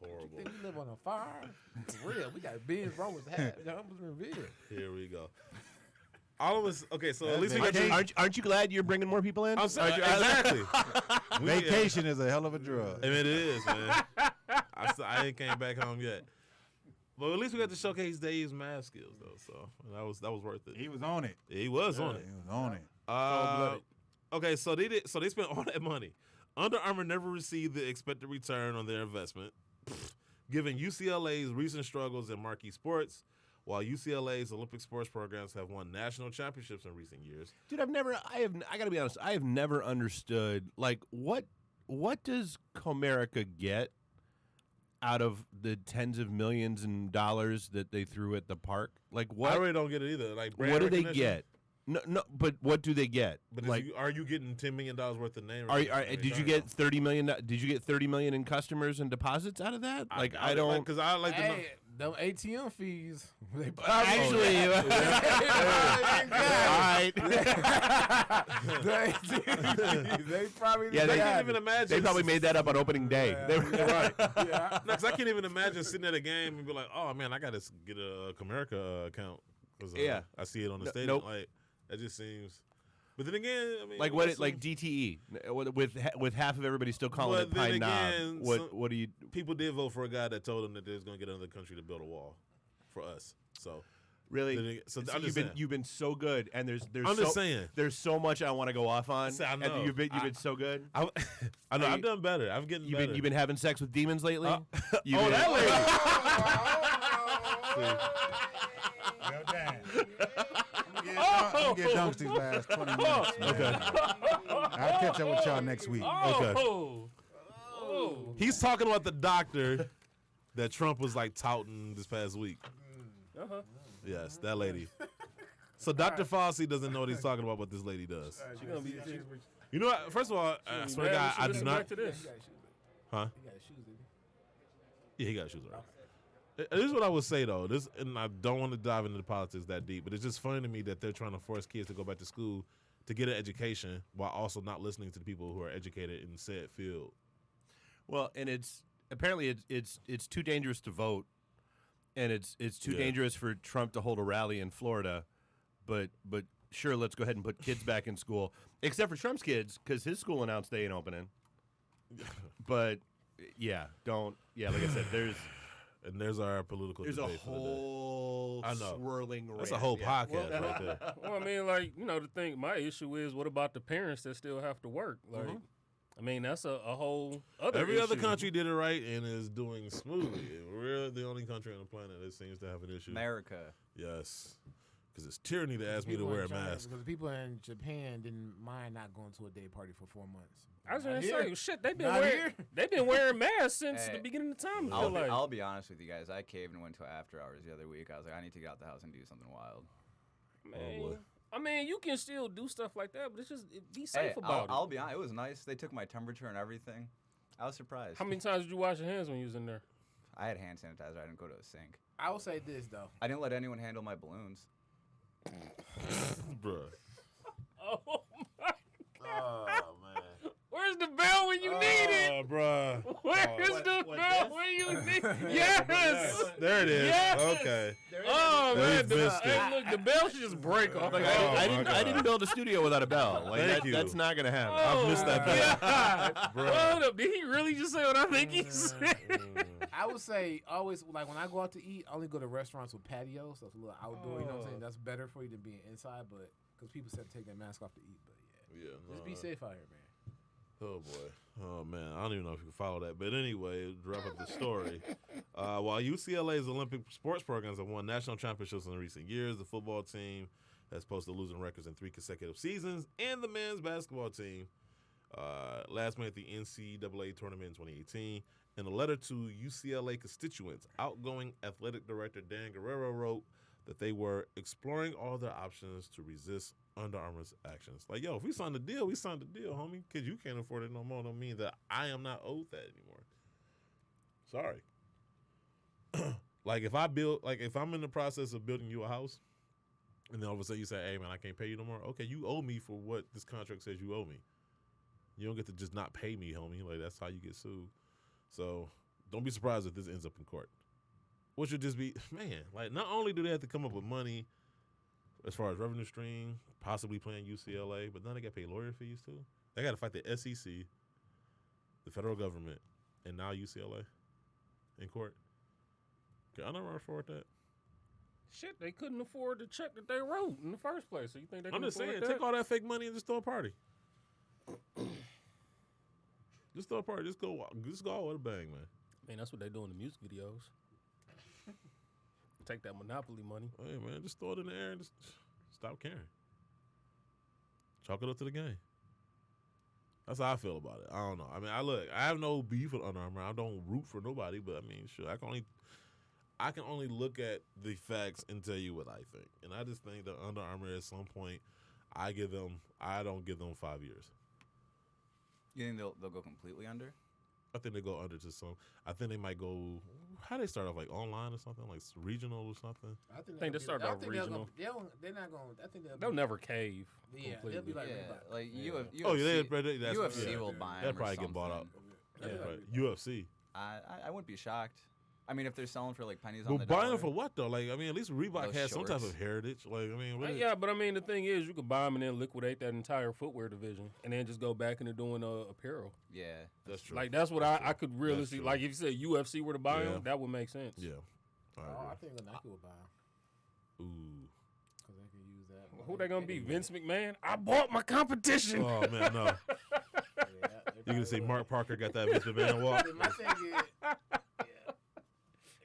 Horrible. Think we live on a farm? For real, we got Ben's wrong with half. Here we go. All of us. Okay, so at least we got Vacation. your. Aren't you glad you're bringing more people in? I'm sorry, exactly. Vacation is a hell of a drug. I mean, it is, man. I ain't came back home yet. But at least we got to showcase Dave's math skills, though. So that was worth it. He was on it. He was on it. He was on it. Okay, so they spent all that money. Under Armour never received the expected return on their investment, given UCLA's recent struggles in marquee sports, while UCLA's Olympic sports programs have won national championships in recent years. Dude, I gotta be honest, I have never understood, like, what does Comerica get out of the tens of millions in dollars that they threw at the park? Like, what? I really don't get it either. Like, brand What do they recognition? get? No, but what do they get? But like, are you getting $10 million worth of name? did you get 30 million? Did you get 30 million in customers and deposits out of that? Like, I don't. because I like to know. Hey, them ATM fees. They Actually, all right. They probably Yeah, I they can't even imagine. They probably made that up on opening day. They were right. Yeah. No, 'cause I can't even imagine sitting at a game and be like, "Oh man, I got to get a Comerica account." Because Yeah. I see it on the stadium. nope. Like that just seems. But then again, I mean, like what? Like DTE with half of everybody still calling it But then Pine Knob. again, What do you? people did vote for a guy that told them that they was going to get another country to build a wall for us. So Really? So So I'm just saying. you've been so good, and there's I'm just saying. there's so much I want to go off on. I know. And you've been so good. I know. I've done better. I'm getting better. You've been having sex with demons lately. You've Oh, been- that lady. Well, damn. I'm gonna get dunked these last 20 minutes. Man. Okay. I'll catch up with y'all next week. Oh. He's talking about the doctor that Trump was like touting this past week. Uh-huh. Yes, that lady. So Dr. Fauci doesn't know what he's talking about, but this lady does. She gonna be. You know what? First of all, I swear to God, I do not. To this. Huh? He got shoes, didn't Yeah, he got shoes on. This is what I would say though. This, and I don't want to dive into the politics that deep, but it's just funny to me that they're trying to force kids to go back to school to get an education while also not listening to the people who are educated in said field. Well, and it's apparently it's too dangerous to vote, and it's too Yeah. dangerous for Trump to hold a rally in Florida. But sure, let's go ahead and put kids back in school, except for Trump's kids, because his school announced they ain't opening. But yeah, don't. Yeah, like I said, And there's our political there's a debate for the day. whole I know. swirling. That's a rant, whole yeah. podcast right there. Well, I mean, like, you know, the thing. My issue is, what about the parents that still have to work? Like, I mean, that's a whole other. Every other issue. country did it right and is doing smoothly. We're the only country on the planet that seems to have an issue. America. Yes. Because it's tyranny to ask me to People wear in a China- mask. Because people in Japan didn't mind not going to a day party for 4 months. I was Not gonna here. say, shit, they've been Not wearing here. they've been wearing masks since Hey, the beginning of time. I feel like. I'll be honest with you guys. I caved and went to after hours the other week. I was like, I need to get out the house and do something wild. Man, boy. I mean, you can still do stuff like that, but it's just be Hey, safe about I'll it. be honest. It was nice. They took my temperature and everything. I was surprised. How many times did you wash your hands when you was in there? I had hand sanitizer. I didn't go to a sink. I will say this though. I didn't let anyone handle my balloons. Bruh. Oh my! Oh, man. Where's the bell when you need it? Bruh. Where's the bell when you need? Yes. There it is. Yes. Okay. Oh They man, missed it. hey, look, the bell should just break off. Like Oh, I my didn't God. build a studio without a bell. Like Thank you. that's not gonna happen. I missed that bell. God. Bruh. Hold up, did he really just say what I think he said? I would say always like when I go out to eat, I only go to restaurants with patios, so it's a little outdoor. You know what I'm saying? That's better for you than being inside, but because people said to take their mask off to eat. But yeah, Yeah, just be safe out here, man. Oh boy. Oh man. I don't even know if you can follow that. But anyway, to wrap up the story. While UCLA's Olympic sports programs have won national championships in recent years, the football team has posted losing records in 3 consecutive seasons, and the men's basketball team last May at the NCAA tournament in 2018. In a letter to UCLA constituents, outgoing athletic director Dan Guerrero wrote that they were exploring all their options to resist Under Armour's actions. Like, yo, if we signed a deal, we signed a deal, homie. Because you can't afford it no more don't mean that I am not owed that anymore. Sorry. Like, if I'm in the process of building you a house, and then all of a sudden you say, hey, man, I can't pay you no more. Okay, you owe me for what this contract says you owe me. You don't get to just not pay me, homie. Like, that's how you get sued. So don't be surprised if this ends up in court. Which would just be, man, like, not only do they have to come up with money as far as revenue stream, possibly playing UCLA, but then they got to pay lawyer fees too. They got to fight the SEC, the federal government, and now UCLA in court. Can Under Armour afford that? Shit, they couldn't afford the check that they wrote in the first place. So you think they can I'm just afford saying, that? take all that fake money and just throw a party. Just throw a party. Just go all with a bang, man. Man, that's what they do in the music videos. Take that Monopoly money. Hey, man, just throw it in the air and just stop caring. Chalk it up to the game. That's how I feel about it. I don't know. I mean, I have no beef with Under Armour. I don't root for nobody, but I mean, sure, I can only look at the facts and tell you what I think. And I just think that Under Armour at some point, I don't give them 5 years. You think they'll go completely under? I think they go under to some. I think they might go. How they start off, like online or something, like regional or something. I think they start off regional. They're not going. I think They'll never cave. Yeah, completely. they'll be like Yeah, Reebok. like UFC. Oh yeah, that's UFC yeah. will buy They'll them or probably get bought up. something. Yeah. Right. UFC. I wouldn't be shocked. I mean, if they're selling for like pennies on the But dollar. buying them for what though? Like, I mean, at least Reebok Those has some type shorts. of heritage. Like, I mean, really, Yeah, but I mean, the thing is, you could buy them and then liquidate that entire footwear division, and then just go back into doing apparel. Yeah. that's true. Like that's what I could really That's see. true. Like if you said UFC were to buy Yeah. them, that would make sense. yeah. I Oh, I agree. think Nike will buy them. Ooh. Who they gonna be? Vince McMahon? I bought my competition. Oh man, no. You gonna say Mark Parker got that Vince McMahon walk? My thing is,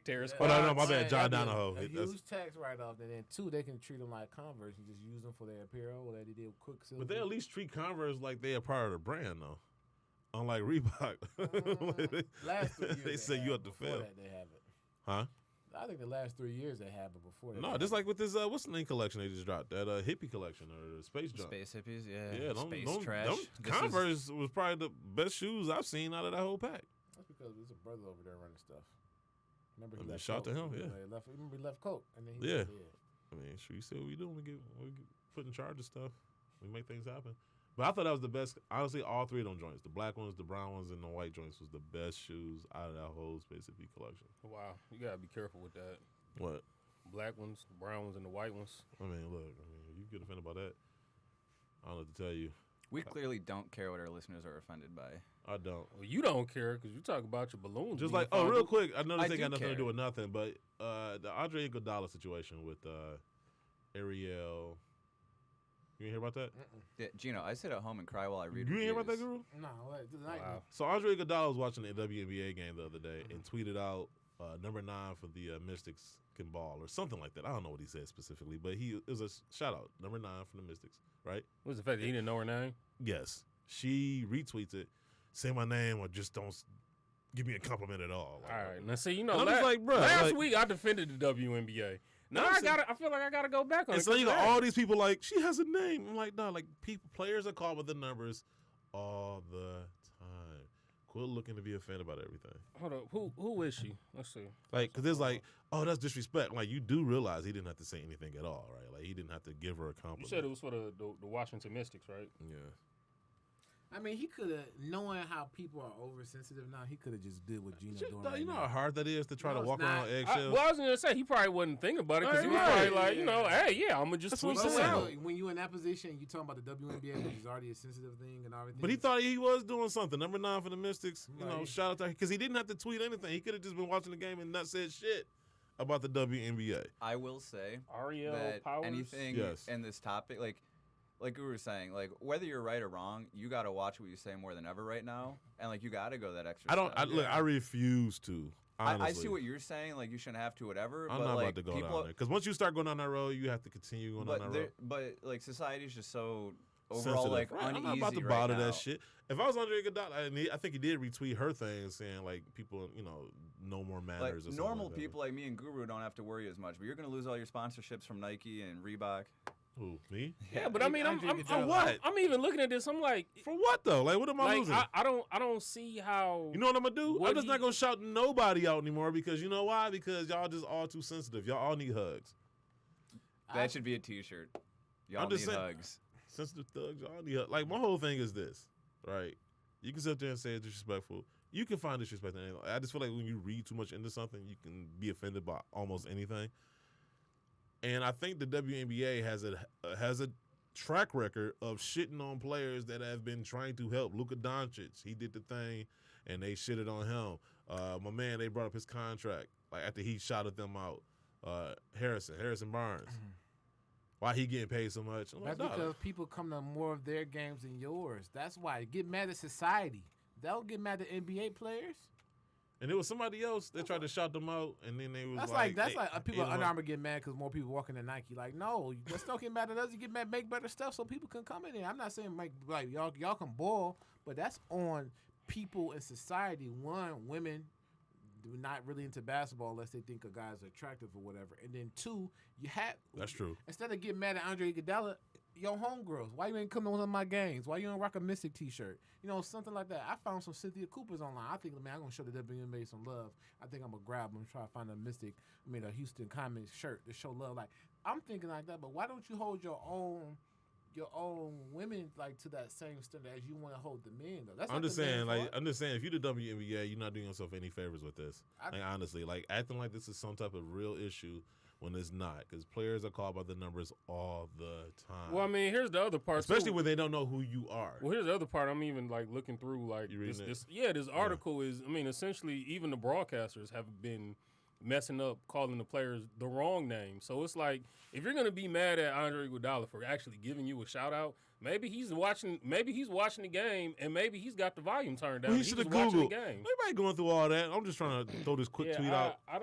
Terrence Oh, no, Cross. my bad, John that'd be Donahoe. A That's- huge tax write-off, and then 2, they can treat them like Converse and just use them for their apparel, or they did with Quicksilver. But they at least treat Converse like they are part of the brand, though. Unlike Reebok. Last 3 years they say have you it. have to Before fail. that, they have it. Huh? I think the last 3 years they have it. Before that, No, just like with this, what's the name collection they just dropped? That hippie collection or the space jump. Space hippies, yeah. Yeah, Space trash. This is- Converse was probably the best shoes I've seen out of that whole pack. that's because there's a brother over there running stuff. Remember, I he mean, left shout to Coke. him, yeah. Remember, he left Coke, and then he Yeah. was dead. I mean, sure, you see what we do when we get put in charge of stuff. We make things happen. But I thought that was the best. Honestly, all 3 of them joints, the black ones, the brown ones, and the white joints, was the best shoes out of that whole Space Hippie collection. Wow, you gotta be careful with that. What? Black ones, the brown ones, and the white ones. I mean, look. You get offended by that. I don't know what to tell you. We clearly don't care what our listeners are offended by. I don't. Well, you don't care because you talk about your balloons. Just being like, oh, real fondled. quick, I know this I ain't got do nothing to do care. with nothing, but the Andre Iguodala situation with Ariel. You ain't hear about that? Yeah, Gino, I sit at home and cry while I read You ain't hear about that, reviews. Guru? No, wait, tonight. Wow. So Andre Iguodala was watching the WNBA game the other day and tweeted out number 9 for the Mystics can ball or something like that. I don't know what he said specifically, but it was a shout out. Number 9 for the Mystics, right? What's the fact that he didn't know her name? Yes. She retweets it. Say my name or just don't give me a compliment at all. All right, now see, you know, And I'm just like, bruh, last like- week I defended the WNBA. Now I'm saying- I feel like I gotta go back on And it. so you 'cause got that- all these people like, she has a name. I'm like, no, like players are called with the numbers all the time. Quit looking to be offended about everything. Hold up, who is she? Let's see. Like, because it's like, oh, that's disrespect. Like, you do realize he didn't have to say anything at all, right? Like, he didn't have to give her a You compliment. said it was for the Washington Mystics, right? Yeah. I mean, he could have, knowing how people are oversensitive now, he could have just did what Gino doing. Right You know now. how hard that is to try No, to it's walk not. around eggshells? Well, I was gonna say he probably wasn't thinking about it because he was Right. probably like, you know, hey, yeah, I'm gonna just That's what tweet I'm this saying. out. When you in that position, you talking about the WNBA, which is already a sensitive thing and everything. But he thought he was doing something. Number 9 for the Mystics. You know, Right. shout out to him. Because he didn't have to tweet anything. He could have just been watching the game and not said shit about the WNBA. I will say Ariel that Powers. anything Yes. in this topic, like we were saying, like whether you're right or wrong, you got to watch what you say more than ever right now, and like you got to go that extra. Look, step. I refuse to. Honestly. I see what you're saying. Like you shouldn't have to, whatever. I'm but not like, about to go people, down there. Because once you start going down that road, you have to continue going down that road. but like society's just so overall Sensitive. like Right, uneasy I'm not about to right bother now. that shit. If I was Andre Iguodala, and I think he did retweet her thing saying like people, no more Like manners. Or something normal like that. people like me and Guru don't have to worry as much, but you're gonna lose all your sponsorships from Nike and Reebok. Who, me? Yeah, but I mean, I'm what? I'm even looking at this. I'm like, For what though? Like, what am I like losing? I don't see how. You know what I'm gonna do? What I'm just he- not gonna shout nobody out anymore because you know why? Because y'all just all too sensitive. Y'all all need hugs. That should be a T-shirt. Y'all I'm need just saying- hugs. Sensitive thugs, y'all need hugs. Like my whole thing is this, right? You can sit there and say it's disrespectful. You can find disrespect in anything. I just feel like when you read too much into something, you can be offended by almost anything. And I think the WNBA has a track record of shitting on players that have been trying to help. Luka Doncic, he did the thing, and they shitted on him. My man, they brought up his contract like after he shouted them out. Harrison Barnes, why he getting paid so much? I'm like, That's "Dawg, because people come to more of their games than yours. That's why. Get mad at society. They'll get mad at NBA players. And there was somebody else that tried to shout them out, and then they was That's like, like they- people ate at 'em Under up. Armour get mad because more people walking in Nike. Like, no, let's don't get mad at us. You get mad, make better stuff so people can come in there. I'm not saying make like y'all can ball, but that's on people in society. One, women do not really into basketball unless they think a guy's attractive or whatever. And then 2, you have That's true. instead of getting mad at Andre Iguodala, your homegirls, why you ain't coming to one of my games? Why you don't rock a Mystic T-shirt? You know, something like that. I found some Cynthia Coopers online. I think, man, I'm gonna show the WNBA some love. I think I'm gonna grab them, try to find a Houston Comets shirt to show love. Like, I'm thinking like that. But why don't you hold your own women like to that same standard as you want to hold the men? Though that's I'm not just the men saying, like, fault. I'm just saying, if you the WNBA, you're not doing yourself any favors with this. Like, honestly, like acting like this is some type of real issue when it's not, because players are called by the numbers all the time. Well, I mean, here's the other part, especially too. when they don't know who you are. Well, here's the other part. I'm even like looking through like You reading this. Yeah, this article is. I mean, essentially, even the broadcasters have been messing up, calling the players the wrong name. So it's like, if you're gonna be mad at Andre Iguodala for actually giving you a shout out, maybe he's watching the game, and maybe he's got the volume turned down. Well, He he should was have watching the Googled. game. Nobody going through all that. I'm just trying to throw this quick tweet out. I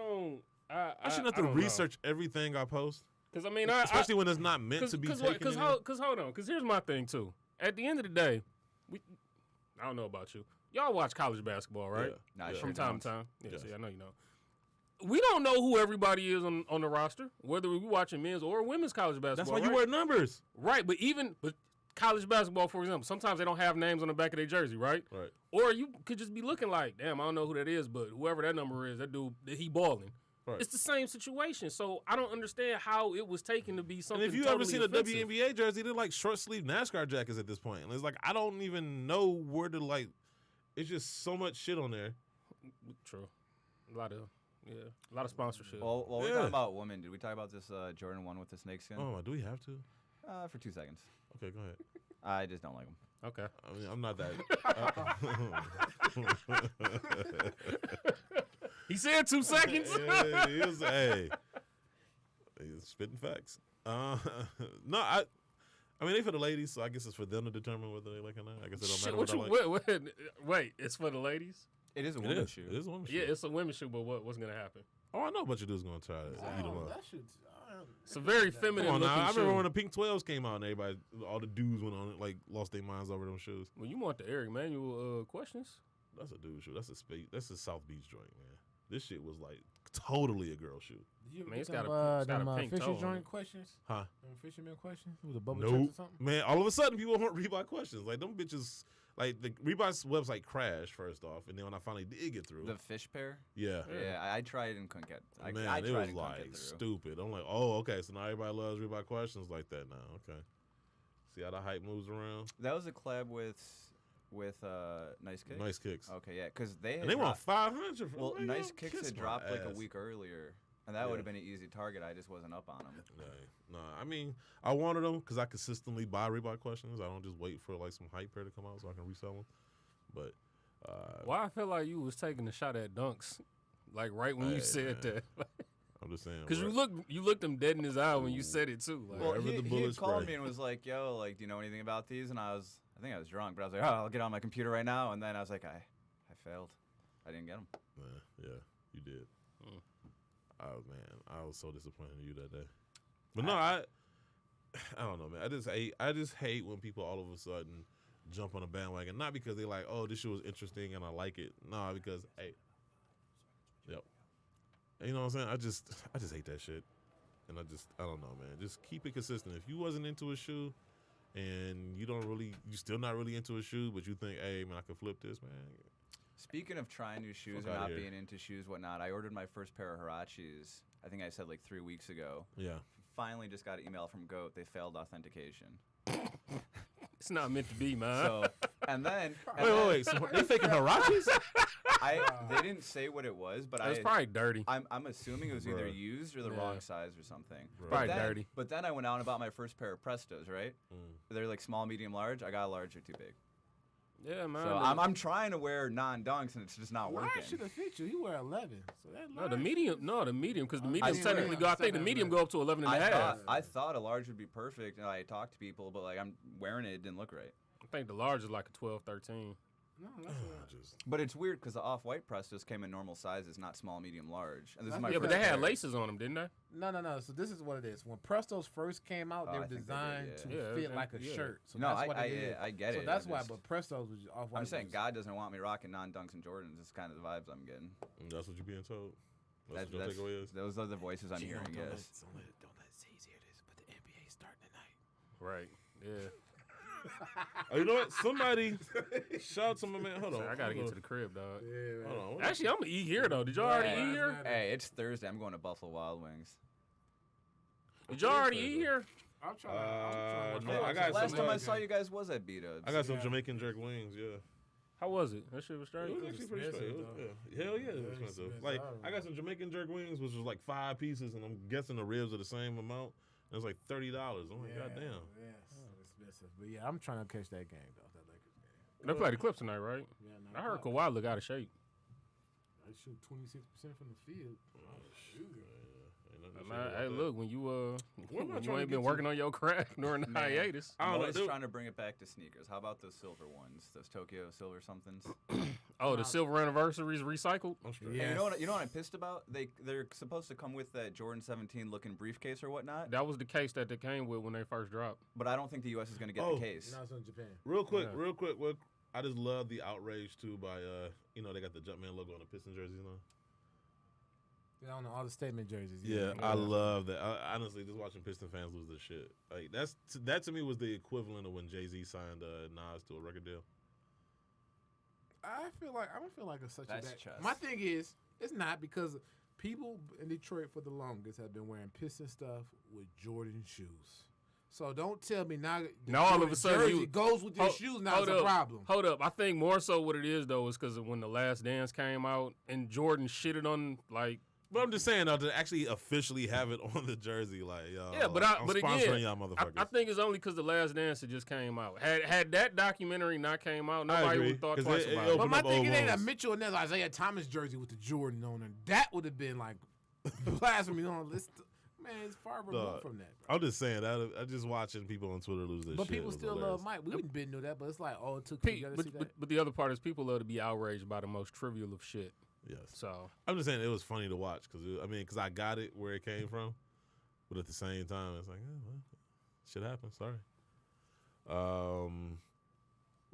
I shouldn't have to research everything I post, because I mean, especially when it's not meant to be taken. Because hold on, because here's my thing too. At the end of the day, I don't know about you. Y'all watch college basketball, right? Yeah. Nah, Yeah. From time to time. Yeah, Yes. see, I know you know. We don't know who everybody is on the roster, whether we're watching men's or women's college basketball. That's why you right? wear numbers. Right, but college basketball, for example, sometimes they don't have names on the back of their jersey, right? Right. Or you could just be looking like, damn, I don't know who that is, but whoever that number is, that dude, he balling. Right. It's the same situation, so I don't understand how it was taken to be something. And if you totally ever seen offensive. a WNBA jersey, they're like short sleeve NASCAR jackets at this point. And it's like I don't even know where to like. It's just so much shit on there. True, a lot of sponsorship. Well, we're Yeah. talking about women. Did we talk about this Jordan 1 with the snakeskin? Oh, do we have to? For 2 seconds. Okay, go ahead. I just don't like them. Okay. I mean, I'm not that. He said 2 seconds. Yeah, he was, hey, he's spitting facts. No, I mean, they for the ladies, so I guess it's for them to determine whether they like or not. I guess it don't Shit, matter what I like. wait, it's for the ladies? It is a It woman's is. shoe. It is a woman's Yeah, shoe. it's a women's shoe, but what's going to happen? Oh, I know a bunch of dudes gonna try to eat them up. That should. It's a very feminine Come on looking now, I shoe. remember when the Pink 12s came out and everybody, all the dudes went on it, like lost their minds over them shoes. Well, you want the Eric Manuel questions? That's a dude shoe. That's a space. That's a South Beach joint, man. This shit was like totally a girl shoe. Did you ever Man, get it's got them, a- it's got a them, pink Fisher toe on joint it. questions? Huh? Them fisherman questions? It was a bubble Nope. check or something? Man, all of a sudden people want Reebok questions. Like them bitches, like the Reebok's website crashed first off, and then when I finally did get through, The fish pair? yeah. Yeah, I tried and couldn't get. I Man, tried it was and couldn't like get through. stupid. I'm like, oh, okay, so now everybody loves Reebok questions like that now. Okay. See how the hype moves around? That was a collab with Nice Kicks. Nice Kicks. Okay, yeah, because they had And they want dropped- 500 for Well, man, Nice yo, Kicks kiss had my dropped like a ass. week earlier, and that Yeah. would have been an easy target. I just wasn't up on them. No, I mean, I wanted them because I consistently buy Reebok questions. I don't just wait for like some hype pair to come out so I can resell them. But Why I feel like you was taking a shot at dunks, like right when you Hey, said man. that, I'm just saying. because bro. you looked him dead in his eye when you said it too. Like, Well, Wherever he the bullets had called spray. me and was like, "Yo, like, do you know anything about these?" And I think I was drunk, but I was like, "Oh, I'll get on my computer right now." And then I was like, I failed. I didn't get them. Yeah, you did. Mm. Oh man, I was so disappointed in you that day. But no, I don't know, man. I just hate when people all of a sudden jump on a bandwagon, not because they like, oh, this shit was interesting and I like it. No, because hey, yep. You know what I'm saying? I just hate that shit, and I don't know, man. Just keep it consistent. If you wasn't into a shoe, and you still not really into a shoe, but you think, hey man, I could flip this, man. Speaking of trying new shoes Fuck and outta not here. being into shoes, whatnot, I ordered my first pair of Hirachis. I think I said like 3 weeks ago. Yeah. Finally, just got an email from Goat. They failed authentication. it's not meant to be, man. So, and then Wait. So they faking Hirachis? they didn't say what it was, but It was probably dirty. I'm assuming it was either Bruh. used or the Yeah. wrong size or something. Bruh. Probably then, dirty. But then I went out and bought my first pair of Prestos, right? Mm. They're like small, medium, large. I got a large or too big. Yeah, man. So I'm trying to wear non-dunks and it's just not Large working. should have fit you. He wear 11. So that no, the medium, because the I medium see technically what go. I you're think the saying, medium man. go up to 11 and a half. I thought a large would be perfect, and I talked to people, but like I'm wearing it, it didn't look right. I think the large is like a 12, 13. No, that's Just But it's weird because the off-white Prestos came in normal sizes, not small, medium, large. And this is my Yeah, first but they had pair. laces on them, didn't they? No. So this is what it is. When Prestos first came out, Oh, they I were think they did, designed yeah. to Yeah, fit okay, like a yeah. shirt. So No, that's what it is. I get so it. that's I why. just- But Prestos was off white. I'm saying God doesn't want me rocking non-dunks and Jordans. It's kind of the vibes I'm getting. that's what you're being told. That's That- what your takeaway is. Those are the voices I'm hearing, yes. Don't let Z's hear this, but the NBA starting tonight. Right. Yeah. Oh, you know what? Somebody shout out to my man. Hold on. I gotta get hold to the crib, dog. on. Actually, I'm gonna eat here though. Did y'all already eat here? Hey, it's Thursday. I'm going to Buffalo Wild Wings. Did y'all already eat here? I'm trying. no, I got Last some, time I saw you guys was at B-Dubs. I got some Jamaican jerk wings. Yeah. How was it? That shit was straight. It was actually pretty straight. It was, yeah. Hell yeah, it was expensive. Like I got some Jamaican jerk wings, which was like 5 pieces, and I'm guessing the ribs are the same amount. It was like $30. I'm like, goddamn. Yes, expensive. But yeah, I'm trying to catch that game though. That Lakers game. They played the Clips tonight, right? Yeah, I heard Kawhi look out of shape. I shoot 26% from the field. Hey, look, when you What am I when trying you to ain't been get working on your craft during the Man. hiatus. I I'm don't know, always dude. trying to bring it back to sneakers. How about those silver ones? Those Tokyo silver somethings? Oh, the silver anniversaries recycled. I'm straight. Yeah. Hey, you know what I'm pissed about? They're supposed to come with that Jordan 17 looking briefcase or whatnot, That was the case that they came with when they first dropped. but I don't think the U.S. is going to get Oh, the case. Now it's in Japan. Real quick, Yeah. I just love the outrage too by they got the Jumpman logo on the Piston jerseys now. Yeah, on all the statement jerseys. Yeah, I love that. Honestly, just watching Piston fans lose their shit. Like that to me was the equivalent of when Jay-Z signed Nas to a record deal. I don't feel like it's such That's a bad. chess. My thing is, it's not because people in Detroit for the longest have been wearing Piston stuff with Jordan shoes. So don't tell me now. Now all of Jordan a sudden jersey you goes with your shoes. Now it's a problem. Hold up. I think more so what it is though is because when The Last Dance came out and Jordan shitted on like. But I'm just saying though, to actually officially have it on the jersey, like Yeah, but I'm sponsoring again, y'all motherfuckers. I think it's only because The Last Dance had just came out. Had that documentary not came out, I nobody agree, would have thought 'cause twice it about it. But my up thing, old it ain't a wounds. Mitchell and Isaiah Thomas jersey with the Jordan on it. That would have been like blasphemy on the list. Man, it's far removed from that. Bro. I'm just saying that I'm just watching people on Twitter lose their But shit. people was still hilarious. love Mike. We been knew that, but it's like, oh, it took you to see that. But the other part is people love to be outraged by the most trivial of shit. Yes. So I'm just saying it was funny to watch because I got it where it came from, but at the same time it's like, well, shit happens. Sorry. Well,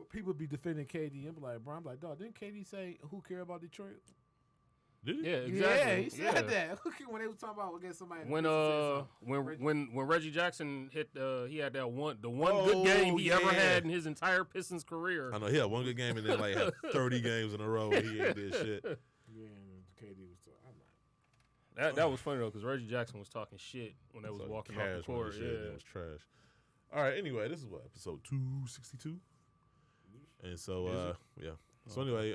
people be defending KD and be like, bro, I'm like, dog, didn't KD say who care about Detroit? Did he? yeah, exactly. Yeah, he said Yeah. that when they was talking about against somebody. When Reggie Jackson hit he had the one Oh, good game he ever yeah. had in his entire Pistons career. I know he had one good game and then like had 30 games in a row where he ain't did shit. Yeah, and KD was talking. I'm like, That was funny though because Reggie Jackson was talking shit when they was Talking walking off cash the when court. shit, Yeah. It was trash. All right. Anyway, this is what episode 262, and so yeah. So anyway,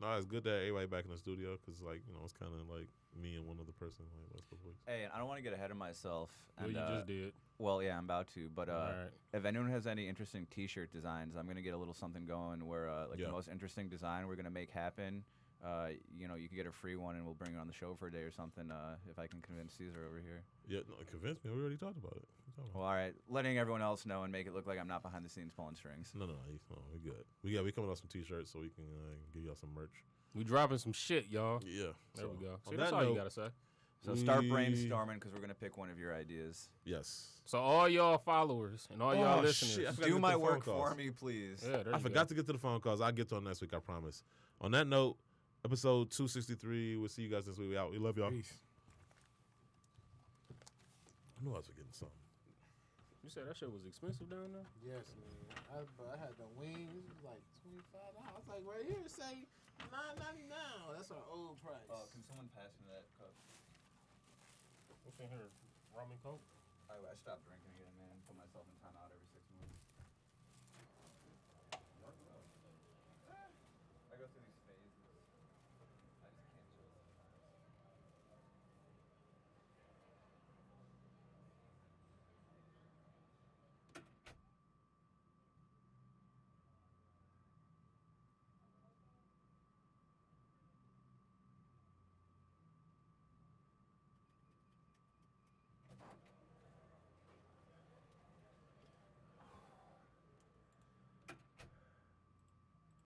no, it's good that everybody back in the studio because it's kind of like me and one other person like last couple weeks. Hey, I don't want to get ahead of myself. Well, And, you just did. Well, yeah, I'm about to. But Alright. if anyone has any interesting T-shirt designs, I'm gonna get a little something going where Yeah. the most interesting design we're gonna make happen. You can get a free one and we'll bring it on the show for a day or something. If I can convince Caesar over here. Yeah, no, convince me. We already talked about it. Well, all right. Letting everyone else know and make it look like I'm not behind the scenes pulling strings. No, we good. We coming out some t-shirts so we can give y'all some merch. We dropping some shit, y'all. Yeah, There we go. on See, that's that all you note, gotta say. So start brainstorming because we're gonna pick one of your ideas. Yes. So all y'all followers and all y'all listeners, shit, I forgot to Do get my to the phone work calls. for me, please. yeah, there I you forgot go. to get to the phone calls. I'll get to them next week, I promise. On that note, episode 263. We'll see you guys this week. We out. We love y'all. peace. I knew I was forgetting something. You said that shit was expensive down there? Yes, man. I had the wings. It was like $25. I was like, right here, say $9.99. That's our old price. Can someone pass me that cup? What's in here? Rum and Coke? I stopped drinking again, man. Put myself in timeout every 6 months.